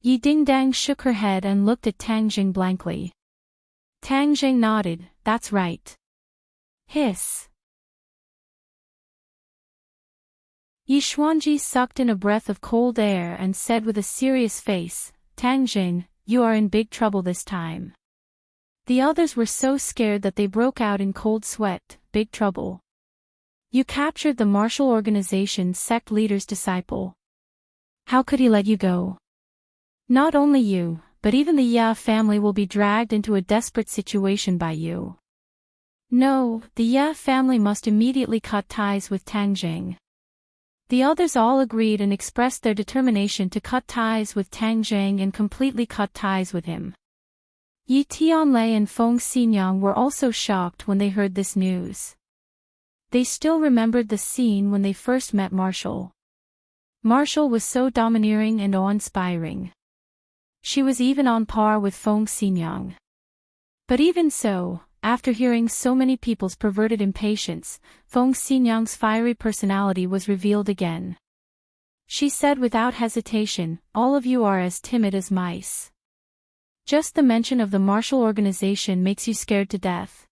Yi Dingdang shook her head and looked at Tang Zheng blankly. Tang Zheng nodded, "That's right." Hiss. Yi Xuanji sucked in a breath of cold air and said with a serious face, "Tang Zheng, you are in big trouble this time." The others were so scared that they broke out in cold sweat. Big trouble. You captured the martial organization's sect leader's disciple. How could he let you go? Not only you, but even the Ya family will be dragged into a desperate situation by you. No, the Ya family must immediately cut ties with Tang Zheng. The others all agreed and expressed their determination to cut ties with Tang Zheng and completely cut ties with him. Yi Tianlei and Feng Xinyang were also shocked when they heard this news. They still remembered the scene when they first met Marshall. Marshall was so domineering and awe-inspiring. She was even on par with Feng Xinyang. But even so, after hearing so many people's perverted impatience, Feng Xinyang's fiery personality was revealed again. She said without hesitation, "All of you are as timid as mice. Just the mention of the martial organization makes you scared to death."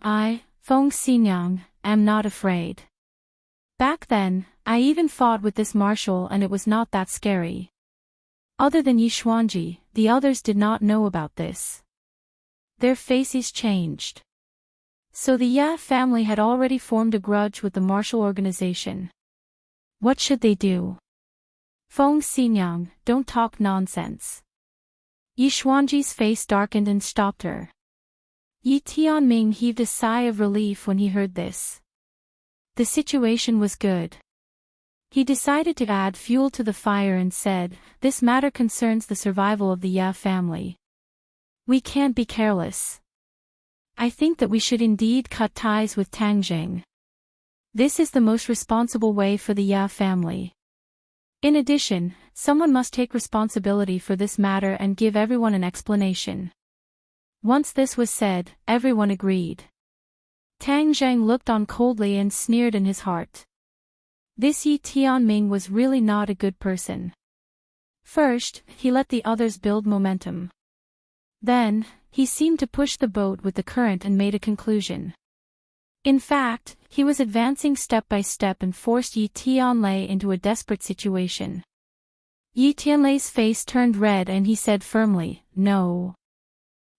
I, Feng Xinyang, am not afraid. Back then, I even fought with this marshal and it was not that scary. Other than Yi Xuanji, the others did not know about this. Their faces changed. So the Ya family had already formed a grudge with the martial organization. What should they do? Feng Xinyang, don't talk nonsense. Yi Xuanji's face darkened and stopped her. Yi Tianming heaved a sigh of relief when he heard this. The situation was good. He decided to add fuel to the fire and said, "This matter concerns the survival of the Ya family. We can't be careless. I think that we should indeed cut ties with Tangjing. This is the most responsible way for the Ya family. In addition, someone must take responsibility for this matter and give everyone an explanation." Once this was said, everyone agreed. Tang Zhang looked on coldly and sneered in his heart. This Yi Tianming was really not a good person. First, he let the others build momentum. Then, he seemed to push the boat with the current and made a conclusion. In fact, he was advancing step by step and forced Yi Tianlei into a desperate situation. Yi Tianlei's face turned red and he said firmly, "No."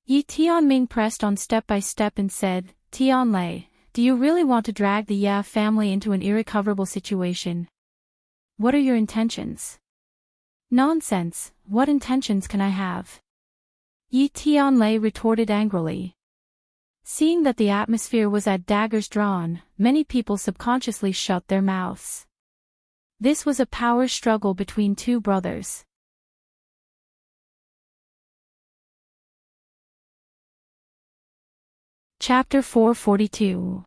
Yi Tianming pressed on step by step and said, "Tianlei, do you really want to drag the Ya family into an irrecoverable situation? What are your intentions?" "Nonsense, what intentions can I have?" Yi Tianlei retorted angrily. Seeing that the atmosphere was at daggers drawn, many people subconsciously shut their mouths. This was a power struggle between two brothers. Chapter 442.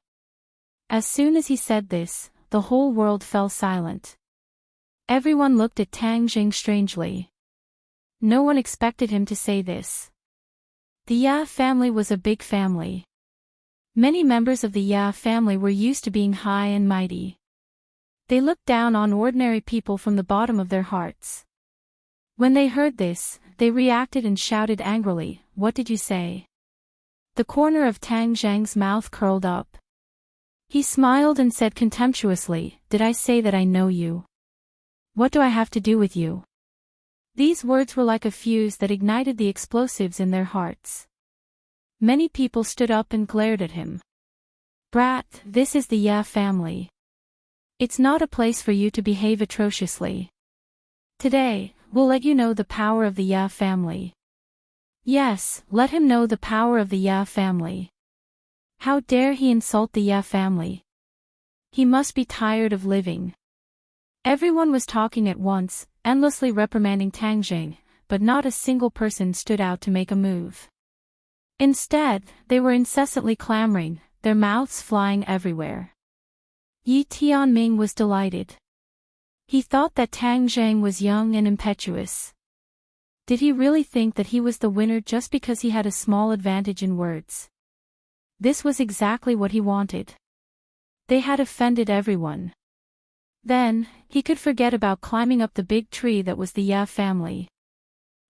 As soon as he said this, the whole world fell silent. Everyone looked at Tang Jing strangely. No one expected him to say this. The Ya family was a big family. Many members of the Ya family were used to being high and mighty. They looked down on ordinary people from the bottom of their hearts. When they heard this, they reacted and shouted angrily, "What did you say?" The corner of Tang Zhang's mouth curled up. He smiled and said contemptuously, "Did I say that I know you? What do I have to do with you?" These words were like a fuse that ignited the explosives in their hearts. Many people stood up and glared at him. "Brat, this is the Ya family. It's not a place for you to behave atrociously. Today, we'll let you know the power of the Ya family." Yes, let him know the power of the Ya family. How dare he insult the Ya family? He must be tired of living. Everyone was talking at once, endlessly reprimanding Tang Jing, but not a single person stood out to make a move. Instead, they were incessantly clamoring, their mouths flying everywhere. Yi Tianming was delighted. He thought that Tang Zhang was young and impetuous. Did he really think that he was the winner just because he had a small advantage in words? This was exactly what he wanted. They had offended everyone. Then, he could forget about climbing up the big tree that was the Ya family.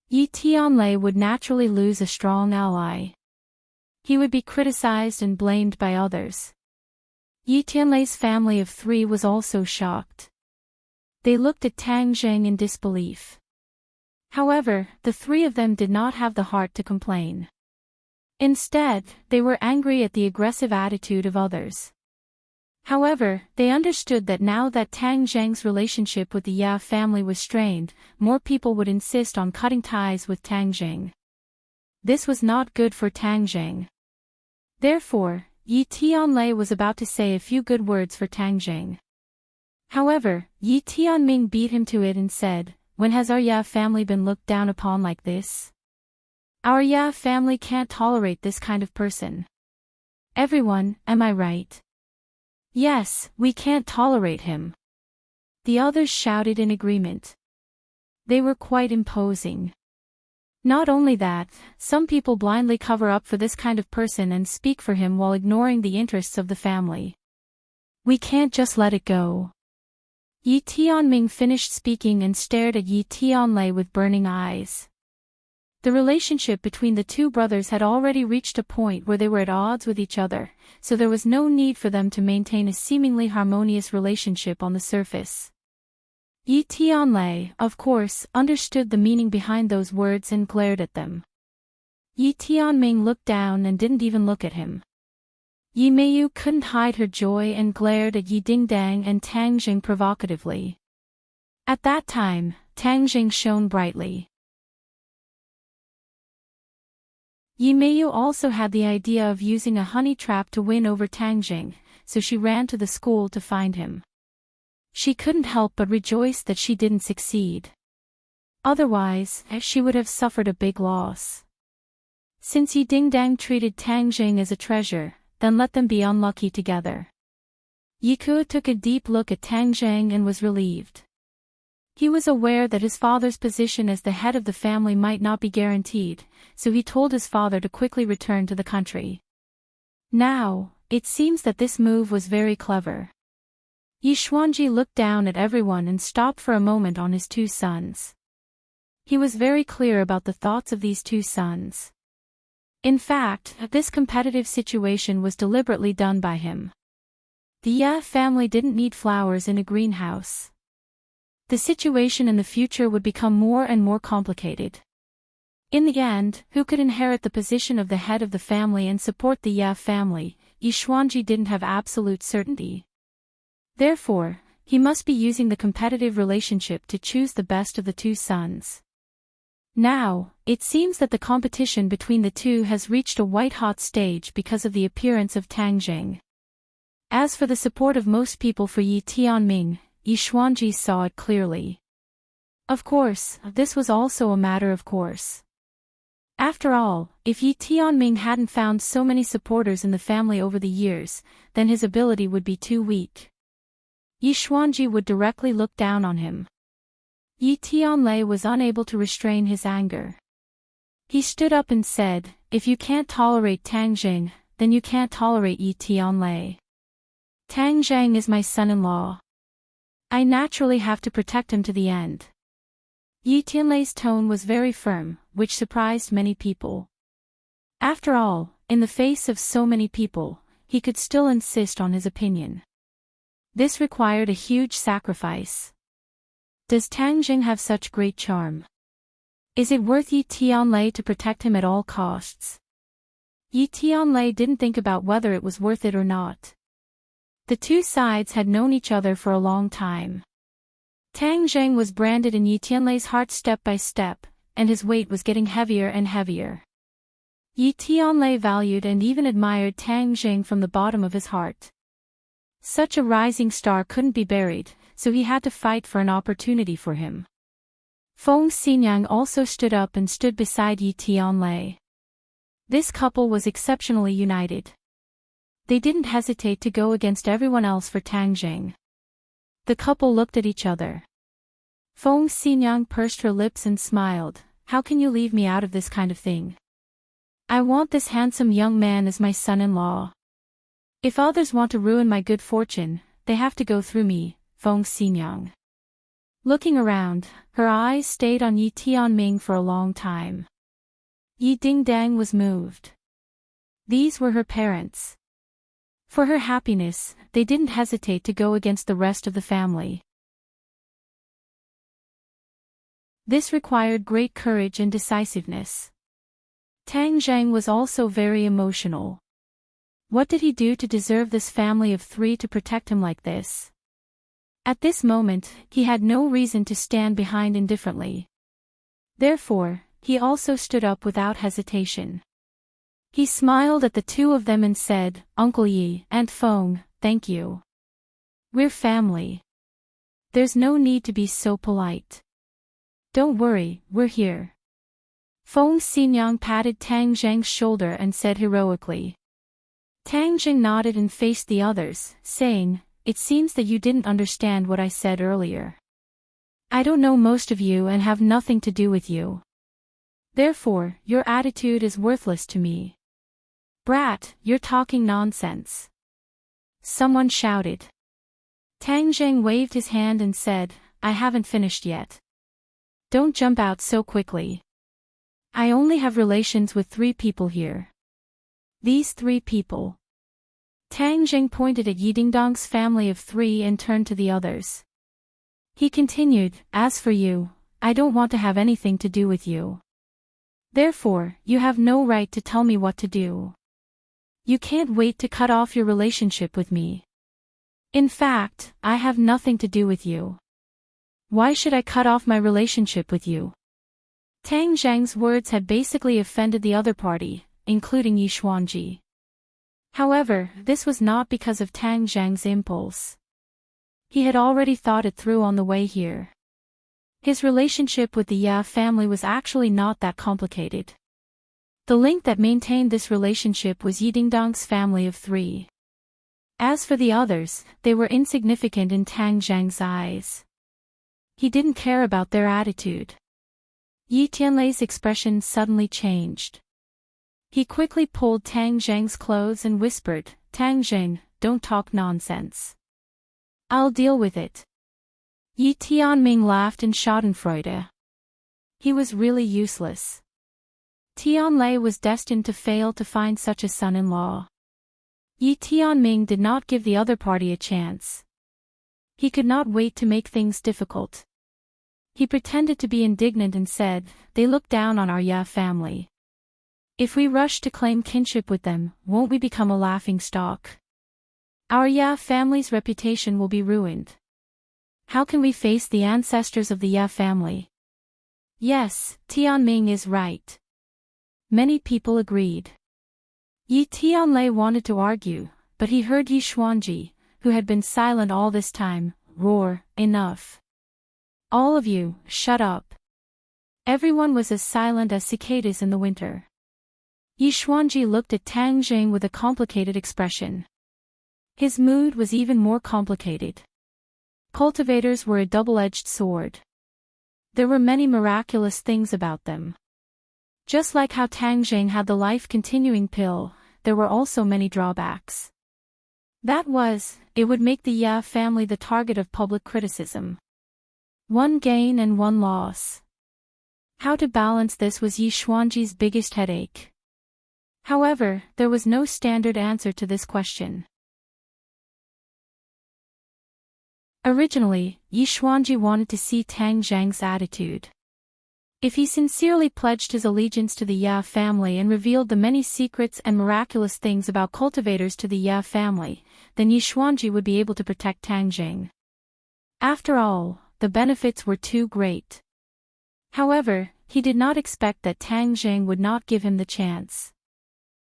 Yi Tianlei would naturally lose a strong ally. He would be criticized and blamed by others. Yi Tianlei's family of three was also shocked. They looked at Tang Zheng in disbelief. However, the three of them did not have the heart to complain. Instead, they were angry at the aggressive attitude of others. However, they understood that now that Tang Zheng's relationship with the Ya family was strained, more people would insist on cutting ties with Tang Zheng. This was not good for Tang Zheng. Therefore, Yi Tianlei was about to say a few good words for Tang Zheng. However, Yi Tianming beat him to it and said, "When has our Ya family been looked down upon like this? Our Ya family can't tolerate this kind of person. Everyone, am I right?" "Yes, we can't tolerate him." The others shouted in agreement. They were quite imposing. Not only that, some people blindly cover up for this kind of person and speak for him while ignoring the interests of the family. We can't just let it go. Yi Tianming finished speaking and stared at Yi Tianlei with burning eyes. The relationship between the two brothers had already reached a point where they were at odds with each other, so there was no need for them to maintain a seemingly harmonious relationship on the surface. Yi Tianlei, of course, understood the meaning behind those words and glared at them. Yi Tianming looked down and didn't even look at him. Yi Meiyu couldn't hide her joy and glared at Yi Dingdang and Tang Jing provocatively. At that time, Tang Jing shone brightly. Yi Meiyu also had the idea of using a honey trap to win over Tang Jing, so she ran to the school to find him. She couldn't help but rejoice that she didn't succeed. Otherwise, she would have suffered a big loss. Since Yi Dingdang treated Tang Jing as a treasure, then let them be unlucky together. Yi Ke took a deep look at Tang Jing and was relieved. He was aware that his father's position as the head of the family might not be guaranteed, so he told his father to quickly return to the country. Now, it seems that this move was very clever. Yi Xuanji looked down at everyone and stopped for a moment on his two sons. He was very clear about the thoughts of these two sons. In fact, this competitive situation was deliberately done by him. The Ye family didn't need flowers in a greenhouse. The situation in the future would become more and more complicated. In the end, who could inherit the position of the head of the family and support the Ye family? Yi Xuanji didn't have absolute certainty. Therefore, he must be using the competitive relationship to choose the best of the two sons. Now, it seems that the competition between the two has reached a white-hot stage because of the appearance of Tang Jing. As for the support of most people for Yi Tianming, Yi Xuanji saw it clearly. Of course, this was also a matter of course. After all, if Yi Tianming hadn't found so many supporters in the family over the years, then his ability would be too weak. Yi Xuanji would directly look down on him. Yi Tianlei was unable to restrain his anger. He stood up and said, "If you can't tolerate Tang Jing, then you can't tolerate Yi Tianlei. Tang Jing is my son-in-law. I naturally have to protect him to the end." Yi Tianlei's tone was very firm, which surprised many people. After all, in the face of so many people, he could still insist on his opinion. This required a huge sacrifice. Does Tang Jing have such great charm? Is it worth Yi Tianlei to protect him at all costs? Yi Tianlei didn't think about whether it was worth it or not. The two sides had known each other for a long time. Tang Jing was branded in Yi Tianlei's heart step by step, and his weight was getting heavier and heavier. Yi Tianlei valued and even admired Tang Jing from the bottom of his heart. Such a rising star couldn't be buried, so he had to fight for an opportunity for him. Feng Xinyang also stood up and stood beside Yi Tianlei. This couple was exceptionally united. They didn't hesitate to go against everyone else for Tang Jing. The couple looked at each other. Feng Xinyang pursed her lips and smiled. "How can you leave me out of this kind of thing? I want this handsome young man as my son-in-law. If others want to ruin my good fortune, they have to go through me." Feng Xinyang. Looking around, her eyes stayed on Yi Tianming for a long time. Yi Dingdang was moved. These were her parents. For her happiness, they didn't hesitate to go against the rest of the family. This required great courage and decisiveness. Tang Jing was also very emotional. What did he do to deserve this family of three to protect him like this? At this moment, he had no reason to stand behind indifferently. Therefore, he also stood up without hesitation. He smiled at the two of them and said, "Uncle Yi, Aunt Feng, thank you. We're family. There's no need to be so polite. Don't worry, we're here." Feng Xinyang patted Tang Jing's shoulder and said heroically. Tang Jing nodded and faced the others, saying, "It seems that you didn't understand what I said earlier. I don't know most of you and have nothing to do with you. Therefore, your attitude is worthless to me." "Brat, you're talking nonsense," someone shouted. Tang Jing waved his hand and said, "I haven't finished yet. Don't jump out so quickly. I only have relations with 3 people here. These 3 people." Tang Jing pointed at Yi Dingdong's family of 3 and turned to the others. He continued, "As for you, I don't want to have anything to do with you. Therefore, you have no right to tell me what to do. You can't wait to cut off your relationship with me. In fact, I have nothing to do with you. Why should I cut off my relationship with you?" Tang Zheng's words had basically offended the other party, including Yi Xuanji. However, this was not because of Tang Zheng's impulse. He had already thought it through on the way here. His relationship with the Ya family was actually not that complicated. The link that maintained this relationship was Yi Dingdong's family of 3. As for the others, they were insignificant in Tang Zheng's eyes. He didn't care about their attitude. Yi Tianlei's expression suddenly changed. He quickly pulled Tang Zheng's clothes and whispered, "Tang Zheng, don't talk nonsense. I'll deal with it." Yi Tianming laughed in schadenfreude. He was really useless. Tianlei was destined to fail to find such a son-in-law. Yi Tianming did not give the other party a chance. He could not wait to make things difficult. He pretended to be indignant and said, "They look down on our Ya family. If we rush to claim kinship with them, won't we become a laughingstock? Our Ya family's reputation will be ruined. How can we face the ancestors of the Ya family?" Yes, Tianming is right. Many people agreed. Yi Tianlei wanted to argue, but he heard Yi Xuanji, who had been silent all this time, roar, "Enough. All of you, shut up." Everyone was as silent as cicadas in the winter. Yi Xuanji looked at Tang Zheng with a complicated expression. His mood was even more complicated. Cultivators were a double-edged sword. There were many miraculous things about them. Just like how Tang Zheng had the life-continuing pill, there were also many drawbacks. That was, it would make the Ya family the target of public criticism. One gain and one loss. How to balance this was Yi Xuanji's biggest headache. However, there was no standard answer to this question. Originally, Yi Xuanji wanted to see Tang Zheng's attitude. If he sincerely pledged his allegiance to the Ya family and revealed the many secrets and miraculous things about cultivators to the Ya family, then Yi Xuanji would be able to protect Tang Zheng. After all, the benefits were too great. However, he did not expect that Tang Zheng would not give him the chance.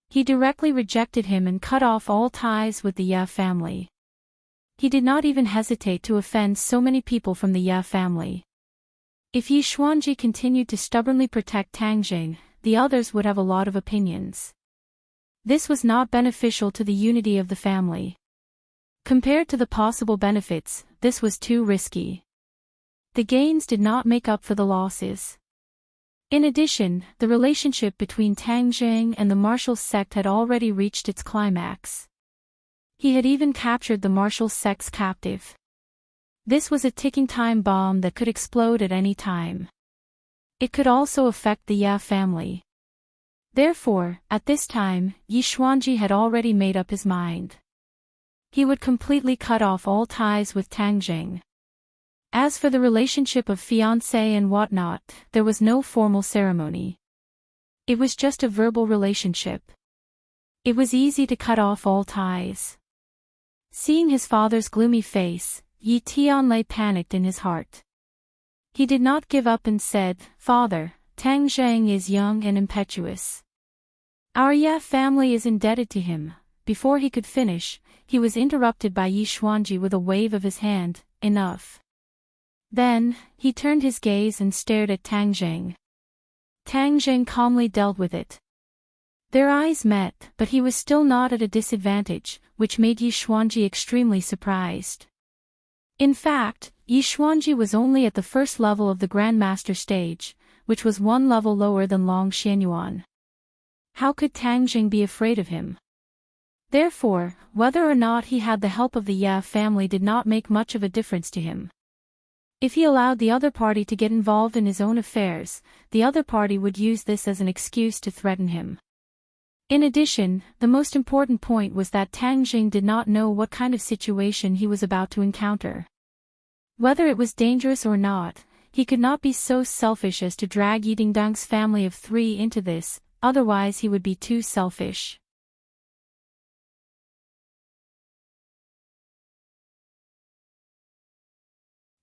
He directly rejected him and cut off all ties with the Ya family. He did not even hesitate to offend so many people from the Ya family. If Yi Xuanji continued to stubbornly protect Tang Zheng, the others would have a lot of opinions. This was not beneficial to the unity of the family. Compared to the possible benefits, this was too risky. The gains did not make up for the losses. In addition, the relationship between Tang Zheng and the martial sect had already reached its climax. He had even captured the martial sect's captive. This was a ticking time bomb that could explode at any time. It could also affect the Ya family. Therefore, at this time, Yi Xuanji had already made up his mind. He would completely cut off all ties with Tang Zheng. As for the relationship of fiancé and whatnot, there was no formal ceremony. It was just a verbal relationship. It was easy to cut off all ties. Seeing his father's gloomy face, Yi Tianlei panicked in his heart. He did not give up and said, "Father, Tang Zheng is young and impetuous. Our Ya family is indebted to him." Before he could finish, he was interrupted by Yi Xuanji with a wave of his hand, "Enough." Then, he turned his gaze and stared at Tang Zheng. Tang Zheng calmly dealt with it. Their eyes met, but he was still not at a disadvantage, which made Yi Xuanji extremely surprised. In fact, Yi Xuanji was only at the first level of the Grandmaster stage, which was one level lower than Long Xianyuan. How could Tang Zheng be afraid of him? Therefore, whether or not he had the help of the Ya family did not make much of a difference to him. If he allowed the other party to get involved in his own affairs, the other party would use this as an excuse to threaten him. In addition, the most important point was that Tang Zheng did not know what kind of situation he was about to encounter. Whether it was dangerous or not, he could not be so selfish as to drag Yi Dingdang's family of 3 into this, otherwise he would be too selfish.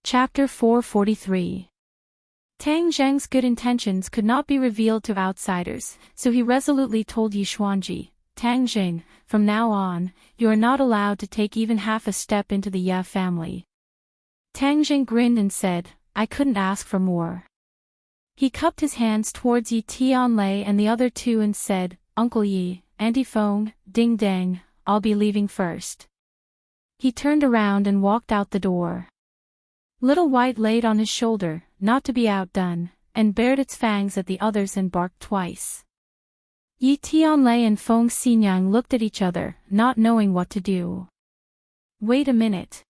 Chapter 443. Tang Zheng's good intentions could not be revealed to outsiders, so he resolutely told Yi Xuanji, Tang Zheng, from now on, you are not allowed to take even half a step into the Ye family. Tang Zheng grinned and said, I couldn't ask for more. He cupped his hands towards Yi Tianlei and the other 2 and said, Uncle Yi, Auntie Feng, Ding Dang, I'll be leaving first. He turned around and walked out the door. Little White laid on his shoulder, not to be outdone, and bared its fangs at the others and barked twice. Yi Tianlei and Feng Xinyang looked at each other, not knowing what to do. Wait a minute.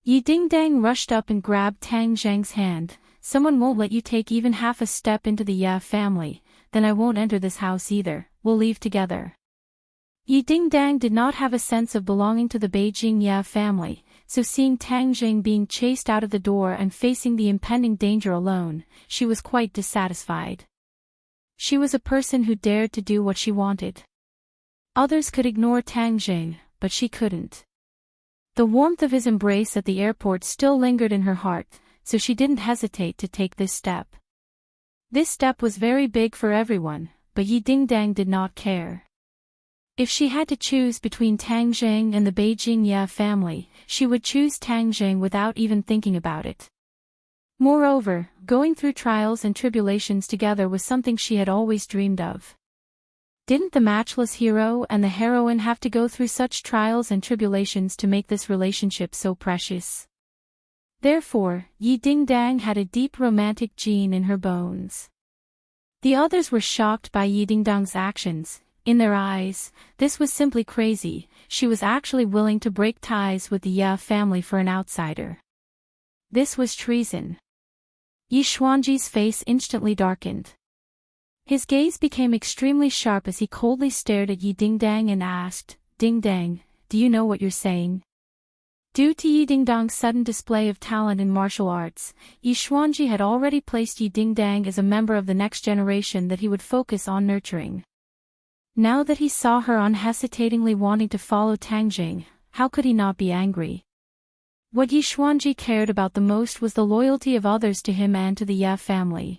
Yi Dingdang rushed up and grabbed Tang Zheng's hand. Someone won't let you take even half a step into the Ye family, then I won't enter this house either, we'll leave together. Yi Dingdang did not have a sense of belonging to the Beijing Ye family, so seeing Tang Zheng being chased out of the door and facing the impending danger alone, she was quite dissatisfied. She was a person who dared to do what she wanted. Others could ignore Tang Zheng, but she couldn't. The warmth of his embrace at the airport still lingered in her heart, so she didn't hesitate to take this step. This step was very big for everyone, but Yi Dingdang did not care. If she had to choose between Tang Zheng and the Beijing Ye family, she would choose Tang Zheng without even thinking about it. Moreover, going through trials and tribulations together was something she had always dreamed of. Didn't the matchless hero and the heroine have to go through such trials and tribulations to make this relationship so precious? Therefore, Yi Dingdang had a deep romantic gene in her bones. The others were shocked by Yi Dingdang's actions. In their eyes, this was simply crazy. She was actually willing to break ties with the Ye family for an outsider. This was treason. Yi Xuanji's face instantly darkened. His gaze became extremely sharp as he coldly stared at Yi Dingdang and asked, Dingdang, do you know what you're saying? Due to Yi Dingdang's sudden display of talent in martial arts, Yi Xuanji had already placed Yi Dingdang as a member of the next generation that he would focus on nurturing. Now that he saw her unhesitatingly wanting to follow Tang Zheng, how could he not be angry? What Yi Xuanji cared about the most was the loyalty of others to him and to the Ye family.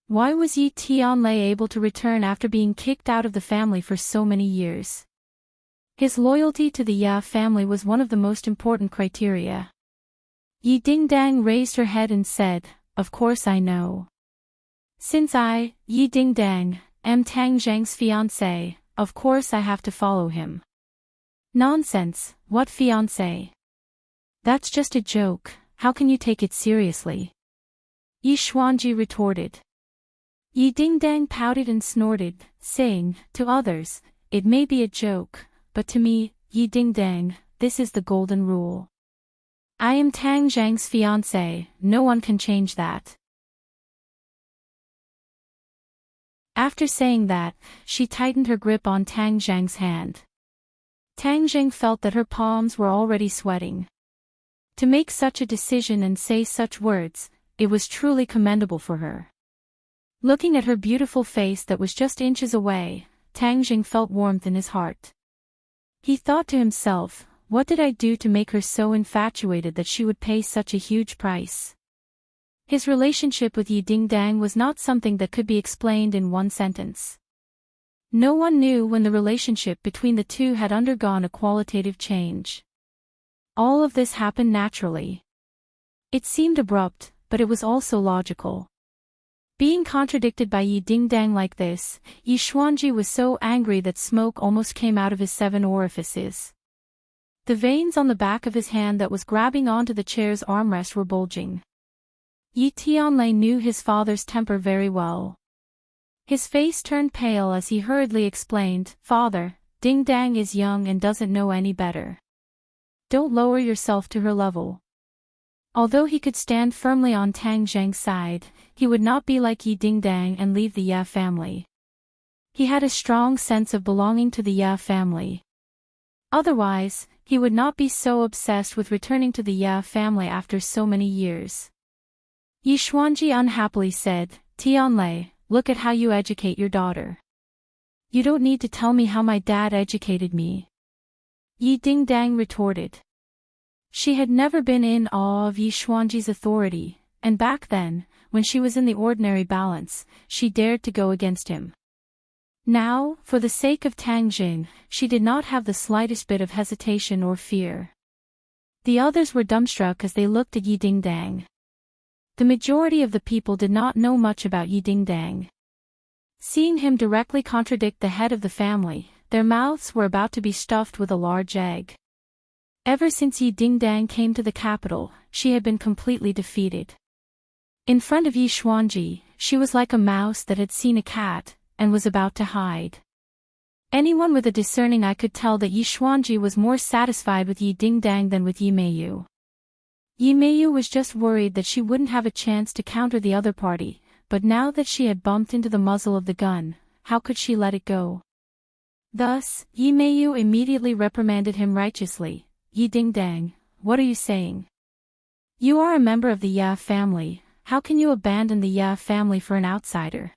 Why was Yi Tianlei able to return after being kicked out of the family for so many years? His loyalty to the Ye family was one of the most important criteria. Yi Dingdang raised her head and said, Of course I know. Since I, Yi Dingdang, am Tang Zheng's fiancé, of course I have to follow him. Nonsense, what fiancé? That's just a joke, how can you take it seriously? Yi Xuanji retorted. Yi Dingdang pouted and snorted, saying, To others, it may be a joke, but to me, Yi Dingdang, this is the golden rule. I am Tang Zheng's fiancé, no one can change that. After saying that, she tightened her grip on Tang Zheng's hand. Tang Zheng felt that her palms were already sweating. To make such a decision and say such words, it was truly commendable for her. Looking at her beautiful face that was just inches away, Tang Zheng felt warmth in his heart. He thought to himself, what did I do to make her so infatuated that she would pay such a huge price? His relationship with Yi Dingdang was not something that could be explained in one sentence. No one knew when the relationship between the two had undergone a qualitative change. All of this happened naturally. It seemed abrupt, but it was also logical. Being contradicted by Yi Dingdang like this, Yi Xuanji was so angry that smoke almost came out of his 7 orifices. The veins on the back of his hand that was grabbing onto the chair's armrest were bulging. Yi Tianlei knew his father's temper very well. His face turned pale as he hurriedly explained, Father, Dingdang is young and doesn't know any better. Don't lower yourself to her level. Although he could stand firmly on Tang Zheng's side, he would not be like Yi Dingdang and leave the Ye family. He had a strong sense of belonging to the Ye family. Otherwise, he would not be so obsessed with returning to the Ya family after so many years. Yi Xuanji unhappily said, Tianlei, look at how you educate your daughter. You don't need to tell me how my dad educated me. Yi Dingdang retorted. She had never been in awe of Yi Xuanji's authority, and back then, when she was in the ordinary balance, she dared to go against him. Now, for the sake of Tang Jing, she did not have the slightest bit of hesitation or fear. The others were dumbstruck as they looked at Yi Dingdang. The majority of the people did not know much about Yi Dingdang. Seeing him directly contradict the head of the family, their mouths were about to be stuffed with a large egg. Ever since Yi Dingdang came to the capital, she had been completely defeated. In front of Yi Xuanji, she was like a mouse that had seen a cat, and was about to hide. Anyone with a discerning eye could tell that Yi Xuanji was more satisfied with Yi Dingdang than with Yi Meiyu. Yi Meiyu was just worried that she wouldn't have a chance to counter the other party, but now that she had bumped into the muzzle of the gun, how could she let it go? Thus, Yi Meiyu immediately reprimanded him righteously. Yi Dingdang, what are you saying? You are a member of the Ya family, how can you abandon the Ya family for an outsider?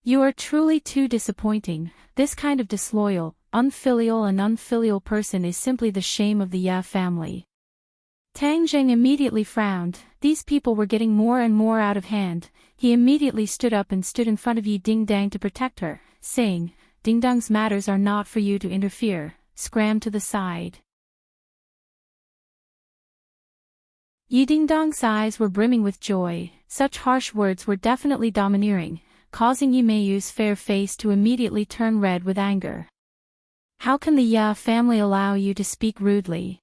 You are truly too disappointing. This kind of disloyal, unfilial and unfilial person is simply the shame of the Ya family. Tang Jing immediately frowned. These people were getting more and more out of hand. He immediately stood up and stood in front of Yi Dingdang to protect her, saying, Dingdang's matters are not for you to interfere, scram to the side. Yi Dingdang's eyes were brimming with joy. Such harsh words were definitely domineering, causing Yi Meiyu's fair face to immediately turn red with anger. How can the Ya family allow you to speak rudely?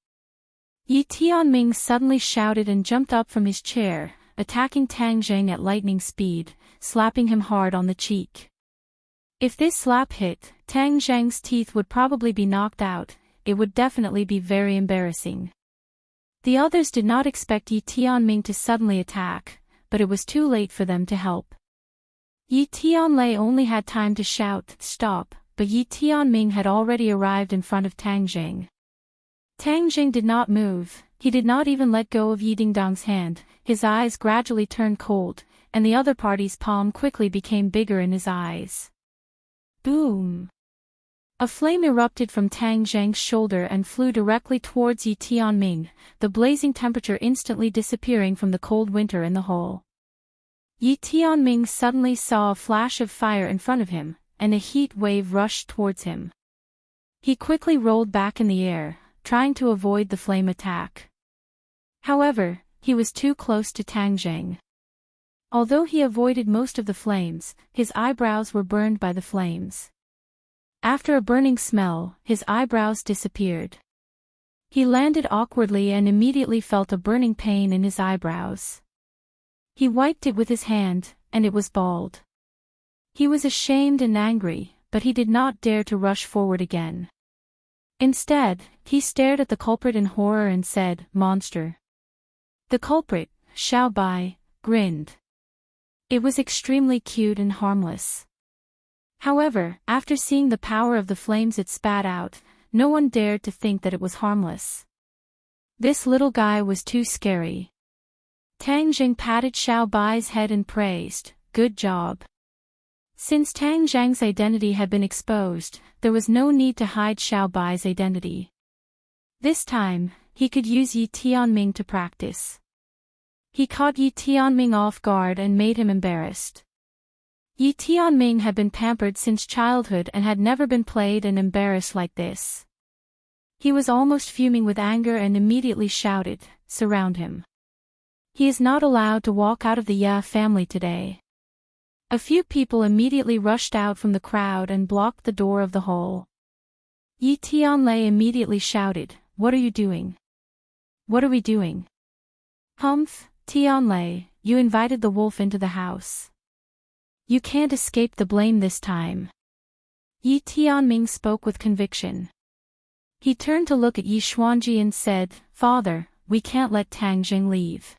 Yi Tianming suddenly shouted and jumped up from his chair, attacking Tang Jing at lightning speed, slapping him hard on the cheek. If this slap hit, Tang Jing's teeth would probably be knocked out. It would definitely be very embarrassing. The others did not expect Yi Tianming to suddenly attack, but it was too late for them to help. Yi Tianlei only had time to shout, stop, but Yi Tianming had already arrived in front of Tang Jing. Tang Jing did not move, he did not even let go of Yi Dingdang's hand, his eyes gradually turned cold, and the other party's palm quickly became bigger in his eyes. Boom! A flame erupted from Tang Jing's shoulder and flew directly towards Yi Tianming, the blazing temperature instantly disappearing from the cold winter in the hole. Yi Tianming suddenly saw a flash of fire in front of him, and a heat wave rushed towards him. He quickly rolled back in the air, trying to avoid the flame attack. However, he was too close to Tang Jing. Although he avoided most of the flames, his eyebrows were burned by the flames. After a burning smell, his eyebrows disappeared. He landed awkwardly and immediately felt a burning pain in his eyebrows. He wiped it with his hand, and it was bald. He was ashamed and angry, but he did not dare to rush forward again. Instead, he stared at the culprit in horror and said, monster. The culprit, Xiao Bai, grinned. It was extremely cute and harmless. However, after seeing the power of the flames it spat out, no one dared to think that it was harmless. This little guy was too scary. Tang Jing patted Xiao Bai's head and praised, good job. Since Tang Zhang's identity had been exposed, there was no need to hide Xiao Bai's identity. This time, he could use Yi Tianming to practice. He caught Yi Tianming off guard and made him embarrassed. Yi Tianming had been pampered since childhood and had never been played and embarrassed like this. He was almost fuming with anger and immediately shouted, surround him. He is not allowed to walk out of the Ya family today. A few people immediately rushed out from the crowd and blocked the door of the hole. Yi Tianlei immediately shouted, what are you doing? What are we doing? Humph, Tianlei, you invited the wolf into the house. You can't escape the blame this time. Yi Tianming spoke with conviction. He turned to look at Yi Xuanji and said, Father, we can't let Tang Jing leave.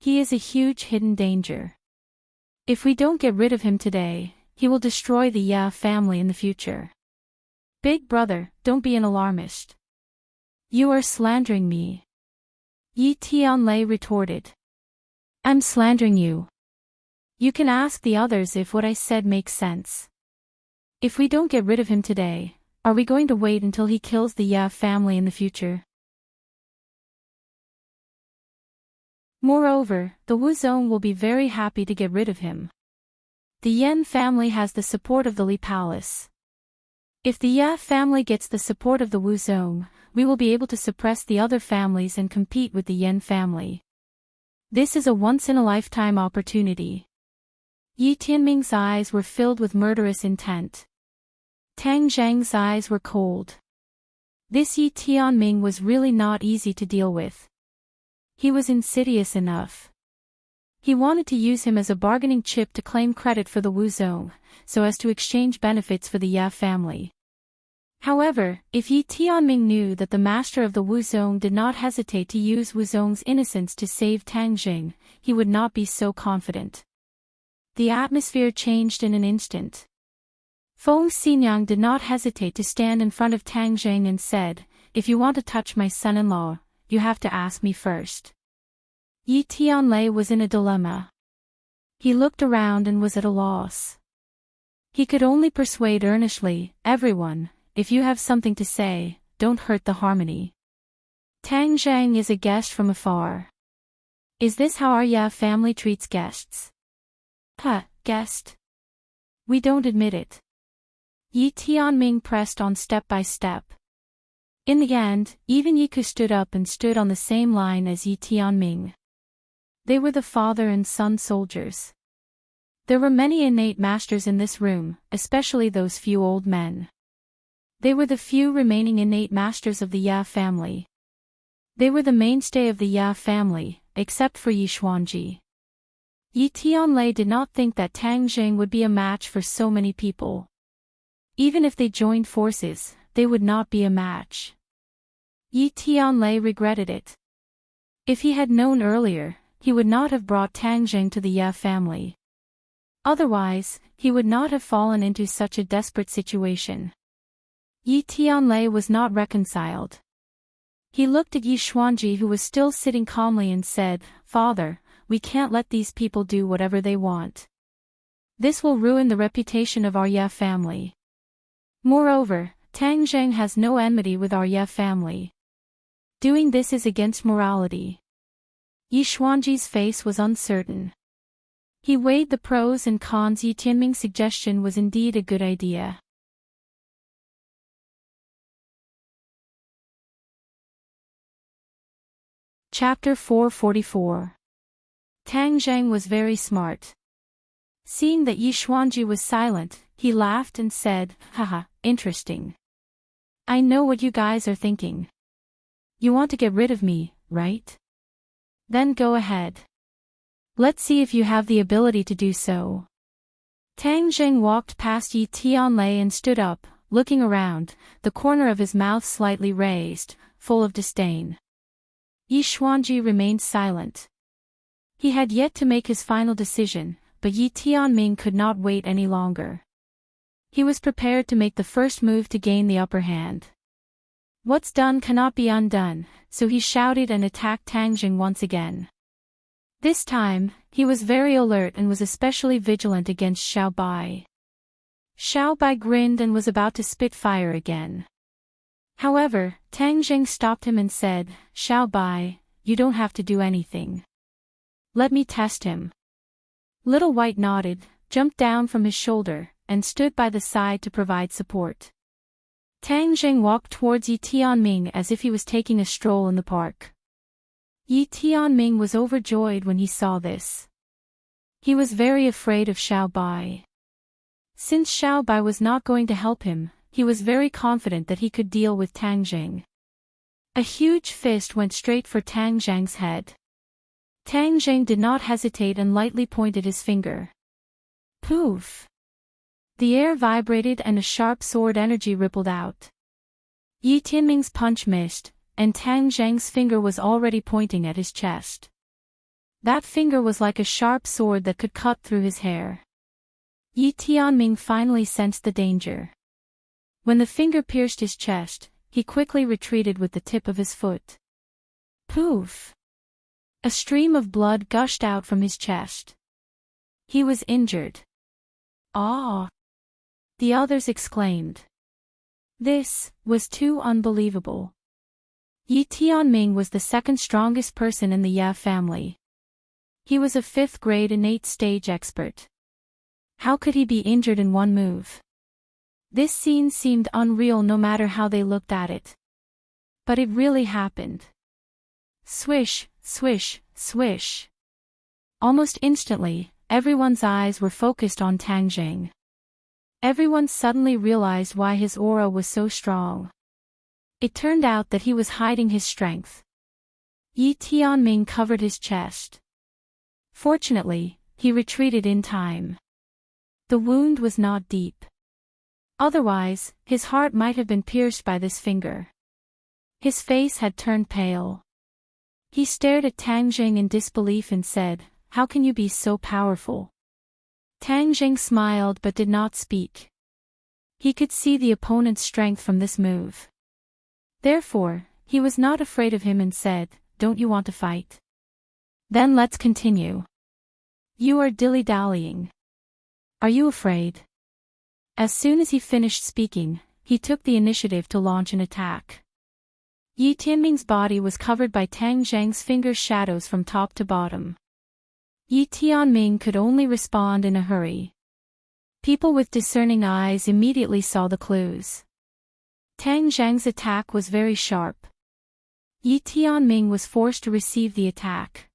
He is a huge hidden danger. If we don't get rid of him today, he will destroy the Ya family in the future. Big brother, don't be an alarmist. You are slandering me. Yi Tianlei retorted. I'm slandering you. You can ask the others if what I said makes sense. If we don't get rid of him today, are we going to wait until he kills the Ya family in the future? Moreover, the Wuzong will be very happy to get rid of him. The Yen family has the support of the Li Palace. If the Ya family gets the support of the Wuzong, we will be able to suppress the other families and compete with the Yen family. This is a once-in-a-lifetime opportunity. Yi Tianming's eyes were filled with murderous intent. Tang Zhang's eyes were cold. This Yi Tianming was really not easy to deal with. He was insidious enough. He wanted to use him as a bargaining chip to claim credit for the Wuzong, so as to exchange benefits for the Ya family. However, if Yi Tianming knew that the master of the Wuzong did not hesitate to use Wuzong's innocence to save Tang Jing, he would not be so confident. The atmosphere changed in an instant. Feng Xinyang did not hesitate to stand in front of Tang Jing and said, "If you want to touch my son-in-law, you have to ask me first." Yi Tianlei was in a dilemma. He looked around and was at a loss. He could only persuade earnestly, "Everyone, if you have something to say, don't hurt the harmony. Tang Zhang is a guest from afar. Is this how our Ya family treats guests?" Guest? We don't admit it." Yi Tianming pressed on step by step. In the end, even Yiku stood up and stood on the same line as Yi Tianming. They were the father and son soldiers. There were many innate masters in this room, especially those few old men. They were the few remaining innate masters of the Ya family. They were the mainstay of the Ya family, except for Yi Xuanji. Yi Tianlei did not think that Tang Jing would be a match for so many people. Even if they joined forces, they would not be a match. Yi Tianlei regretted it. If he had known earlier, he would not have brought Tang Jing to the Ya family. Otherwise, he would not have fallen into such a desperate situation. Yi Tianlei was not reconciled. He looked at Yi Xuanji, who was still sitting calmly, and said, "Father, we can't let these people do whatever they want. This will ruin the reputation of our Ya family. Moreover, Tang Zheng has no enmity with our Ya family. Doing this is against morality." Yi Xuanji's face was uncertain. He weighed the pros and cons. Yi Tianming's suggestion was indeed a good idea. Chapter 444. Tang Zheng was very smart. Seeing that Yi Xuanji was silent, he laughed and said, "Haha, interesting. I know what you guys are thinking. You want to get rid of me, right? Then go ahead. Let's see if you have the ability to do so." Tang Zheng walked past Yi Tianlei and stood up, looking around, the corner of his mouth slightly raised, full of disdain. Yi Xuanji remained silent. He had yet to make his final decision, but Yi Tianming could not wait any longer. He was prepared to make the first move to gain the upper hand. What's done cannot be undone, so he shouted and attacked Tang Jing once again. This time, he was very alert and was especially vigilant against Xiao Bai. Xiao Bai grinned and was about to spit fire again. However, Tang Jing stopped him and said, "Xiao Bai, you don't have to do anything. Let me test him." Little White nodded, jumped down from his shoulder, and stood by the side to provide support. Tang Jing walked towards Yi Tianming as if he was taking a stroll in the park. Yi Tianming was overjoyed when he saw this. He was very afraid of Xiao Bai. Since Xiao Bai was not going to help him, he was very confident that he could deal with Tang Jing. A huge fist went straight for Tang Zhang's head. Tang Jing did not hesitate and lightly pointed his finger. Poof! The air vibrated and a sharp sword energy rippled out. Yi Tianming's punch missed, and Tang Zhang's finger was already pointing at his chest. That finger was like a sharp sword that could cut through his hair. Yi Tianming finally sensed the danger. When the finger pierced his chest, he quickly retreated with the tip of his foot. Poof! A stream of blood gushed out from his chest. He was injured. Ah! The others exclaimed. This was too unbelievable. Yi Tianming was the second strongest person in the Ya family. He was a 5th grade innate stage expert. How could he be injured in one move? This scene seemed unreal no matter how they looked at it. But it really happened. Swish, swish, swish. Almost instantly, everyone's eyes were focused on Tang Jing. Everyone suddenly realized why his aura was so strong. It turned out that he was hiding his strength. Yi Tianming covered his chest. Fortunately, he retreated in time. The wound was not deep. Otherwise, his heart might have been pierced by this finger. His face had turned pale. He stared at Tang Jing in disbelief and said, "How can you be so powerful?" Tang Jing smiled but did not speak. He could see the opponent's strength from this move. Therefore, he was not afraid of him and said, "Don't you want to fight? Then let's continue. You are dilly-dallying. Are you afraid?" As soon as he finished speaking, he took the initiative to launch an attack. Yi Tianming's body was covered by Tang Zhang's finger shadows from top to bottom. Yi Tianming could only respond in a hurry. People with discerning eyes immediately saw the clues. Tang Zhang's attack was very sharp. Yi Tianming was forced to receive the attack.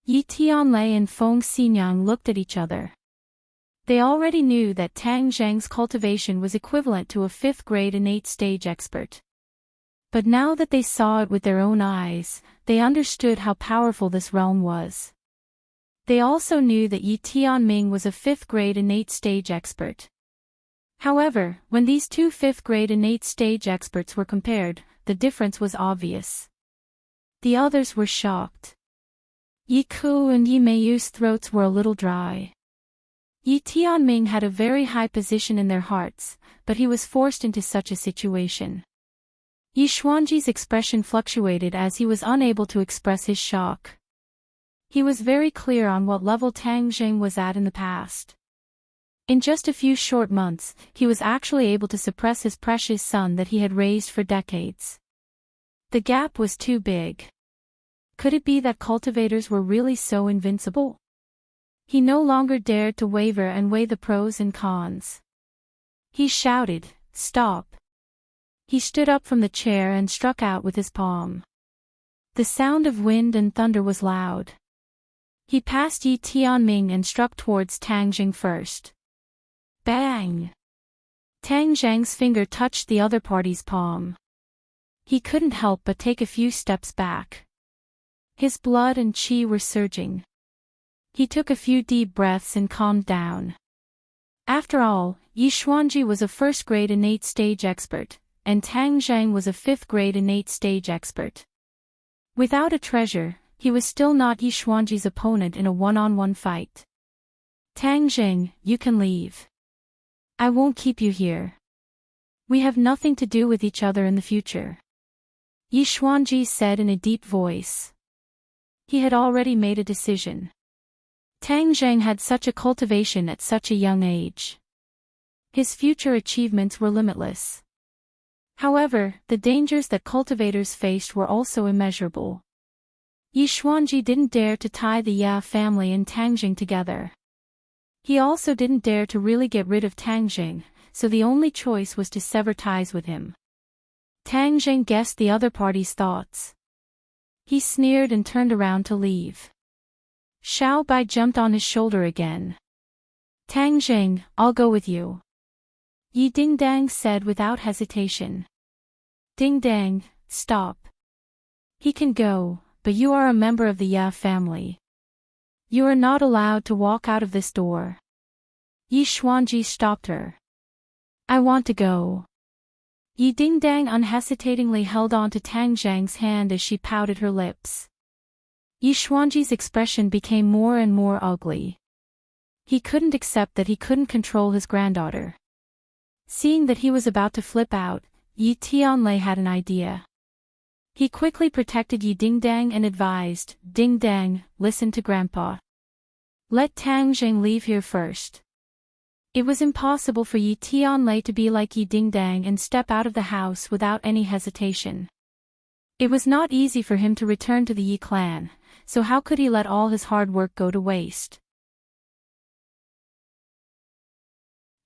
Yi Tianlei and Feng Xinyang looked at each other. They already knew that Tang Zhang's cultivation was equivalent to a 5th grade innate stage expert. But now that they saw it with their own eyes, they understood how powerful this realm was. They also knew that Yi Tianming was a 5th grade innate stage expert. However, when these two 5th grade innate stage experts were compared, the difference was obvious. The others were shocked. Yi Ku and Yi Meiyu's throats were a little dry. Yi Tianming had a very high position in their hearts, but he was forced into such a situation. Yi Xuanji's expression fluctuated as he was unable to express his shock. He was very clear on what level Tang Jing was at in the past. In just a few short months, he was actually able to suppress his precious son that he had raised for decades. The gap was too big. Could it be that cultivators were really so invincible? He no longer dared to waver and weigh the pros and cons. He shouted, "Stop!" He stood up from the chair and struck out with his palm. The sound of wind and thunder was loud. He passed Yi Tianming and struck towards Tang Jing first. Bang! Tang Zhang's finger touched the other party's palm. He couldn't help but take a few steps back. His blood and qi were surging. He took a few deep breaths and calmed down. After all, Yi Xuanji was a 1st grade innate stage expert, and Tang Zhang was a 5th grade innate stage expert. Without a treasure, he was still not Yi Xuanji's opponent in a one-on-one fight. "Tang Jing, you can leave. I won't keep you here. We have nothing to do with each other in the future," Yi Xuanji said in a deep voice. He had already made a decision. Tang Zhang had such a cultivation at such a young age. His future achievements were limitless. However, the dangers that cultivators faced were also immeasurable. Yi Xuanji didn't dare to tie the Ya family and Tang Jing together. He also didn't dare to really get rid of Tang Jing, so the only choice was to sever ties with him. Tang Jing guessed the other party's thoughts. He sneered and turned around to leave. Xiao Bai jumped on his shoulder again. "Tang Jing, I'll go with you," Yi Dingdang said without hesitation. "Dingdang, stop. He can go, but you are a member of the Ya family. You are not allowed to walk out of this door." Yi Xuanji stopped her. "I want to go." Yi Dingdang unhesitatingly held on to Tang Zhang's hand as she pouted her lips. Yi Xuanji's expression became more and more ugly. He couldn't accept that he couldn't control his granddaughter. Seeing that he was about to flip out, Yi Tianlei had an idea. He quickly protected Yi Dingdang and advised, "Dingdang, listen to Grandpa. Let Tang Zheng leave here first." It was impossible for Yi Tianlei to be like Yi Dingdang and step out of the house without any hesitation. It was not easy for him to return to the Yi clan, so how could he let all his hard work go to waste?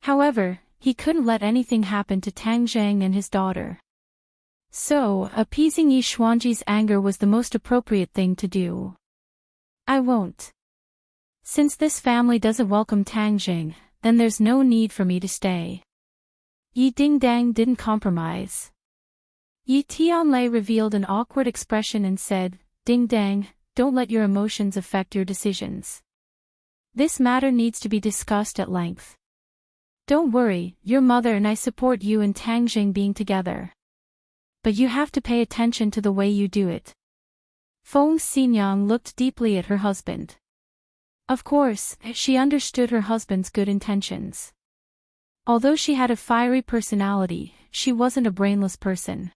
However, he couldn't let anything happen to Tang Zheng and his daughter. So, appeasing Yi Xuanji's anger was the most appropriate thing to do. "I won't. Since this family doesn't welcome Tang Zheng, then there's no need for me to stay." Yi Dingdang didn't compromise. Yi Tianlei revealed an awkward expression and said, "Dingdang, don't let your emotions affect your decisions. This matter needs to be discussed at length. Don't worry, your mother and I support you and Tang Zheng being together. But you have to pay attention to the way you do it." Feng Xinyang looked deeply at her husband. Of course, she understood her husband's good intentions. Although she had a fiery personality, she wasn't a brainless person.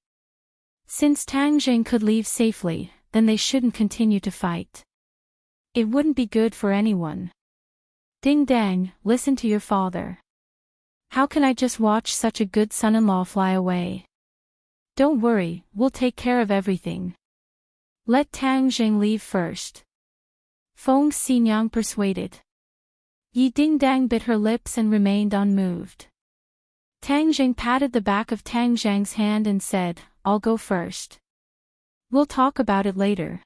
Since Tang Zheng could leave safely, then they shouldn't continue to fight. It wouldn't be good for anyone. "Dingdang, listen to your father. How can I just watch such a good son-in-law fly away? Don't worry, we'll take care of everything. Let Tang Zheng leave first." Feng Xinyang persuaded. Yi Dingdang bit her lips and remained unmoved. Tang Zheng patted the back of Tang Zheng's hand and said, "I'll go first. We'll talk about it later."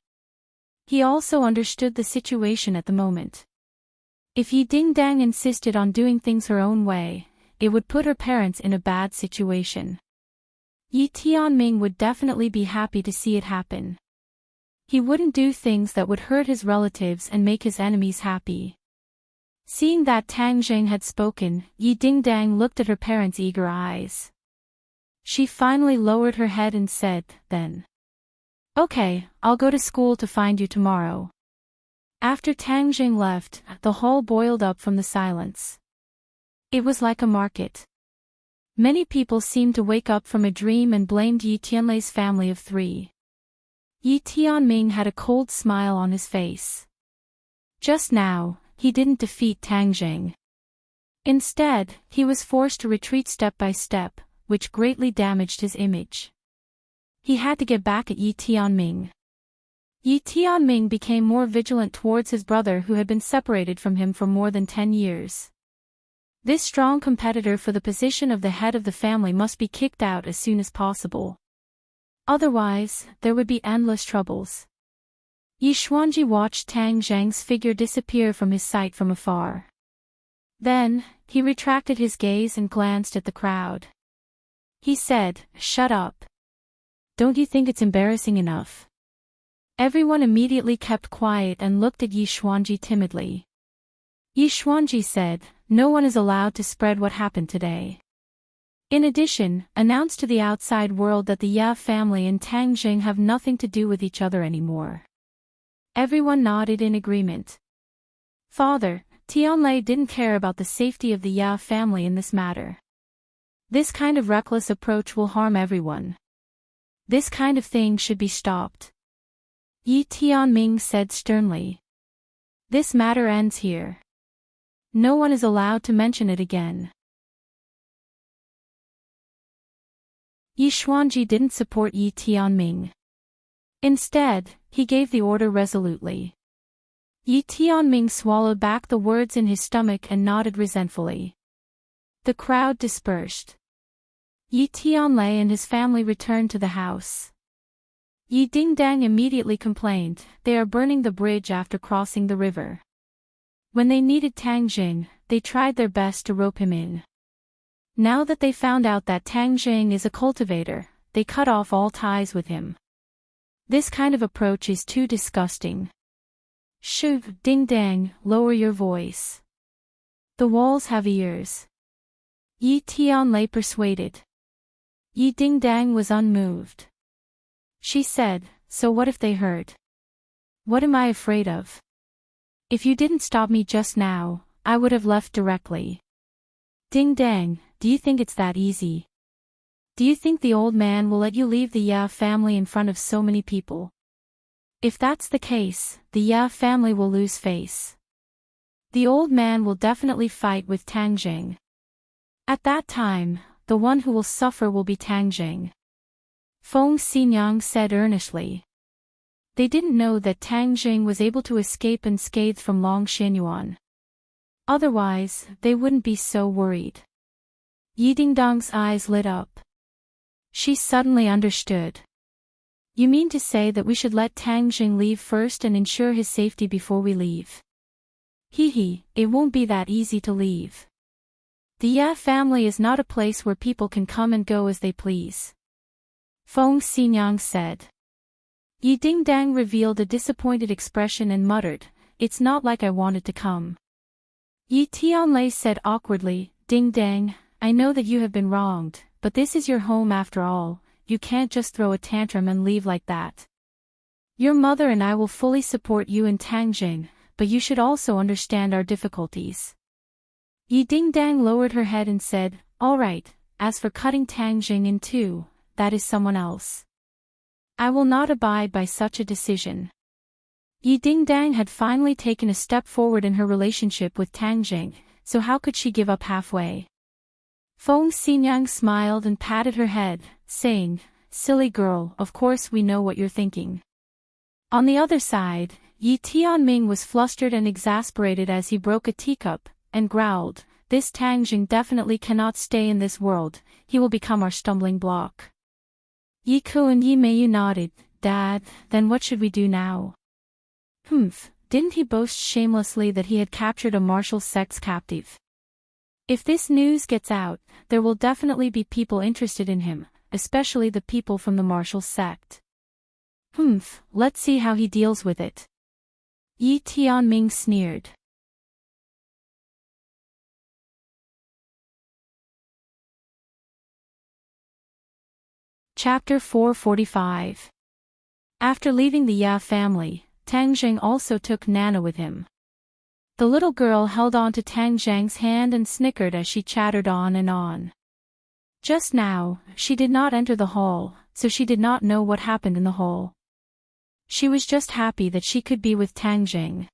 He also understood the situation at the moment. If Yi Dingdang insisted on doing things her own way, it would put her parents in a bad situation. Yi Tianming would definitely be happy to see it happen. He wouldn't do things that would hurt his relatives and make his enemies happy. Seeing that Tang Zheng had spoken, Yi Dingdang looked at her parents' eager eyes. She finally lowered her head and said, "Then. Okay, I'll go to school to find you tomorrow." After Tang Zheng left, the hall boiled up from the silence. It was like a market. Many people seemed to wake up from a dream and blamed Yi Tianlei's family of three. Yi Tianming had a cold smile on his face. Just now, he didn't defeat Tang Zheng. Instead, he was forced to retreat step by step, which greatly damaged his image. He had to get back at Yi Tianming. Yi Tianming became more vigilant towards his brother who had been separated from him for more than 10 years. This strong competitor for the position of the head of the family must be kicked out as soon as possible. Otherwise, there would be endless troubles. Yi Xuanji watched Tang Zheng's figure disappear from his sight from afar. Then, he retracted his gaze and glanced at the crowd. He said, "Shut up. Don't you think it's embarrassing enough?" Everyone immediately kept quiet and looked at Yi Xuanji timidly. Yi Xuanji said, "No one is allowed to spread what happened today. In addition, announce to the outside world that the Ya family and Tang Zheng have nothing to do with each other anymore." Everyone nodded in agreement. Father, Tianlei didn't care about the safety of the Ya family in this matter. This kind of reckless approach will harm everyone. This kind of thing should be stopped. Yi Tianming said sternly. This matter ends here. No one is allowed to mention it again. Yi Xuanji didn't support Yi Tianming. Instead, he gave the order resolutely. Yi Tianming swallowed back the words in his stomach and nodded resentfully. The crowd dispersed. Yi Tianlei and his family returned to the house. Yi Dingdang immediately complained, "They are burning the bridge after crossing the river." When they needed Tang Zheng, they tried their best to rope him in. Now that they found out that Tang Zheng is a cultivator, they cut off all ties with him. This kind of approach is too disgusting. Shh, Dingdang, lower your voice. The walls have ears. Yi Tianlei persuaded. Yi Dingdang was unmoved. She said, "So what if they heard? What am I afraid of? If you didn't stop me just now, I would have left directly." "Dingdang, do you think it's that easy? Do you think the old man will let you leave the Ya family in front of so many people? If that's the case, the Ya family will lose face. The old man will definitely fight with Tang Jing. At that time, the one who will suffer will be Tang Jing. Feng Xinyang said earnestly. They didn't know that Tang Jing was able to escape unscathed from Long Xinyuan. Otherwise, they wouldn't be so worried. Yi Dingdong's eyes lit up. She suddenly understood. You mean to say that we should let Tang Jing leave first and ensure his safety before we leave? It won't be that easy to leave. The Ya family is not a place where people can come and go as they please. Feng Xinyang said. Yi Dingdang revealed a disappointed expression and muttered, "It's not like I wanted to come." Yi Tianlei said awkwardly, "Dingdang, I know that you have been wronged, but this is your home after all, you can't just throw a tantrum and leave like that. Your mother and I will fully support you in Tang Jing, but you should also understand our difficulties." Yi Dingdang lowered her head and said, "All right, as for cutting Tang Jing in two, that is someone else. I will not abide by such a decision." Yi Dingdang had finally taken a step forward in her relationship with Tang Jing, so how could she give up halfway? Feng Xinyang smiled and patted her head, saying, "Silly girl, of course we know what you're thinking." On the other side, Yi Tianming was flustered and exasperated as he broke a teacup, and growled, "This Tang Jing definitely cannot stay in this world, he will become our stumbling block." Yi Ku and Yi Meiyu nodded. "Dad, then what should we do now?" Didn't he boast shamelessly that he had captured a martial sect's captive? If this news gets out, there will definitely be people interested in him, especially the people from the martial sect. Let's see how he deals with it. Yi Tianming sneered. Chapter 445. After leaving the Ya family, Tang Jing also took Nana with him. The little girl held on to Tang Zhang's hand and snickered as she chattered on and on. Just now, she did not enter the hall, so she did not know what happened in the hall. She was just happy that she could be with Tang Jing.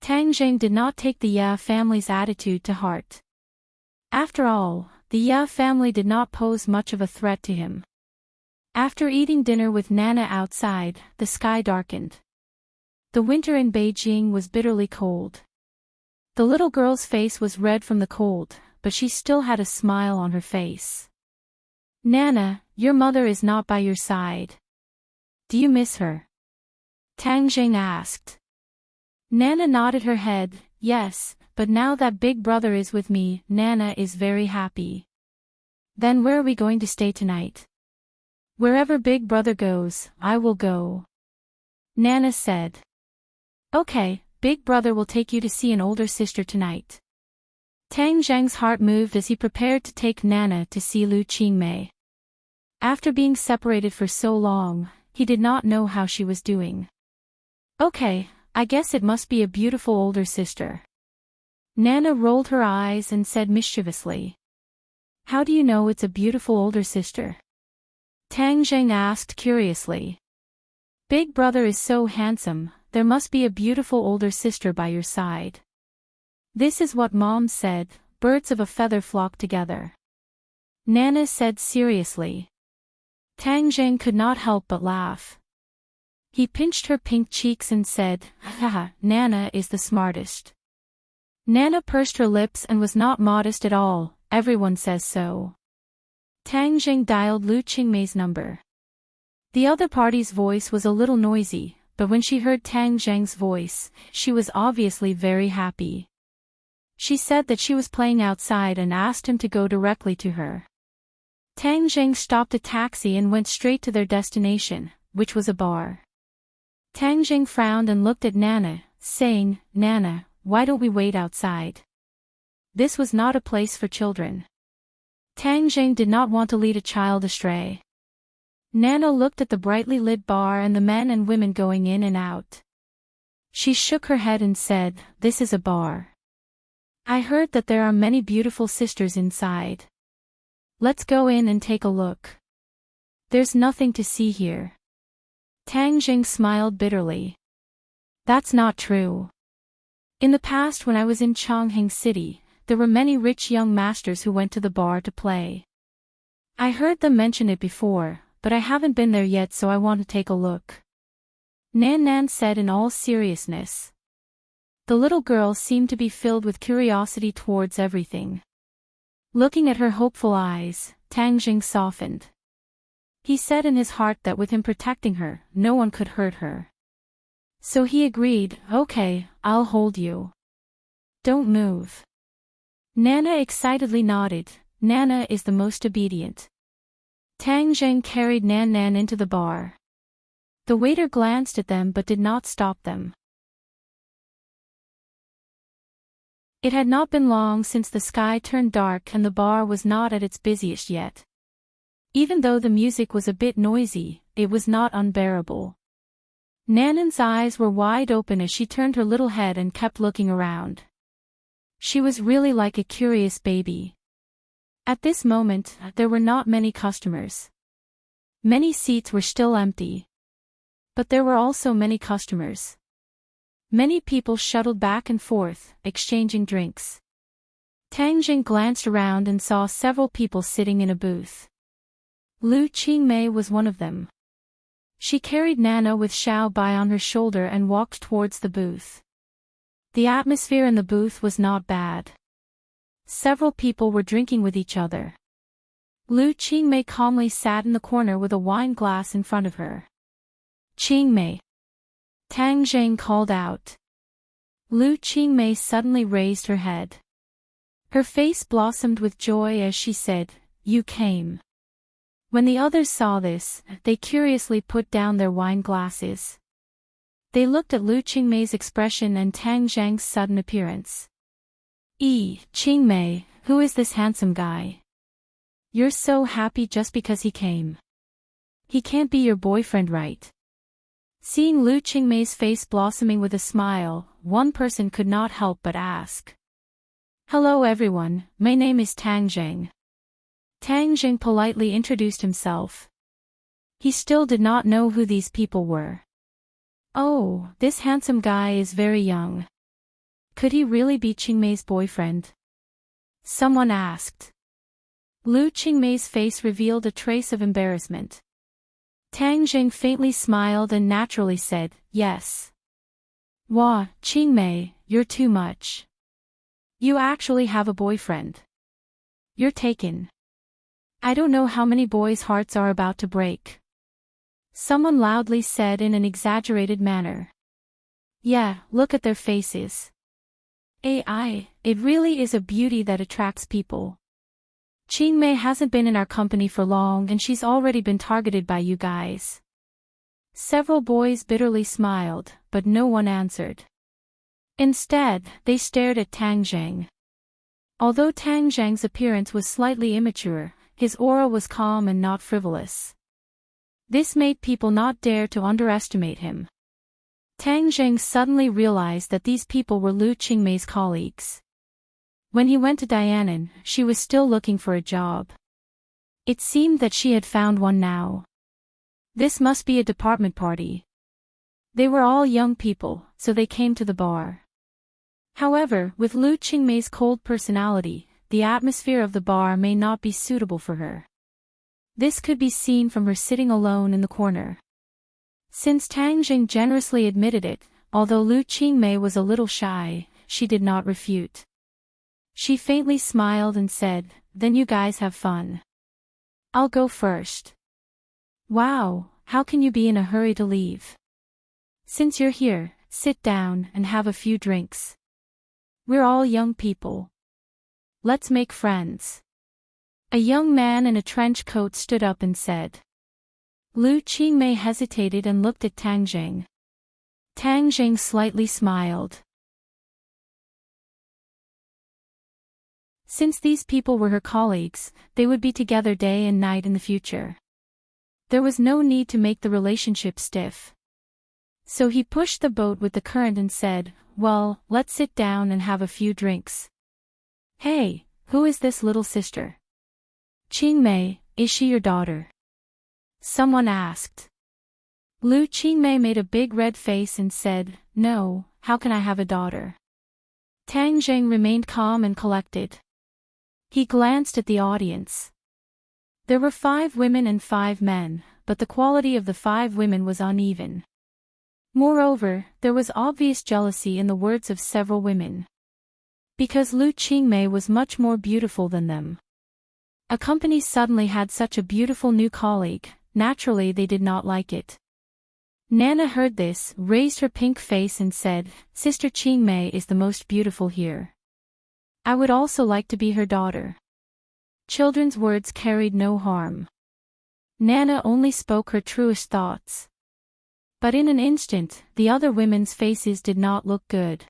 Tang Jing did not take the Ya family's attitude to heart. After all, the Ya family did not pose much of a threat to him. After eating dinner with Nana outside, the sky darkened. The winter in Beijing was bitterly cold. The little girl's face was red from the cold, but she still had a smile on her face. "Nana, your mother is not by your side. Do you miss her?" Tang Jing asked. Nana nodded her head, "Yes, but now that Big Brother is with me, Nana is very happy." "Then where are we going to stay tonight?" "Wherever Big Brother goes, I will go," Nana said. "Okay, Big Brother will take you to see an older sister tonight." Tang Zhang's heart moved as he prepared to take Nana to see Lu Qingmei. After being separated for so long, he did not know how she was doing. "Okay, I guess it must be a beautiful older sister." Nana rolled her eyes and said mischievously. "How do you know it's a beautiful older sister?" Tang Zhang asked curiously. "Big Brother is so handsome, there must be a beautiful older sister by your side." "This is what Mom said, birds of a feather flock together," Nana said seriously. Tang Zhang could not help but laugh. He pinched her pink cheeks and said, "Haha, Nana is the smartest." Nana pursed her lips and was not modest at all, everyone says so. Tang Zhang dialed Lu Qingmei's number. The other party's voice was a little noisy, but when she heard Tang Zhang's voice, she was obviously very happy. She said that she was playing outside and asked him to go directly to her. Tang Zhang stopped a taxi and went straight to their destination, which was a bar. Tang Zhang frowned and looked at Nana, saying, "Nana, why don't we wait outside?" This was not a place for children. Tang Zhang did not want to lead a child astray. Nana looked at the brightly lit bar and the men and women going in and out. She shook her head and said, "This is a bar. I heard that there are many beautiful sisters inside. Let's go in and take a look. There's nothing to see here. Tang Jing smiled bitterly. That's not true. In the past when I was in Chongqing City, there were many rich young masters who went to the bar to play. I heard them mention it before, but I haven't been there yet, so I want to take a look. Nan Nan said in all seriousness. The little girl seemed to be filled with curiosity towards everything. Looking at her hopeful eyes, Tang Jing softened. He said in his heart that with him protecting her, no one could hurt her. So he agreed, okay, I'll hold you. Don't move. Nana excitedly nodded. Nana is the most obedient. Tang Jing carried Nan Nan into the bar. The waiter glanced at them but did not stop them. It had not been long since the sky turned dark and the bar was not at its busiest yet. Even though the music was a bit noisy, it was not unbearable. Nanan's eyes were wide open as she turned her little head and kept looking around. She was really like a curious baby. At this moment, there were not many customers. Many seats were still empty. But there were also many customers. Many people shuttled back and forth, exchanging drinks. Tang Jing glanced around and saw several people sitting in a booth. Lu Qingmei was one of them. She carried Nana with Xiao Bai on her shoulder and walked towards the booth. The atmosphere in the booth was not bad. Several people were drinking with each other. Lu Qingmei calmly sat in the corner with a wine glass in front of her. Qingmei. Tang Jing called out. Lu Qingmei suddenly raised her head. Her face blossomed with joy as she said, "You came." When the others saw this, they curiously put down their wine glasses. They looked at Lu Qingmei's expression and Tang Jing's sudden appearance. Qingmei, who is this handsome guy? You're so happy just because he came. He can't be your boyfriend, right? Seeing Lu Qingmei's face blossoming with a smile, one person could not help but ask. Hello everyone, my name is Tang Jing. Tang Jing politely introduced himself. He still did not know who these people were. Oh, this handsome guy is very young. Could he really be Qingmei's boyfriend? Someone asked. Lu Qingmei's face revealed a trace of embarrassment. Tang Jing faintly smiled and naturally said, yes. Wah, Qingmei, you're too much. You actually have a boyfriend. You're taken. I don't know how many boys' hearts are about to break. Someone loudly said in an exaggerated manner. Yeah, look at their faces. It really is a beauty that attracts people. Qingmei hasn't been in our company for long and she's already been targeted by you guys. Several boys bitterly smiled, but no one answered. Instead, they stared at Tang Jing. Although Tang Jing's appearance was slightly immature, his aura was calm and not frivolous. This made people not dare to underestimate him. Tang Jing suddenly realized that these people were Lu Qingmei's colleagues. When he went to Dianan, she was still looking for a job. It seemed that she had found one now. This must be a department party. They were all young people, so they came to the bar. However, with Lu Qingmei's cold personality, the atmosphere of the bar may not be suitable for her. This could be seen from her sitting alone in the corner. Since Tang Jing generously admitted it, although Lu Qingmei was a little shy, she did not refute. She faintly smiled and said, then you guys have fun. I'll go first. Wow, how can you be in a hurry to leave? Since you're here, sit down and have a few drinks. We're all young people. Let's make friends. A young man in a trench coat stood up and said. Lu Qingmei hesitated and looked at Tang Jing. Tang Jing slightly smiled. Since these people were her colleagues, they would be together day and night in the future. There was no need to make the relationship stiff. So he pushed the boat with the current and said, well, let's sit down and have a few drinks. Hey, who is this little sister? Qingmei, is she your daughter? Someone asked. Lu Qingmei made a big red face and said, No, how can I have a daughter? Tang Zheng remained calm and collected. He glanced at the audience. There were 5 women and 5 men, but the quality of the 5 women was uneven. Moreover, there was obvious jealousy in the words of several women. Because Lu Qingmei was much more beautiful than them. A company suddenly had such a beautiful new colleague, naturally they did not like it. Nana heard this, raised her pink face and said, Sister Qingmei is the most beautiful here. I would also like to be her daughter. Children's words carried no harm. Nana only spoke her truest thoughts. But in an instant, the other women's faces did not look good.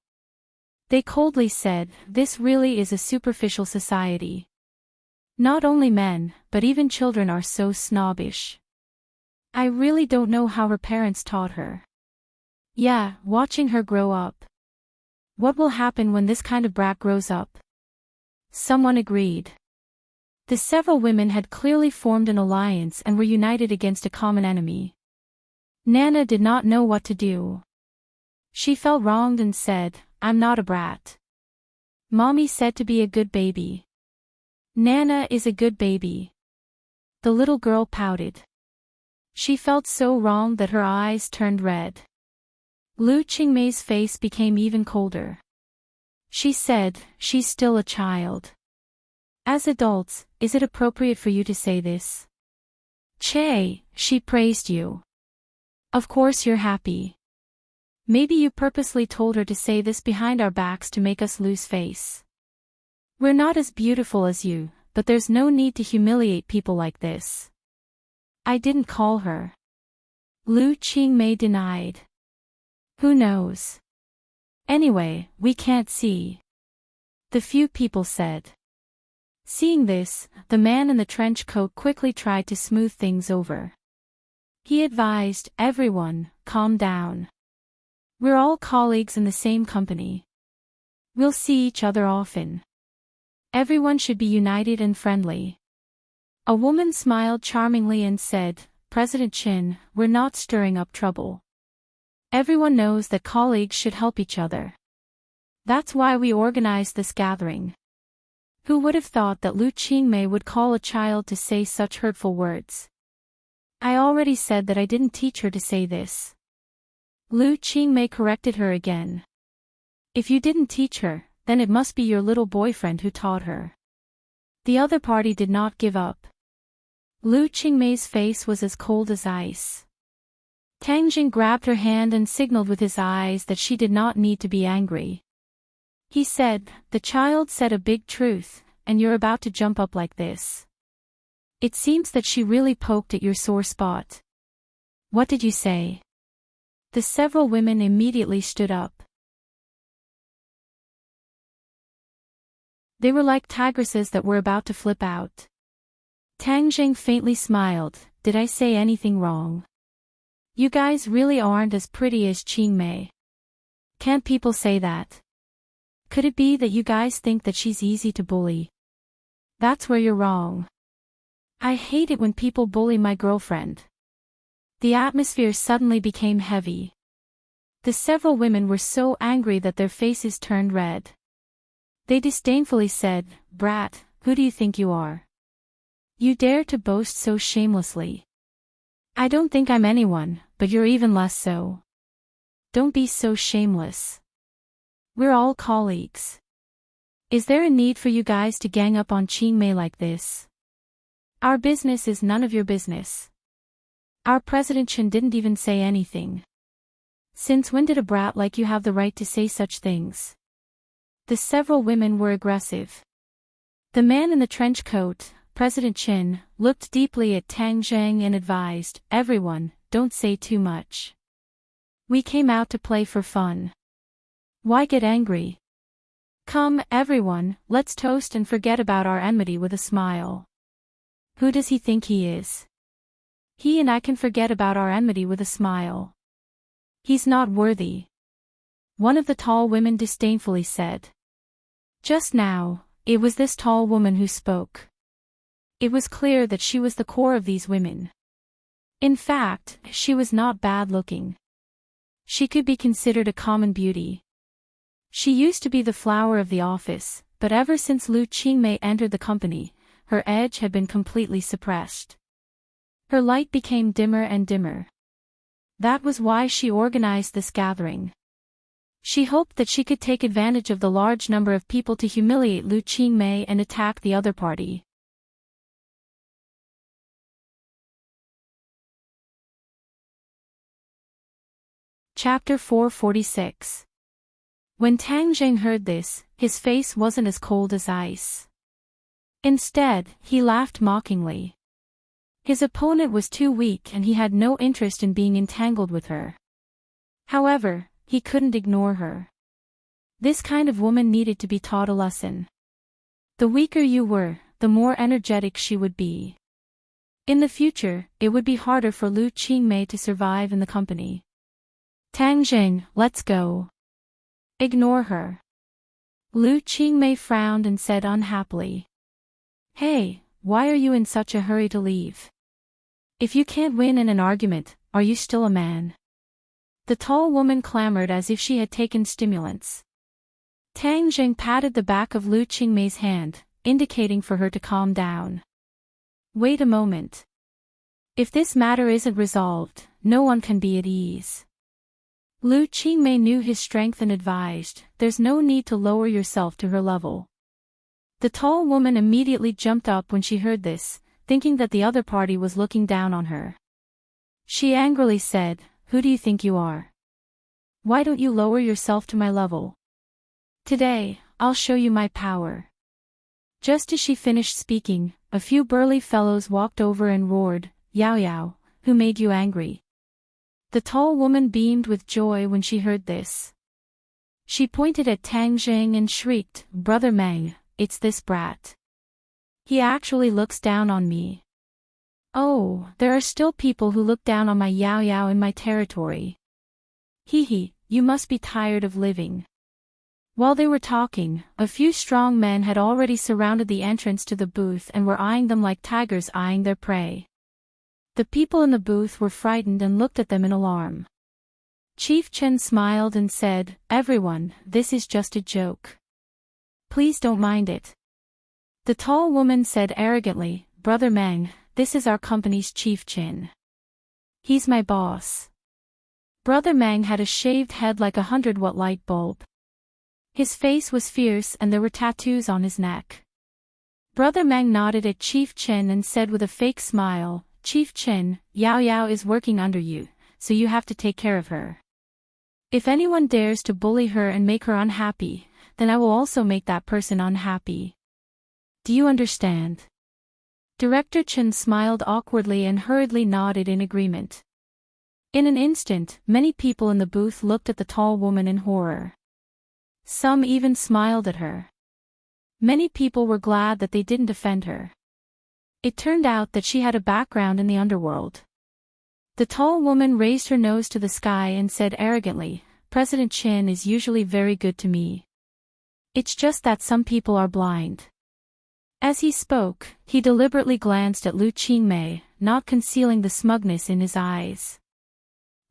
They coldly said, This really is a superficial society. Not only men, but even children are so snobbish. I really don't know how her parents taught her. Yeah, watching her grow up. What will happen when this kind of brat grows up? Someone agreed. The several women had clearly formed an alliance and were united against a common enemy. Nana did not know what to do. She felt wronged and said, I'm not a brat. Mommy said to be a good baby. Nana is a good baby. The little girl pouted. She felt so wrong that her eyes turned red. Lu Qingmei's face became even colder. She said, She's still a child. As adults, is it appropriate for you to say this? Che, she praised you. Of course you're happy. Maybe you purposely told her to say this behind our backs to make us lose face. We're not as beautiful as you, but there's no need to humiliate people like this. I didn't call her. Lu Qingmei denied. Who knows? Anyway, we can't see. The few people said. Seeing this, the man in the trench coat quickly tried to smooth things over. He advised, Everyone, calm down. We're all colleagues in the same company. We'll see each other often. Everyone should be united and friendly. A woman smiled charmingly and said, President Qin, we're not stirring up trouble. Everyone knows that colleagues should help each other. That's why we organized this gathering. Who would have thought that Lu Qingmei would call a child to say such hurtful words? I already said that I didn't teach her to say this. Lu Qingmei corrected her again. If you didn't teach her, then it must be your little boyfriend who taught her. The other party did not give up. Lu Qingmei's face was as cold as ice. Tang Jing grabbed her hand and signaled with his eyes that she did not need to be angry. He said, The child said a big truth, and you're about to jump up like this. It seems that she really poked at your sore spot. What did you say? The several women immediately stood up. They were like tigresses that were about to flip out. Tang Jing faintly smiled, Did I say anything wrong? You guys really aren't as pretty as Qingmei. Can't people say that? Could it be that you guys think that she's easy to bully? That's where you're wrong. I hate it when people bully my girlfriend. The atmosphere suddenly became heavy. The several women were so angry that their faces turned red. They disdainfully said, Brat, who do you think you are? You dare to boast so shamelessly. I don't think I'm anyone, but you're even less so. Don't be so shameless. We're all colleagues. Is there a need for you guys to gang up on Qingmei like this? Our business is none of your business. Our President Chen didn't even say anything. Since when did a brat like you have the right to say such things? The several women were aggressive. The man in the trench coat, President Chen, looked deeply at Tang Zheng and advised, Everyone, don't say too much. We came out to play for fun. Why get angry? Come, everyone, let's toast and forget about our enmity with a smile. Who does he think he is? He and I can forget about our enmity with a smile. He's not worthy. One of the tall women disdainfully said. Just now, It was this tall woman who spoke. It was clear that she was the core of these women. In fact, she was not bad-looking. She could be considered a common beauty. She used to be the flower of the office, but ever since Lu Qingmei entered the company, her edge had been completely suppressed. Her light became dimmer and dimmer. That was why she organized this gathering. She hoped that she could take advantage of the large number of people to humiliate Lu Qingmei and attack the other party. Chapter 446. When Tang Zheng heard this, his face wasn't as cold as ice. Instead, he laughed mockingly. His opponent was too weak and he had no interest in being entangled with her. However, he couldn't ignore her. This kind of woman needed to be taught a lesson. The weaker you were, the more energetic she would be. In the future, it would be harder for Lu Qingmei to survive in the company. Tang Zheng, let's go. Ignore her. Lu Qingmei frowned and said unhappily. Hey, why are you in such a hurry to leave? If you can't win in an argument, are you still a man? The tall woman clamored as if she had taken stimulants. Tang Zheng patted the back of Lu Qingmei's hand, indicating for her to calm down. Wait a moment. If this matter isn't resolved, no one can be at ease. Lu Qingmei knew his strength and advised, there's no need to lower yourself to her level. The tall woman immediately jumped up when she heard this, thinking that the other party was looking down on her. She angrily said, who do you think you are? Why don't you lower yourself to my level? Today, I'll show you my power. Just as she finished speaking, a few burly fellows walked over and roared, Yao Yao, who made you angry? The tall woman beamed with joy when she heard this. She pointed at Tang Zheng and shrieked, Brother Meng, it's this brat. He actually looks down on me. Oh, there are still people who look down on my Yao Yao in my territory. Hee, you must be tired of living. While they were talking, a few strong men had already surrounded the entrance to the booth and were eyeing them like tigers eyeing their prey. The people in the booth were frightened and looked at them in alarm. Chief Chen smiled and said, everyone, this is just a joke. Please don't mind it. The tall woman said arrogantly, Brother Meng, this is our company's Chief Chen. He's my boss. Brother Meng had a shaved head like a 100-watt light bulb. His face was fierce and there were tattoos on his neck. Brother Meng nodded at Chief Chen and said with a fake smile, Chief Chen, Yao Yao is working under you, so you have to take care of her. If anyone dares to bully her and make her unhappy, then I will also make that person unhappy. Do you understand? Director Chen smiled awkwardly and hurriedly nodded in agreement. In an instant, many people in the booth looked at the tall woman in horror. Some even smiled at her. Many people were glad that they didn't offend her. It turned out that she had a background in the underworld. The tall woman raised her nose to the sky and said arrogantly, President Chen is usually very good to me. It's just that some people are blind. As he spoke, he deliberately glanced at Lu Qingmei, not concealing the smugness in his eyes.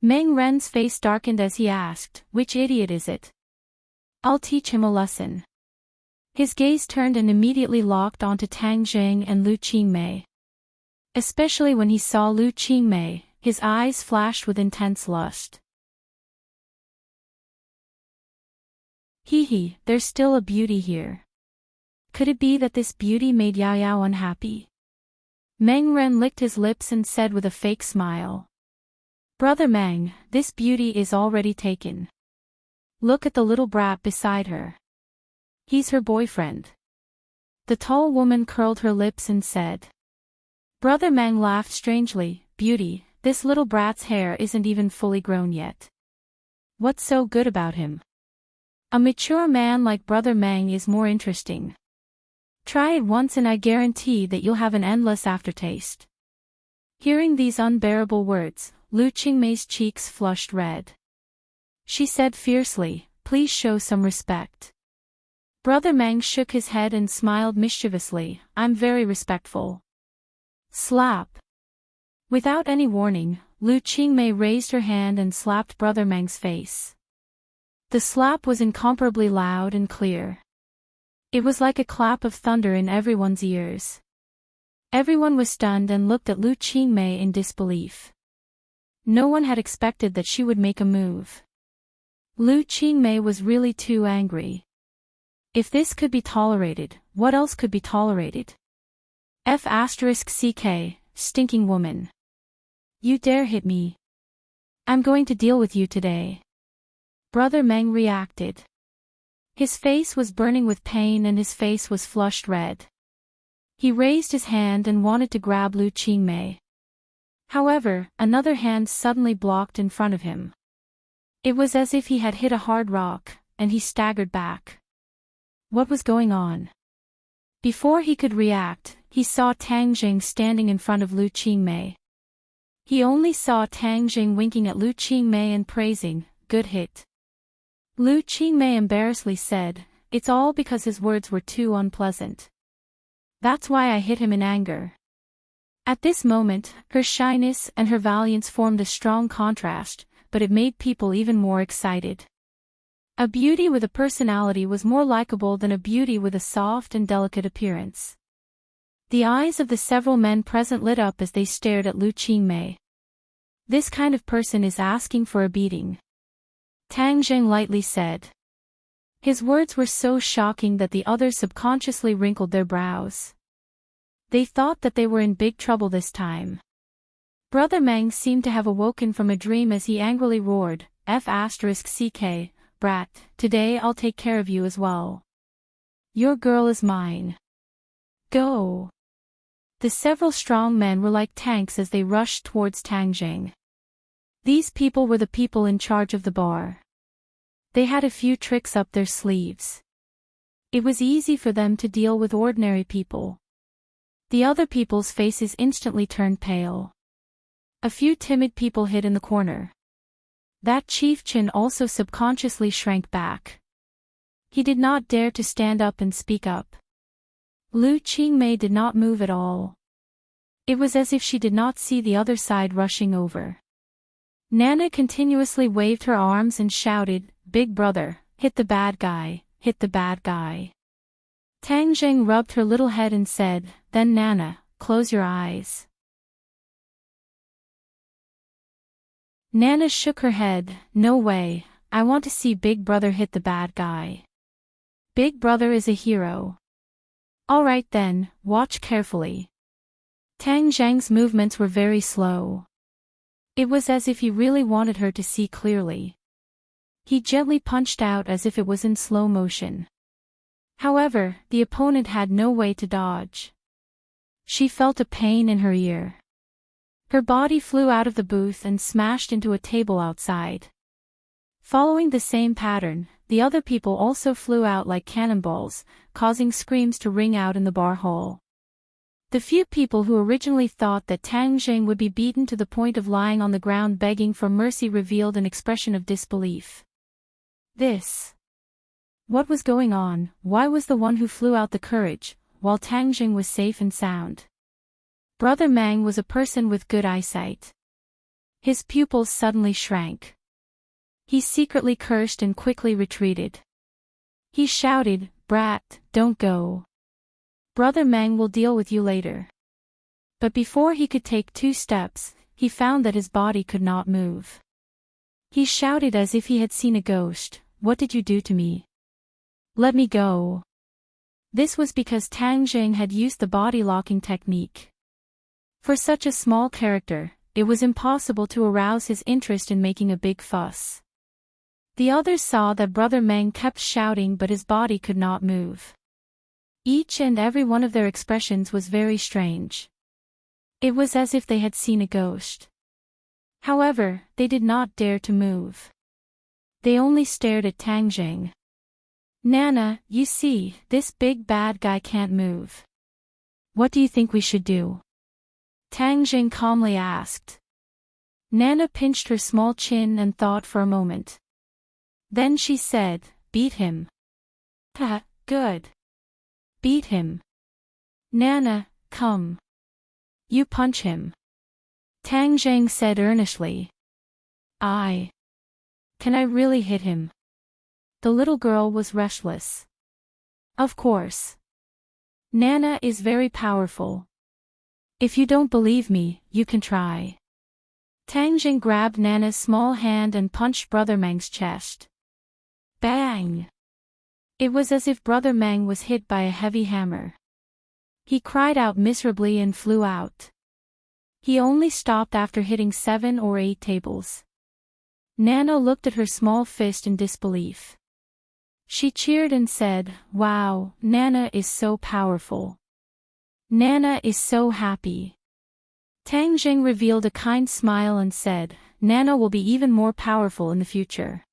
Meng Ren's face darkened as he asked, which idiot is it? I'll teach him a lesson. His gaze turned and immediately locked onto Tang Zheng and Lu Qingmei. Especially when he saw Lu Qingmei, his eyes flashed with intense lust. Hee, there's still a beauty here. Could it be that this beauty made Yao Yao unhappy? Meng Ren licked his lips and said with a fake smile. Brother Meng, this beauty is already taken. Look at the little brat beside her. He's her boyfriend. The tall woman curled her lips and said. Brother Meng laughed strangely, Beauty, this little brat's hair isn't even fully grown yet. What's so good about him? A mature man like Brother Meng is more interesting. Try it once and I guarantee that you'll have an endless aftertaste. Hearing these unbearable words, Lu Qingmei's cheeks flushed red. She said fiercely, Please show some respect. Brother Meng shook his head and smiled mischievously. I'm very respectful. Slap. Without any warning, Lu Qingmei raised her hand and slapped Brother Meng's face. The slap was incomparably loud and clear. It was like a clap of thunder in everyone's ears. Everyone was stunned and looked at Lu Qingmei in disbelief. No one had expected that she would make a move. Lu Qingmei was really too angry. If this could be tolerated, what else could be tolerated? F***ck, stinking woman. You dare hit me. I'm going to deal with you today. Brother Meng reacted. His face was burning with pain and his face was flushed red. He raised his hand and wanted to grab Lu Qingmei. However, another hand suddenly blocked in front of him. It was as if he had hit a hard rock, and he staggered back. What was going on? Before he could react, he saw Tang Jing standing in front of Lu Qingmei. He only saw Tang Jing winking at Lu Qingmei and praising, "Good hit." Lu Qingmei embarrassedly said, "It's all because his words were too unpleasant. That's why I hit him in anger." At this moment, her shyness and her valiance formed a strong contrast, but it made people even more excited. A beauty with a personality was more likable than a beauty with a soft and delicate appearance. The eyes of the several men present lit up as they stared at Lu Qingmei. This kind of person is asking for a beating. Tang Jing lightly said. His words were so shocking that the others subconsciously wrinkled their brows. They thought that they were in big trouble this time. Brother Meng seemed to have awoken from a dream as he angrily roared, F***ck, brat, today I'll take care of you as well. Your girl is mine. Go. The several strong men were like tanks as they rushed towards Tang Jing. These people were the people in charge of the bar. They had a few tricks up their sleeves. It was easy for them to deal with ordinary people. The other people's faces instantly turned pale. A few timid people hid in the corner. That chieftain also subconsciously shrank back. He did not dare to stand up and speak up. Lu Qingmei did not move at all. It was as if she did not see the other side rushing over. Nana continuously waved her arms and shouted, "Big brother, hit the bad guy, hit the bad guy." Tang Jing rubbed her little head and said, "Then Nana, close your eyes." Nana shook her head, "No way, I want to see Big Brother hit the bad guy. Big Brother is a hero." "Alright then, watch carefully." Tang Zhang's movements were very slow. It was as if he really wanted her to see clearly. He gently punched out as if it was in slow motion. However, the opponent had no way to dodge. She felt a pain in her ear. Her body flew out of the booth and smashed into a table outside. Following the same pattern, the other people also flew out like cannonballs, causing screams to ring out in the bar hall. The few people who originally thought that Tang Jing would be beaten to the point of lying on the ground begging for mercy revealed an expression of disbelief. What was going on? Why was the one who flew out the courage, while Tang Jing was safe and sound? Brother Meng was a person with good eyesight. His pupils suddenly shrank. He secretly cursed and quickly retreated. He shouted, "Brat, don't go. Brother Meng will deal with you later." But before he could take 2 steps, he found that his body could not move. He shouted as if he had seen a ghost, "What did you do to me? Let me go." This was because Tang Jing had used the body locking technique. For such a small character, it was impossible to arouse his interest in making a big fuss. The others saw that Brother Meng kept shouting but his body could not move. Each and every one of their expressions was very strange. It was as if they had seen a ghost. However, they did not dare to move. They only stared at Tang Jing. "Nana, you see, this big bad guy can't move. What do you think we should do?" Tang Jing calmly asked. Nana pinched her small chin and thought for a moment. Then she said, "Beat him." Good. Beat him. Nana, come. You punch him. Tang Zhang said earnestly. Can I really hit him? The little girl was restless. Of course. Nana is very powerful. If you don't believe me, you can try. Tang Jing grabbed Nana's small hand and punched Brother Meng's chest. Bang! It was as if Brother Meng was hit by a heavy hammer. He cried out miserably and flew out. He only stopped after hitting 7 or 8 tables. Nana looked at her small fist in disbelief. She cheered and said, "Wow, Nana is so powerful. Nana is so happy." Tang Jing revealed a kind smile and said, "Nana will be even more powerful in the future."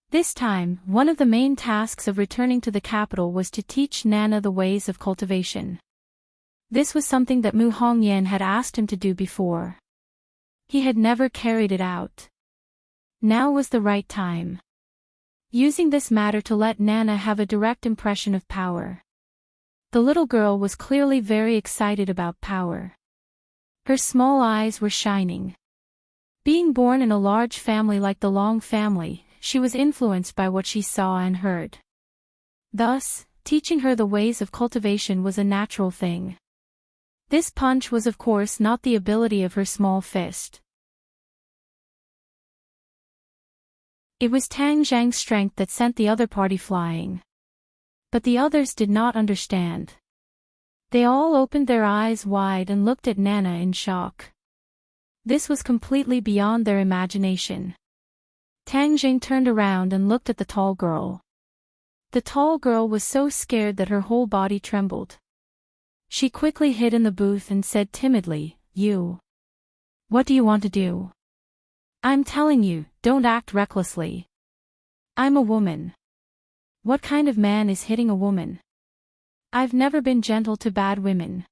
This time, one of the main tasks of returning to the capital was to teach Nana the ways of cultivation. This was something that Mu Hongyan had asked him to do before. He had never carried it out. Now was the right time. Using this matter to let Nana have a direct impression of power. The little girl was clearly very excited about power. Her small eyes were shining. Being born in a large family like the Long family, she was influenced by what she saw and heard. Thus, teaching her the ways of cultivation was a natural thing. This punch was of course not the ability of her small fist. It was Tang Zhang's strength that sent the other party flying. But the others did not understand. They all opened their eyes wide and looked at Nana in shock. This was completely beyond their imagination. Tang Jing turned around and looked at the tall girl. The tall girl was so scared that her whole body trembled. She quickly hid in the booth and said timidly, "You. What do you want to do? I'm telling you, don't act recklessly. I'm a woman. What kind of man is hitting a woman? I've never been gentle to bad women."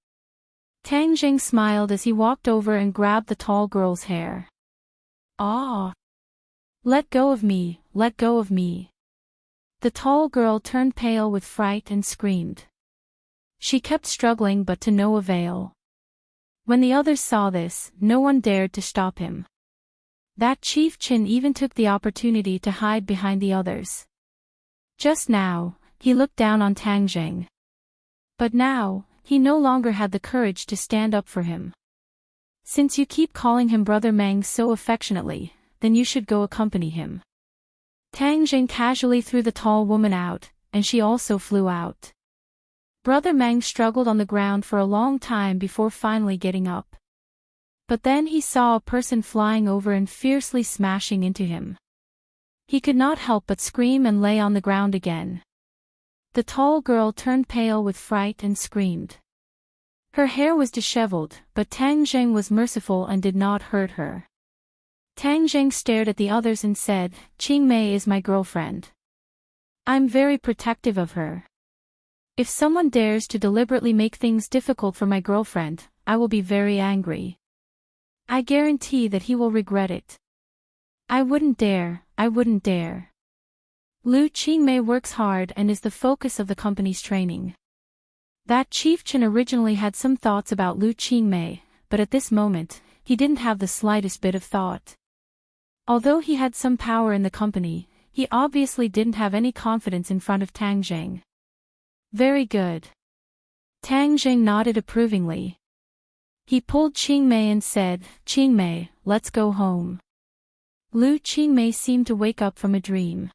Tang Jing smiled as he walked over and grabbed the tall girl's hair. "Ah! Let go of me, let go of me." The tall girl turned pale with fright and screamed. She kept struggling but to no avail. When the others saw this, no one dared to stop him. That Chief Chin even took the opportunity to hide behind the others. Just now, he looked down on Tang Jing. But now, he no longer had the courage to stand up for him. "Since you keep calling him Brother Meng so affectionately, then you should go accompany him." Tang Jing casually threw the tall woman out, and she also flew out. Brother Meng struggled on the ground for a long time before finally getting up. But then he saw a person flying over and fiercely smashing into him. He could not help but scream and lay on the ground again. The tall girl turned pale with fright and screamed. Her hair was disheveled, but Tang Jing was merciful and did not hurt her. Tang Jing stared at the others and said, "Qing Mei is my girlfriend. I'm very protective of her. If someone dares to deliberately make things difficult for my girlfriend, I will be very angry. I guarantee that he will regret it. I wouldn't dare, I wouldn't dare." Lu Qingmei works hard and is the focus of the company's training. That chieftain originally had some thoughts about Lu Qingmei, but at this moment, he didn't have the slightest bit of thought. Although he had some power in the company, he obviously didn't have any confidence in front of Tang Jing. "Very good." Tang Jing nodded approvingly. He pulled Qingmei and said, "Qingmei, let's go home." Lu Qingmei seemed to wake up from a dream.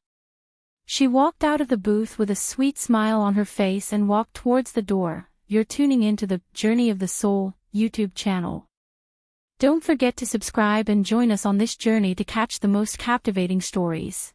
She walked out of the booth with a sweet smile on her face and walked towards the door. You're tuning into the Journey of the Soul YouTube channel. Don't forget to subscribe and join us on this journey to catch the most captivating stories.